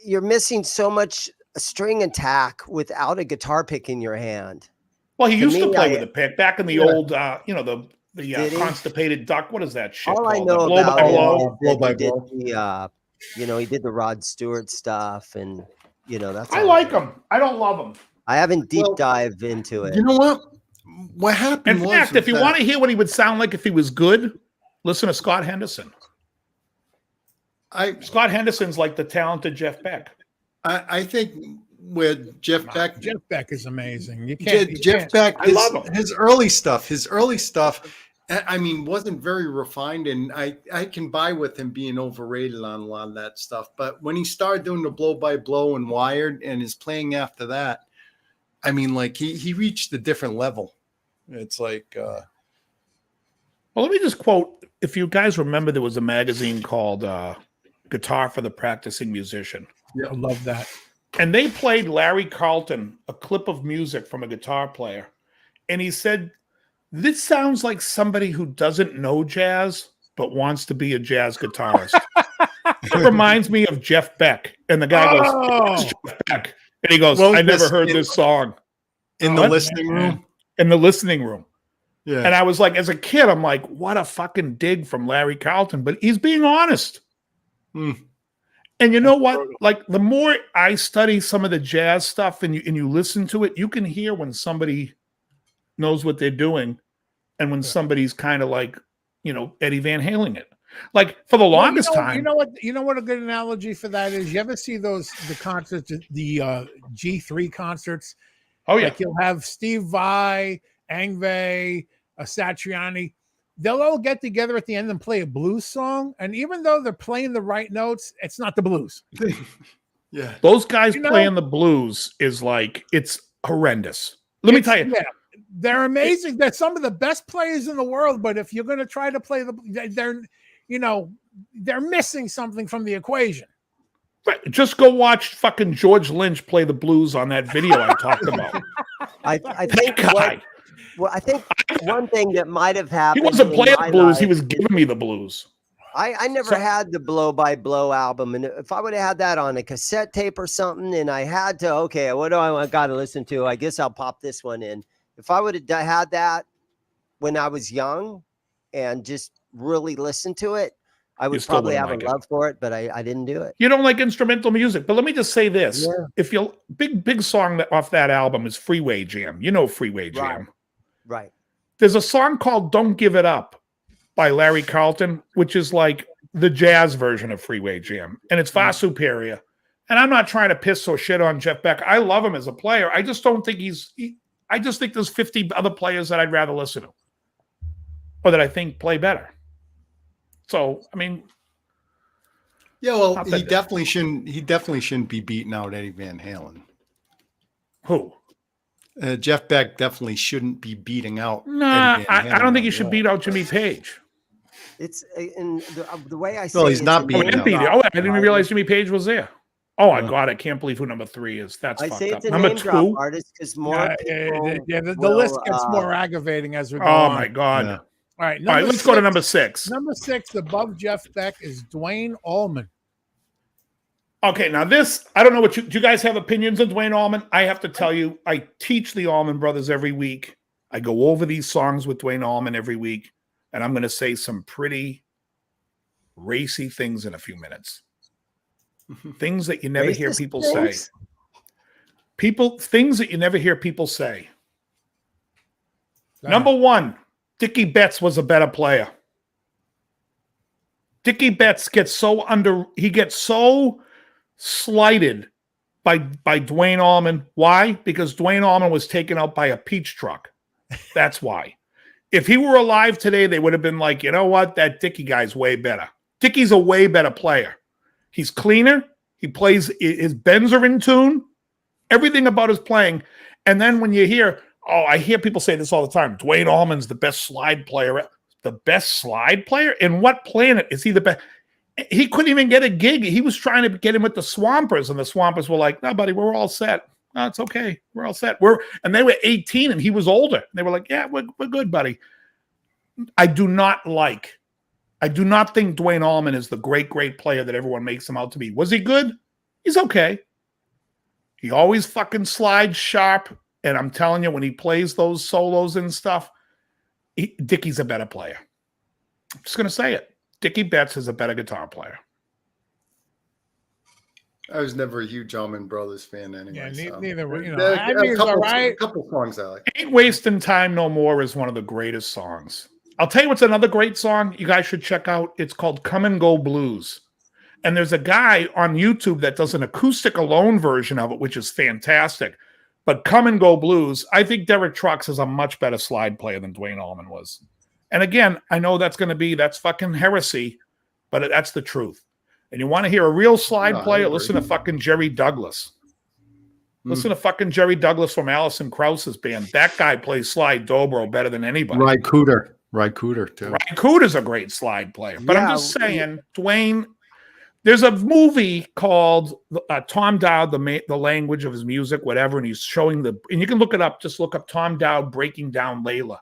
You're missing so much string attack without a guitar pick in your hand. Well, he used to play with a pick back in the old, the constipated duck. What is that shit All called? I know blow about by blow. blow by blow. He did the Rod Stewart stuff, and that's. I like him. I don't love him. I haven't deep dived into it. You know what? What happened? In fact, if you want to hear what he would sound like if he was good, listen to Scott Henderson. Scott Henderson's like the talented Jeff Beck. I think with Jeff Beck. Jeff Beck is amazing. You can't. Jeff Beck. I love him. His early stuff. I mean, wasn't very refined, and I can buy with him being overrated on a lot of that stuff. But when he started doing the blow by blow and Wired and his playing after that, I mean, like he reached a different level. It's like, well, let me just quote. If you guys remember, there was a magazine called Guitar for the Practicing Musician. Yeah, I love that. And they played Larry Carlton a clip of music from a guitar player, and he said, "This sounds like somebody who doesn't know jazz but wants to be a jazz guitarist." It reminds me of Jeff Beck. And the guy goes, "It's Jeff Beck." And he goes, "I never heard this song." In the listening room? In the listening room. Yeah. And I was like, as a kid, I'm like, what a fucking dig from Larry Carlton. But he's being honest. And you know what? Like, the more I study some of the jazz stuff and you listen to it, you can hear when somebody knows what they're doing and when somebody's kind of like, Eddie Van Halen it. Like, for the longest time. You know what a good analogy for that is? You ever see the concerts, the G3 concerts? Oh, yeah. Like, you'll have Steve Vai, Yngwie, Satriani. They'll all get together at the end and play a blues song. And even though they're playing the right notes, it's not the blues. Yeah. Those guys playing the blues is like, it's horrendous. Let me tell you. Yeah, they're amazing. They're some of the best players in the world. But if you're going to try to play they're missing something from the equation. Right. Just go watch fucking George Lynch play the blues on that video I talked about. I think one thing that might have happened. He wasn't playing the blues. He was giving me the blues. I never had the Blow by Blow album. And if I would have had that on a cassette tape or something, and I had to, okay, what do I got to listen to? I guess I'll pop this one in. If I would have had that when I was young and just really listened to it, I would probably have a love for it, but I didn't do it. You don't like instrumental music, but let me just say this. Yeah. If you big song off that album is Freeway Jam. You know Freeway Jam. Right. There's a song called Don't Give It Up by Larry Carlton, which is like the jazz version of Freeway Jam. And it's far superior. And I'm not trying to piss or shit on Jeff Beck. I love him as a player. I just don't think I just think there's 50 other players that I'd rather listen to, or that I think play better. So, I mean, yeah, well, he definitely shouldn't be beating out Eddie Van Halen. Who? Jeff Beck definitely shouldn't be beating out. Nah, I don't think he should beat out Jimmy Page. It's in the way I say. Well, he's not beating out. Oh, I didn't even realize Jimmy Page was there. Oh my God, I can't believe who number 3 is. That's I fucked say up. it's a Number name 2 drop artist because more. The list gets more aggravating as we go Oh on. my God. All right, let's go to number 6. Number 6 above Jeff Beck is Dwayne Allman. Okay, now this, I don't know do you guys have opinions on Dwayne Allman? I have to tell you, I teach the Allman Brothers every week. I go over these songs with Dwayne Allman every week, and I'm going to say some pretty racy things in a few minutes. Things that you never hear people say. Things that you never hear people say. Number 1, Dickie Betts was a better player. Dickie Betts gets so slighted by Dwayne Allman. Why? Because Dwayne Allman was taken out by a peach truck. That's why. If he were alive today, they would have been like, you know what? That Dickie guy's way better. Dickie's a way better player. He's cleaner. He plays, his bends are in tune. Everything about his playing. And then when you hear, I hear people say this all the time, Dwayne Allman's the best slide player. The best slide player? In what planet is he the best? He couldn't even get a gig. He was trying to get him with the Swampers, and the Swampers were like, no, buddy, we're all set. No, it's okay. We're all set. And they were 18 and he was older. They were like, yeah, we're good, buddy. I do not think Dwayne Allman is the great, great player that everyone makes him out to be. Was he good? He's okay. He always fucking slides sharp. And I'm telling you, when he plays those solos and stuff, Dickie's a better player. I'm just going to say it. Dickie Betts is a better guitar player. I was never a huge Allman Brothers fan anyway. Yeah, so. neither were. A couple songs I like. Ain't Wasting Time No More is one of the greatest songs. I'll tell you what's another great song you guys should check out. It's called Come and Go Blues. And there's a guy on YouTube that does an acoustic alone version of it, which is fantastic. But Come and Go Blues, I think Derek Trucks is a much better slide player than Dwayne Allman was. And again, I know that's fucking heresy, but that's the truth. And you want to hear a real slide player? Listen to fucking Jerry Douglas. Listen to fucking Jerry Douglas from Alison Krauss's band. That guy plays slide dobro better than anybody. Ry Cooder, too. Ry Cooder's a great slide player. But I'm just saying, Dwayne, there's a movie called Tom Dowd, the language of his music, whatever, and he's showing and you can look it up, just look up Tom Dowd breaking down Layla.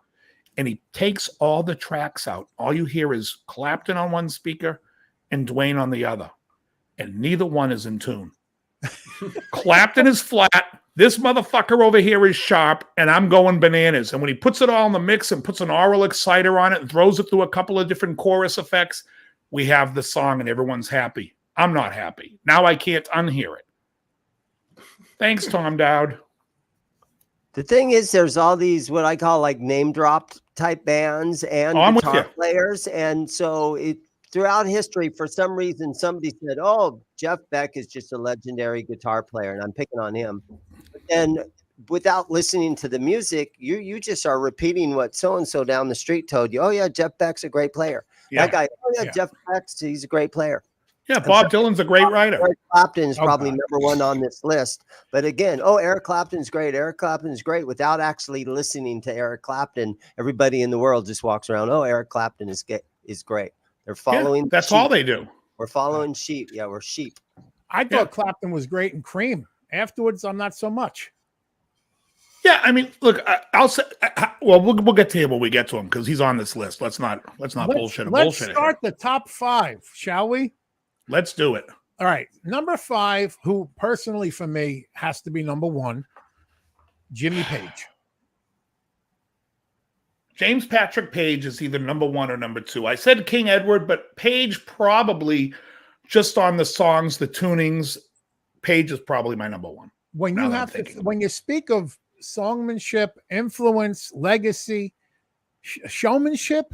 And he takes all the tracks out. All you hear is Clapton on one speaker and Dwayne on the other. And neither one is in tune. Clapton is flat. This motherfucker over here is sharp, and I'm going bananas. And when he puts it all in the mix and puts an aural exciter on it and throws it through a couple of different chorus effects, we have the song and everyone's happy. I'm not happy. Now I can't unhear it. Thanks, Tom Dowd. The thing is, there's all these what I call like name drop type bands and guitar players, and so throughout history, for some reason, somebody said, "Oh, Jeff Beck is just a legendary guitar player," and I'm picking on him. And without listening to the music, you just are repeating what so and so down the street told you. Oh yeah, Jeff Beck's a great player. Yeah. That guy. Oh yeah, Jeff Beck's he's a great player. Yeah, Bob Dylan's a great writer. Eric Clapton is probably number one on this list. But again, Eric Clapton's great. Eric Clapton's great without actually listening to Eric Clapton. Everybody in the world just walks around, Eric Clapton is great. They're following. That's sheep. All they do. We're following sheep. Yeah, we're sheep. I thought Clapton was great in Cream. Afterwards, I'm not so much. Yeah, I mean, look, I'll say. Well, we'll get to him when we get to him because he's on this list. Let's not bullshit. Let's start the top 5, shall we? Let's do it. All right. Number 5, who personally for me has to be number 1, Jimmy Page. James Patrick Page is either number 1 or number 2. I said King Edward, but Page probably just on the songs, the tunings, Page is probably my number 1. When you speak of songmanship, influence, legacy, showmanship,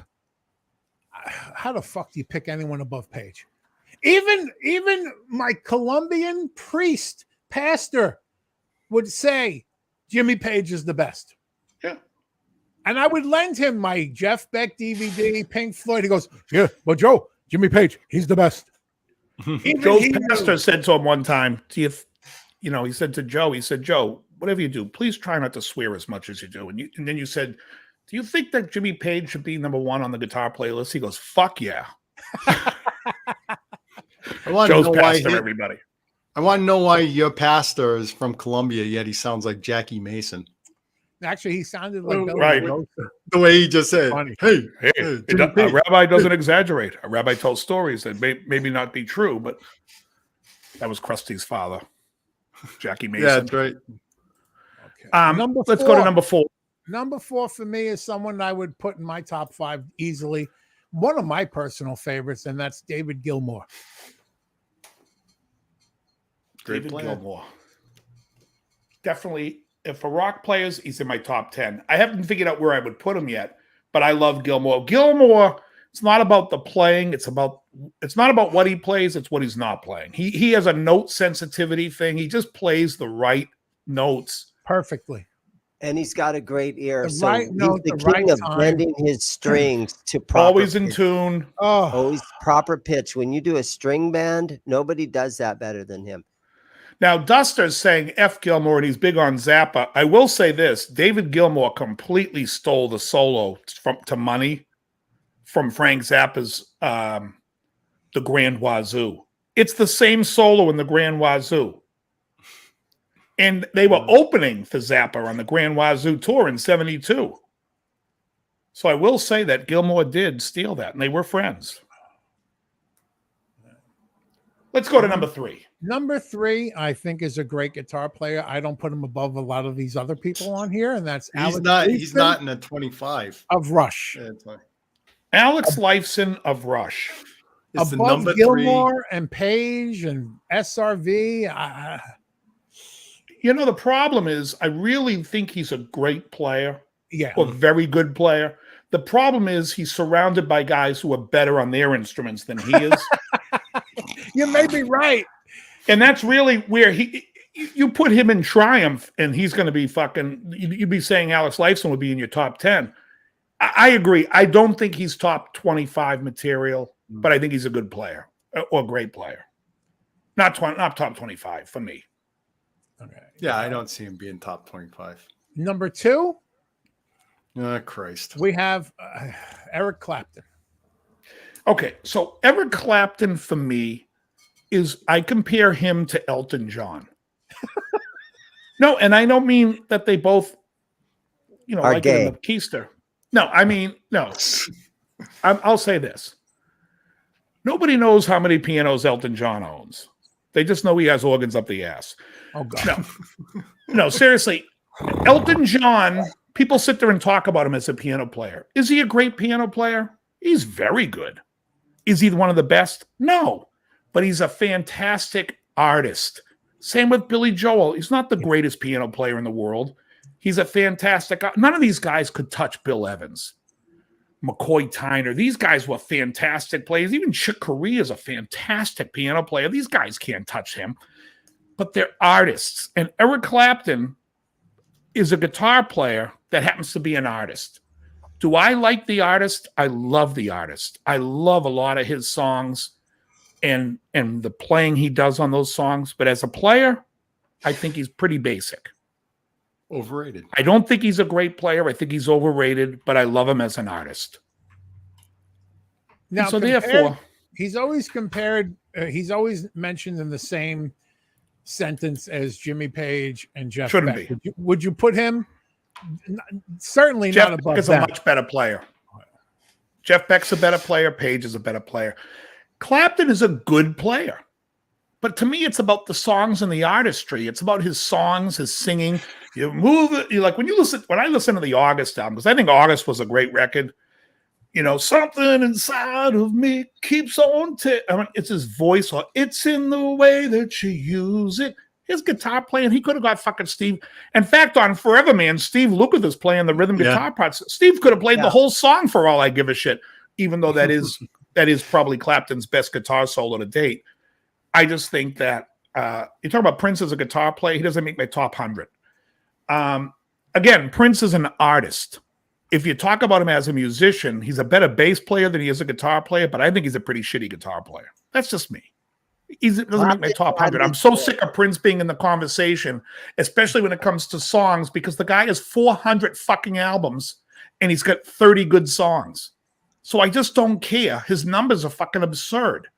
how the fuck do you pick anyone above Page? Even my Colombian pastor would say Jimmy Page is the best. And I would lend him my Jeff Beck DVD, Pink Floyd. He goes, yeah, but Joe, Jimmy Page, he's the best. Joe's pastor said to him one time, he said to Joe, Joe, whatever you do, please try not to swear as much as you do. And then you said, do you think that Jimmy Page should be number one on the guitar playlist? He goes, fuck yeah. Joe's pastor, everybody. I want to know why your pastor is from Colombia, yet he sounds like Jackie Mason. Actually, he sounded like right. The way he just said, hey, a rabbi doesn't exaggerate. A rabbi tells stories that may maybe not be true, but that was Krusty's father, Jackie Mason. Yeah, that's right. Okay. Let's go to number 4. Number 4 for me is someone I would put in my top 5 easily. One of my personal favorites, and that's David Gilmour. David Gilmour. Definitely, if for rock players, he's in my top 10. I haven't figured out where I would put him yet, but I love Gilmour. Gilmour, it's not about the playing. It's not about what he plays. It's what he's not playing. He has a note sensitivity thing. He just plays the right notes perfectly. And he's got a great ear. The so right he's note, the the king right of time. bending his strings to proper always in pitch. tune. Always proper pitch. When you do a string band, nobody does that better than him. Now, Duster's saying F. Gilmour, and he's big on Zappa. I will say this. David Gilmour completely stole the solo to Money from Frank Zappa's The Grand Wazoo. It's the same solo in The Grand Wazoo. And they were opening for Zappa on the Grand Wazoo tour in 72. So I will say that Gilmour did steal that, and they were friends. Let's go to number 3. Number 3, I think, is a great guitar player. I don't put him above a lot of these other people on here, and that's he's Alex not in a 25 of Rush. Yeah, Alex Lifeson of Rush. It's above the number Gilmour 3. and Page and SRV. The problem is I really think he's a great player. Yeah. Or very good player. The problem is he's surrounded by guys who are better on their instruments than he is. You may be right. And that's really where you put him in Triumph and he's going to be fucking, you'd be saying Alex Lifeson would be in your top 10. I agree. I don't think he's top 25 material, but I think he's a good player or great player. Not top 25 for me. Okay. Yeah, I don't see him being top 25. Number 2. Oh, Christ. We have Eric Clapton. Okay, so Eric Clapton for me is I compare him to Elton John. No, and I don't mean that they both, are like gay. in the keister. No, I mean, no. I'll say this. Nobody knows how many pianos Elton John owns. They just know he has organs up the ass. Oh, God. No, seriously. Elton John, people sit there and talk about him as a piano player. Is he a great piano player? He's very good. Is he one of the best? No. But he's a fantastic artist. Same with Billy Joel. He's not the greatest piano player in the world. He's a fantastic. None of these guys could touch Bill Evans, McCoy Tyner. These guys were fantastic players. Even Chick Corea is a fantastic piano player. These guys can't touch him. But they're artists. And Eric Clapton is a guitar player that happens to be an artist. Do I like the artist? I love the artist. I love a lot of his songs and the playing he does on those songs. But as a player, I think he's pretty basic. Overrated. I don't think he's a great player. I think he's overrated, but I love him as an artist. Now, so therefore, he's always compared. He's always mentioned in the same sentence as Jimmy Page and Jeff Shouldn't Beck. be. Would you put him? Certainly Jeff not above Beck is that. a much better player. Jeff Beck's a better player. Page is a better player. Clapton is a good player. But to me, it's about the songs and the artistry. It's about his songs, his singing. You move it. You like when I listen to the August album, because I think August was a great record. Something inside of me keeps on. It's his voice, or it's in the way that you use it. His guitar playing, he could have got fucking Steve. In fact, on Forever Man, Steve Lukather is playing the rhythm guitar parts. Steve could have played the whole song for all I give a shit, even though that is probably Clapton's best guitar solo to date. I just think that you talk about Prince as a guitar player, he doesn't make my top 100. Again, Prince is an artist. if you talk about him as a musician, he's a better bass player than he is a guitar player, but I think he's a pretty shitty guitar player. That's just me. He doesn't make my top 100. I'm so sick of Prince being in the conversation, especially when it comes to songs, because the guy has 400 fucking albums and he's got 30 good songs. So I just don't care. His numbers are fucking absurd.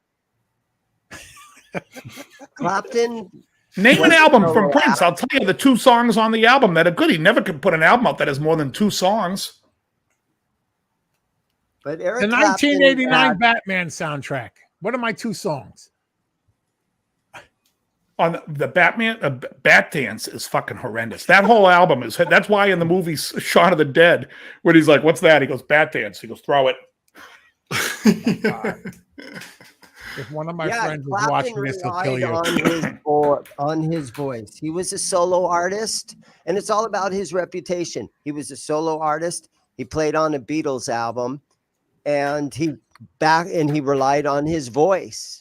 Clapton. Name an album from Prince. I'll tell you the 2 songs on the album that are good. He never could put an album out that has more than 2 songs. But Eric the 1989 Batman soundtrack. What are my 2 songs? On the Batman, Bat Dance is fucking horrendous. That whole album is. That's why in the movie Shaun of the Dead, when he's like, "What's that?" He goes, "Bat Dance." He goes, "Throw it." If one of my friends was Clapton watching this, he'll kill you. On his voice. He was a solo artist, and it's all about his reputation. He was a solo artist. He played on a Beatles album, and he relied on his voice.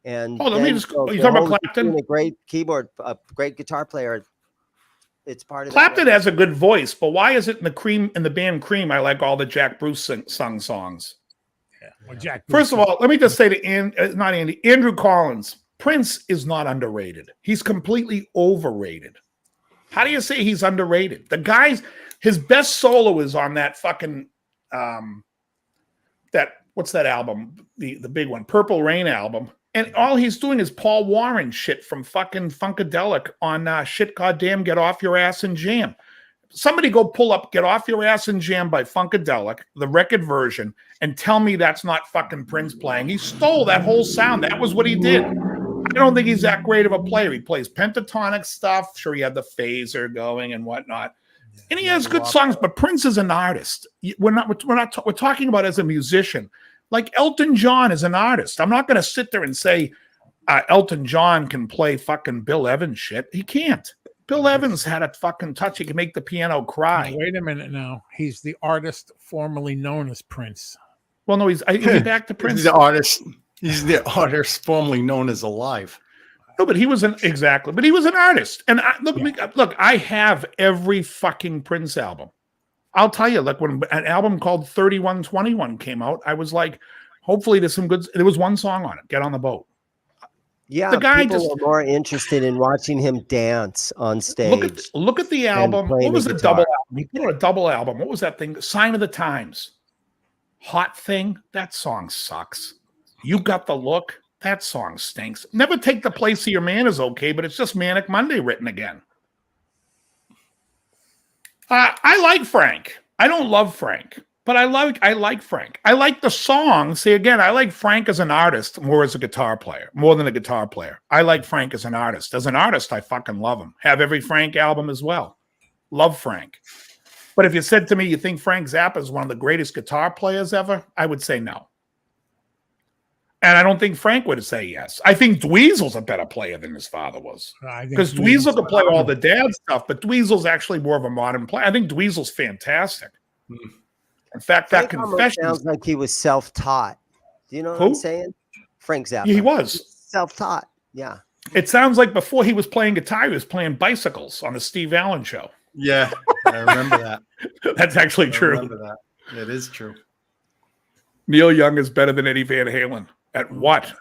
And let me just. You talking about Clapton? A great keyboard, a great guitar player. It's part of Clapton has a good voice, but why is it in the band Cream? I like all the Jack Bruce sung songs. Yeah. Well, Jack First of all, let me just say to Andrew Collins, Prince is not underrated. He's completely overrated. How do you say he's underrated? The guy's his best solo is on that fucking what's that album? The big one, Purple Rain album. And all he's doing is Paul Warren shit from fucking Funkadelic on shit goddamn Get Off Your Ass and Jam. Somebody go pull up Get Off Your Ass and Jam by Funkadelic, the record version, and tell me that's not fucking Prince playing. He stole that whole sound. That was what he did. I don't think he's that great of a player. He plays pentatonic stuff. Sure, he had the phaser going and whatnot. And he has good songs, but Prince is an artist. We're talking about as a musician. Like Elton John is an artist. I'm not going to sit there and say Elton John can play fucking Bill Evans shit. He can't. Bill Evans had a fucking touch. He can make the piano cry. Wait a minute now. He's the artist formerly known as Prince. Well, no, he's back to Prince. He's the artist. He's the artist formerly known as Alive. No, but he was an artist. And look, I have every fucking Prince album. I'll tell you, like when an album called 3121 came out, I was like, hopefully there's some good. There was one song on it, Get on the Boat. Yeah, the guy people were more interested in watching him dance on stage. Look at the album. What was the double album? He put out a double album. What was that thing? Sign of the Times. Hot Thing. That song sucks. You Got the Look. That song stinks. Never Take the Place of Your Man is okay, but it's just Manic Monday written again. I like Frank. I don't love Frank, but I like Frank. I like the song. See, again, I like Frank as an artist more as a guitar player, more than a guitar player. I like Frank as an artist. As an artist, I fucking love him. Have every Frank album as well. Love Frank. But if you said to me, you think Frank Zappa is one of the greatest guitar players ever, I would say no. And I don't think Frank would say yes. I think Dweezil's a better player than his father was. Because Dweezil could play all the dad stuff, but Dweezil's actually more of a modern player. I think Dweezil's fantastic. In fact, Frank that confession sounds like he was self-taught. Do you know what I'm saying? Frank Zappa. Yeah, he was. Self-taught. Yeah. It sounds like before he was playing guitar, he was playing bicycles on the Steve Allen show. Yeah, I remember that. That's actually true. I remember that. It is true. Neil Young is better than Eddie Van Halen. At what?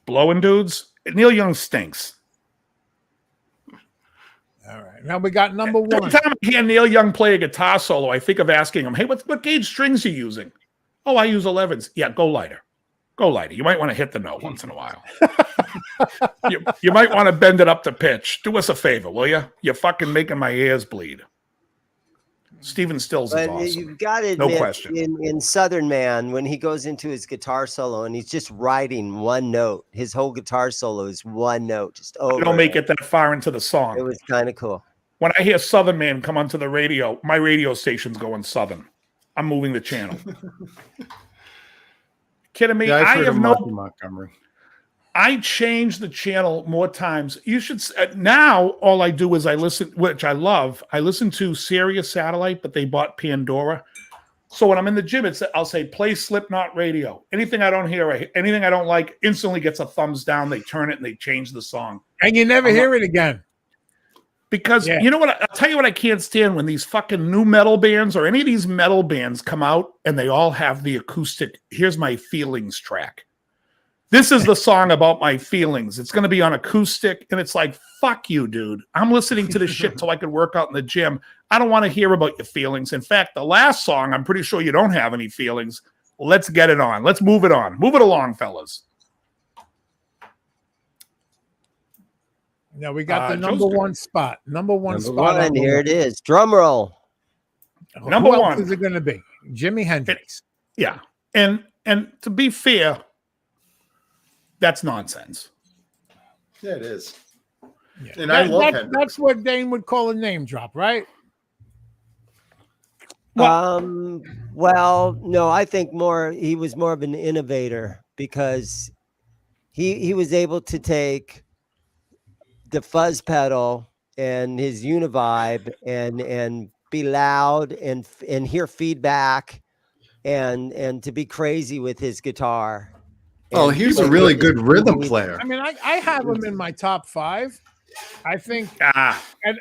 Blowing dudes? Neil Young stinks. All right. Now we got number one. Every time I hear Neil Young play a guitar solo, I think of asking him, hey, what gauge strings are you using? Oh, I use 11s. Yeah, go lighter. Go lighter. You might want to hit the note once in a while. you might want to bend it up to pitch. Do us a favor, will you? You're fucking making my ears bleed. Stephen Stills is awesome. You've got to admit, no question. In Southern Man, when he goes into his guitar solo and he's just writing one note, his whole guitar solo is one note, just over. You don't make it that far into the song. It was kind of cool. When I hear Southern Man come onto the radio, my radio station's going Southern. I'm moving the channel. Kidding me? Yeah, I have no. Montgomery. I change the channel more times. You should now. All I do is I listen, which I love. I listen to Sirius Satellite, but they bought Pandora. So when I'm in the gym, I'll say play Slipknot radio. Anything I don't hear, anything I don't like, instantly gets a thumbs down. They turn it and they change the song. And you never hear it again. Because you know what? I'll tell you what I can't stand when these fucking new metal bands or any of these metal bands come out and they all have the acoustic, here's my feelings track. This is the song about my feelings. It's going to be on acoustic. And it's like, fuck you, dude. I'm listening to this shit till I can work out in the gym. I don't want to hear about your feelings. In fact, the last song, I'm pretty sure you don't have any feelings. Let's get it on. Let's move it on. Move it along, fellas. Now we got the number one spot. Number one spot. And here it is. Drum roll. Number Who one. else is it going to be? Jimi Hendrix. Yeah. And to be fair, that's nonsense. Yeah, it is. Yeah. And I love Hendrix. That's what Dane would call a name drop, right? Well, no, I think he was more of an innovator because he was able to take the fuzz pedal and his univibe and be loud and hear feedback and to be crazy with his guitar. Oh, he's a really good rhythm player. I mean, I have him in my top 5. I think and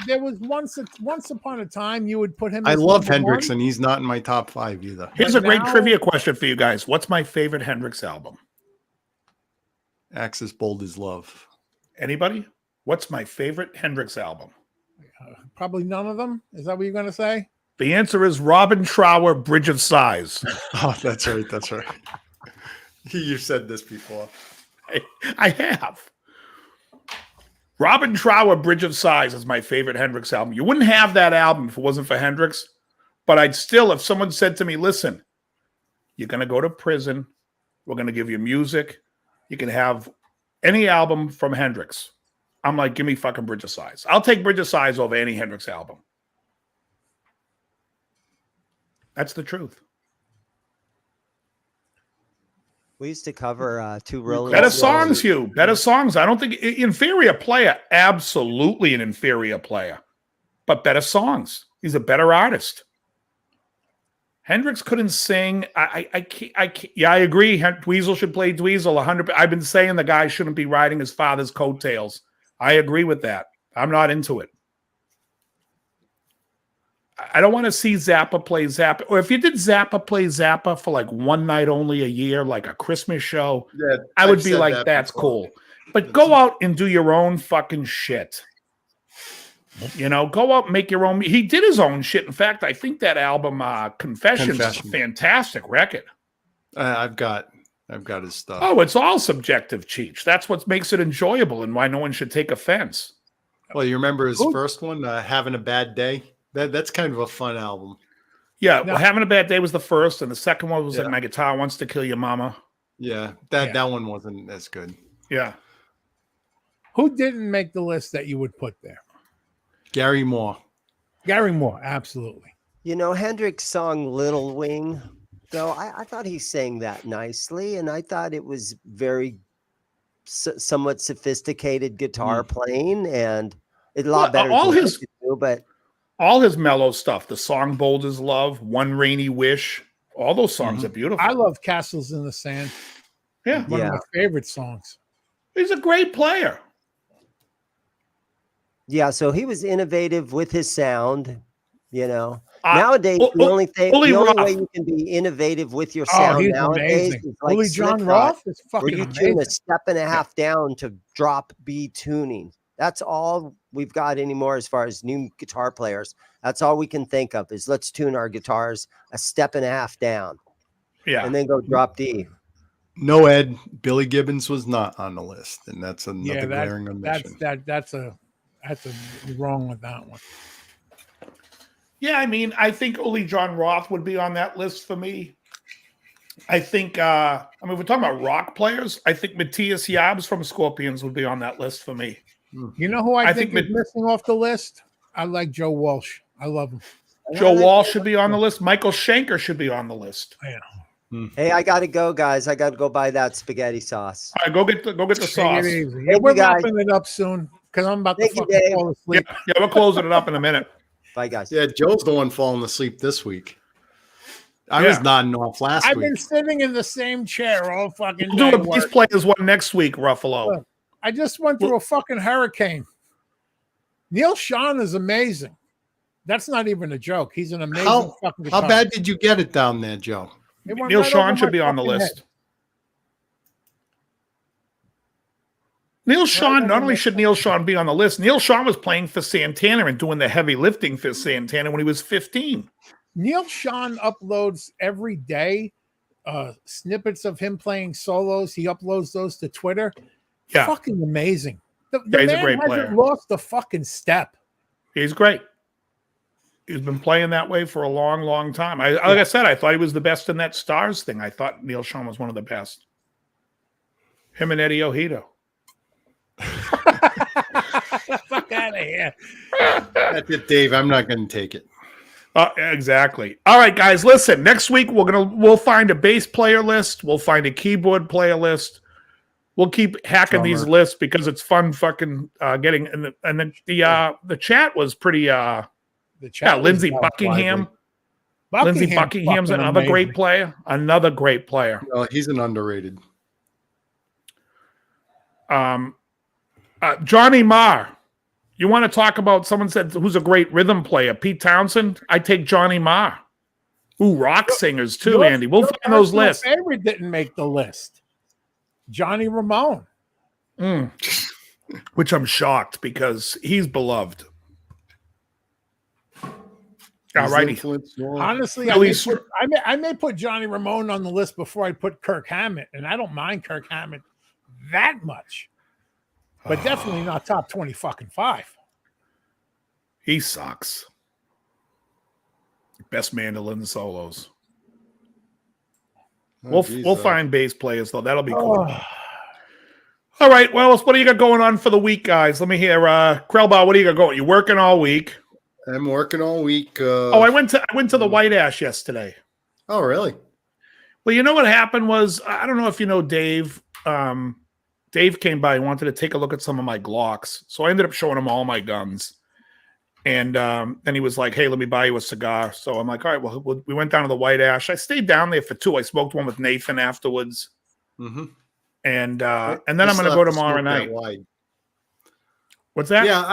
there was once upon a time you would put him. I love Hendrix, and he's not in my top 5 either. Here's a great trivia question for you guys. What's my favorite Hendrix album? Axis Bold as Love. Anybody? What's my favorite Hendrix album? Probably none of them. Is that what you're going to say? The answer is Robin Trower, Bridge of Sighs. Oh, that's right. That's right. You've said this before. I have. Robin Trower, Bridge of Sighs is my favorite Hendrix album. You wouldn't have that album if it wasn't for Hendrix, but I'd still, if someone said to me, listen, you're going to go to prison. We're going to give you music. You can have any album from Hendrix. I'm like, give me fucking Bridge of Sighs. I'll take Bridge of Sighs over any Hendrix album. That's the truth. We used to cover 2 Rolling Better songs, Hugh. Better songs. I don't think inferior player. Absolutely an inferior player, but better songs. He's a better artist. Hendrix couldn't sing. I can't. Yeah, I agree. Dweezil should play Dweezil 100. I've been saying the guy shouldn't be riding his father's coattails. I agree with that. I'm not into it. I don't want to see Zappa play Zappa. Or if you did Zappa play Zappa for like one night only a year, like a Christmas show, Yeah, I would be like, that's cool. But go out and do your own fucking shit. You know, go out and make your own. He did his own shit. In fact, I think that album, Confessions, is a fantastic record. I've got his stuff. Oh, it's all subjective, Cheech. That's what makes it enjoyable and why no one should take offense. Well, you remember his first one, Having a Bad Day? That's kind of a fun album. Yeah, well, Having a Bad Day was the first, and the second one was like My Guitar Wants to Kill Your Mama. Yeah, that one wasn't as good. Yeah. Who didn't make the list that you would put there? Gary Moore. Gary Moore, absolutely. You know, Hendrix' song Little Wing, though, I thought he sang that nicely, and I thought it was very somewhat sophisticated guitar playing, and it's a lot better to do, but all his mellow stuff, the song Bold as Love, One Rainy Wish, all those songs are beautiful. I love Castles in the Sand. Yeah. One of my favorite songs. He's a great player. Yeah, so he was innovative with his sound, you know. Nowadays, the only way you can be innovative with your sound nowadays is like John Roth is fucking where you tune a step and a half down to drop B tuning. That's all we've got anymore as far as new guitar players. That's all we can think of is let's tune our guitars a step and a half down. Yeah. And then go drop D. No, Ed, Billy Gibbons was not on the list, and that's another glaring omission. That's a wrong with that one. Yeah, I mean, I think only John Roth would be on that list for me. I think, we're talking about rock players. I think Matthias Yabs from Scorpions would be on that list for me. You know who I think is missing off the list? I like Joe Walsh. I love him. Joe Walsh should be on the list. Michael Schenker should be on the list. Yeah. Hey, I got to go, guys. I got to go buy that spaghetti sauce. All right, go get the sauce. Yeah, we're wrapping it up soon because I'm about to fucking fall asleep. Yeah, we're closing it up in a minute. Bye, guys. Yeah, Joe's the one falling asleep this week. I was nodding off last week. I've been sitting in the same chair all fucking day. We'll do a Beast Players one next week, Ruffalo. I just went through a fucking hurricane. Neil Sean is amazing. That's not even a joke. He's an amazing fucking guitarist. How bad did you get it down there, Joe? Neil Sean should be on the list. Neil Sean, not only should Neil Sean be on the list, Neil Sean was playing for Santana and doing the heavy lifting for Santana when he was 15. Neil Sean uploads every day snippets of him playing solos. He uploads those to Twitter. Yeah. Fucking amazing. The he's man a great player. hasn't lost a fucking step. He's great. He's been playing that way for a long, long time. Like I said, I thought he was the best in that Stars thing. I thought Neil Sean was one of the best. Him and Eddie Ojito. Fuck out of here. That's it, Dave. I'm not going to take it. Exactly. All right, guys, listen. Next week we'll find a bass player list. We'll find a keyboard player list. We'll keep hacking these lists because it's fun fucking getting and the chat was pretty Lindsey Buckingham. Lindsey Buckingham's another great player. Another great player. No, he's an underrated. Johnny Marr. You want to talk about someone said who's a great rhythm player? Pete Townsend. I take Johnny Marr. Ooh, rock singers too, Andy. We'll find those lists. My favorite didn't make the list. Johnny Ramone. Which I'm shocked because he's beloved. All righty. Honestly, I may put Johnny Ramone on the list before I put Kirk Hammett, and I don't mind Kirk Hammett that much, but definitely not top 20 fucking 5. He sucks. Best mandolin solos. We'll find bass players though. That'll be cool. All right. Well, what do you got going on for the week, guys? Let me hear. Krellbauer, what do you got going? You working all week? I'm working all week. I went to the White Ash yesterday. Oh, really? Well, you know what happened was, I don't know if you know Dave. Dave came by and wanted to take a look at some of my Glocks. So I ended up showing him all my guns. And then he was like, hey, let me buy you a cigar. So I'm like, all right, well, we went down to the White Ash. I stayed down there for 2. I smoked one with Nathan afterwards. Mm-hmm. And then I'm going to go tomorrow night. What's that? Yeah,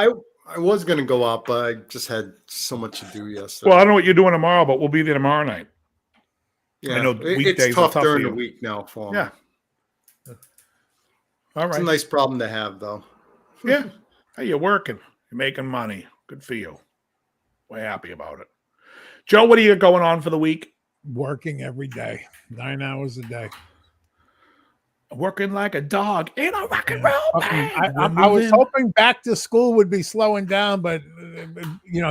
I was going to go out, but I just had so much to do yesterday. Well, I don't know what you're doing tomorrow, but we'll be there tomorrow night. Yeah, I know it's tough during the week now for me. Yeah. All right. It's a nice problem to have, though. Yeah. Hey, you're working. You're making money. Good for you. We're happy about it. Joe, what are you going on for the week? Working every day, 9 hours a day. Working like a dog in a rock and roll band. I was hoping back to school would be slowing down, but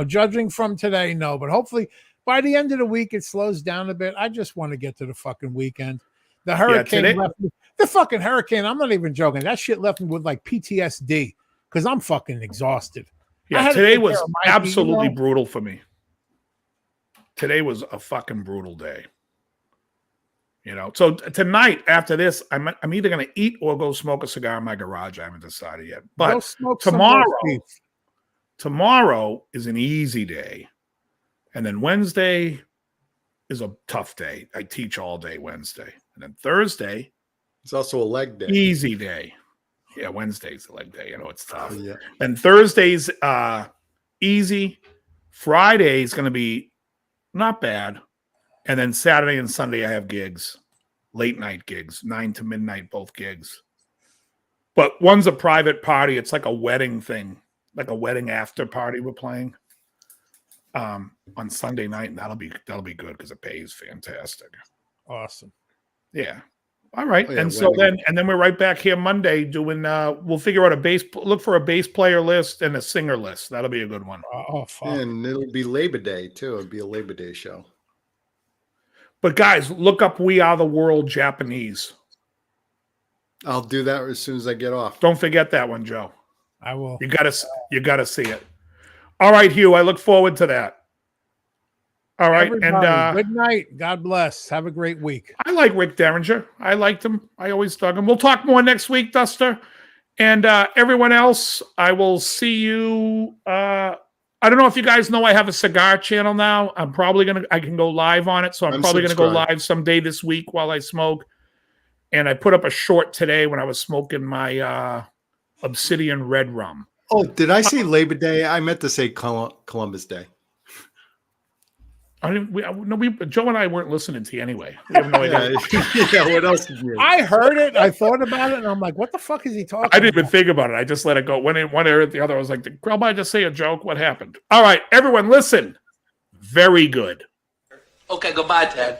judging from today, no. But hopefully by the end of the week, it slows down a bit. I just want to get to the fucking weekend. The hurricane left me. The fucking hurricane. I'm not even joking. That shit left me with like PTSD because I'm fucking exhausted. Yeah, today was absolutely brutal for me. Today was a fucking brutal day. So tonight after this, I'm either going to eat or go smoke a cigar in my garage. I haven't decided yet. But tomorrow is an easy day. And then Wednesday is a tough day. I teach all day Wednesday. And then Thursday. It's also a leg day. Easy day. Yeah, Wednesday's the leg day. It's tough. Yeah. And Thursday's easy. Friday's going to be not bad. And then Saturday and Sunday I have gigs. Late night gigs. 9 to midnight, both gigs. But one's a private party. It's like a wedding thing. Like a wedding after party we're playing on Sunday night. And that'll be good because it pays fantastic. Awesome. Yeah. All right. Oh, yeah, and so then we're right back here Monday doing we'll figure out look for a bass player list and a singer list. That'll be a good one. Oh, fuck. And it'll be Labor Day too. It'll be a Labor Day show. But guys, look up We Are the World Japanese. I'll do that as soon as I get off. Don't forget that one, Joe. I will. You gotta see it. All right, Hugh. I look forward to that. All right. Everybody, and good night. God bless. Have a great week. I like Rick Derringer. I liked him. I always dug him. We'll talk more next week, Duster. And everyone else, I will see you. I don't know if you guys know I have a cigar channel now. I can go live on it. So I'm probably going to go live someday this week while I smoke. And I put up a short today when I was smoking my Obsidian Red Rum. Oh, did I say Labor Day? I meant to say Columbus Day. I didn't. Joe and I weren't listening to you anyway. We have no idea. Yeah, what else did you? I heard it. I thought about it, and I'm like, "What the fuck is he talking?" I didn't even think about it. I just let it go. When in one area or the other, I was like, "Did Grandma just say a joke? What happened?" All right, everyone, listen. Very good. Okay, goodbye, Ted.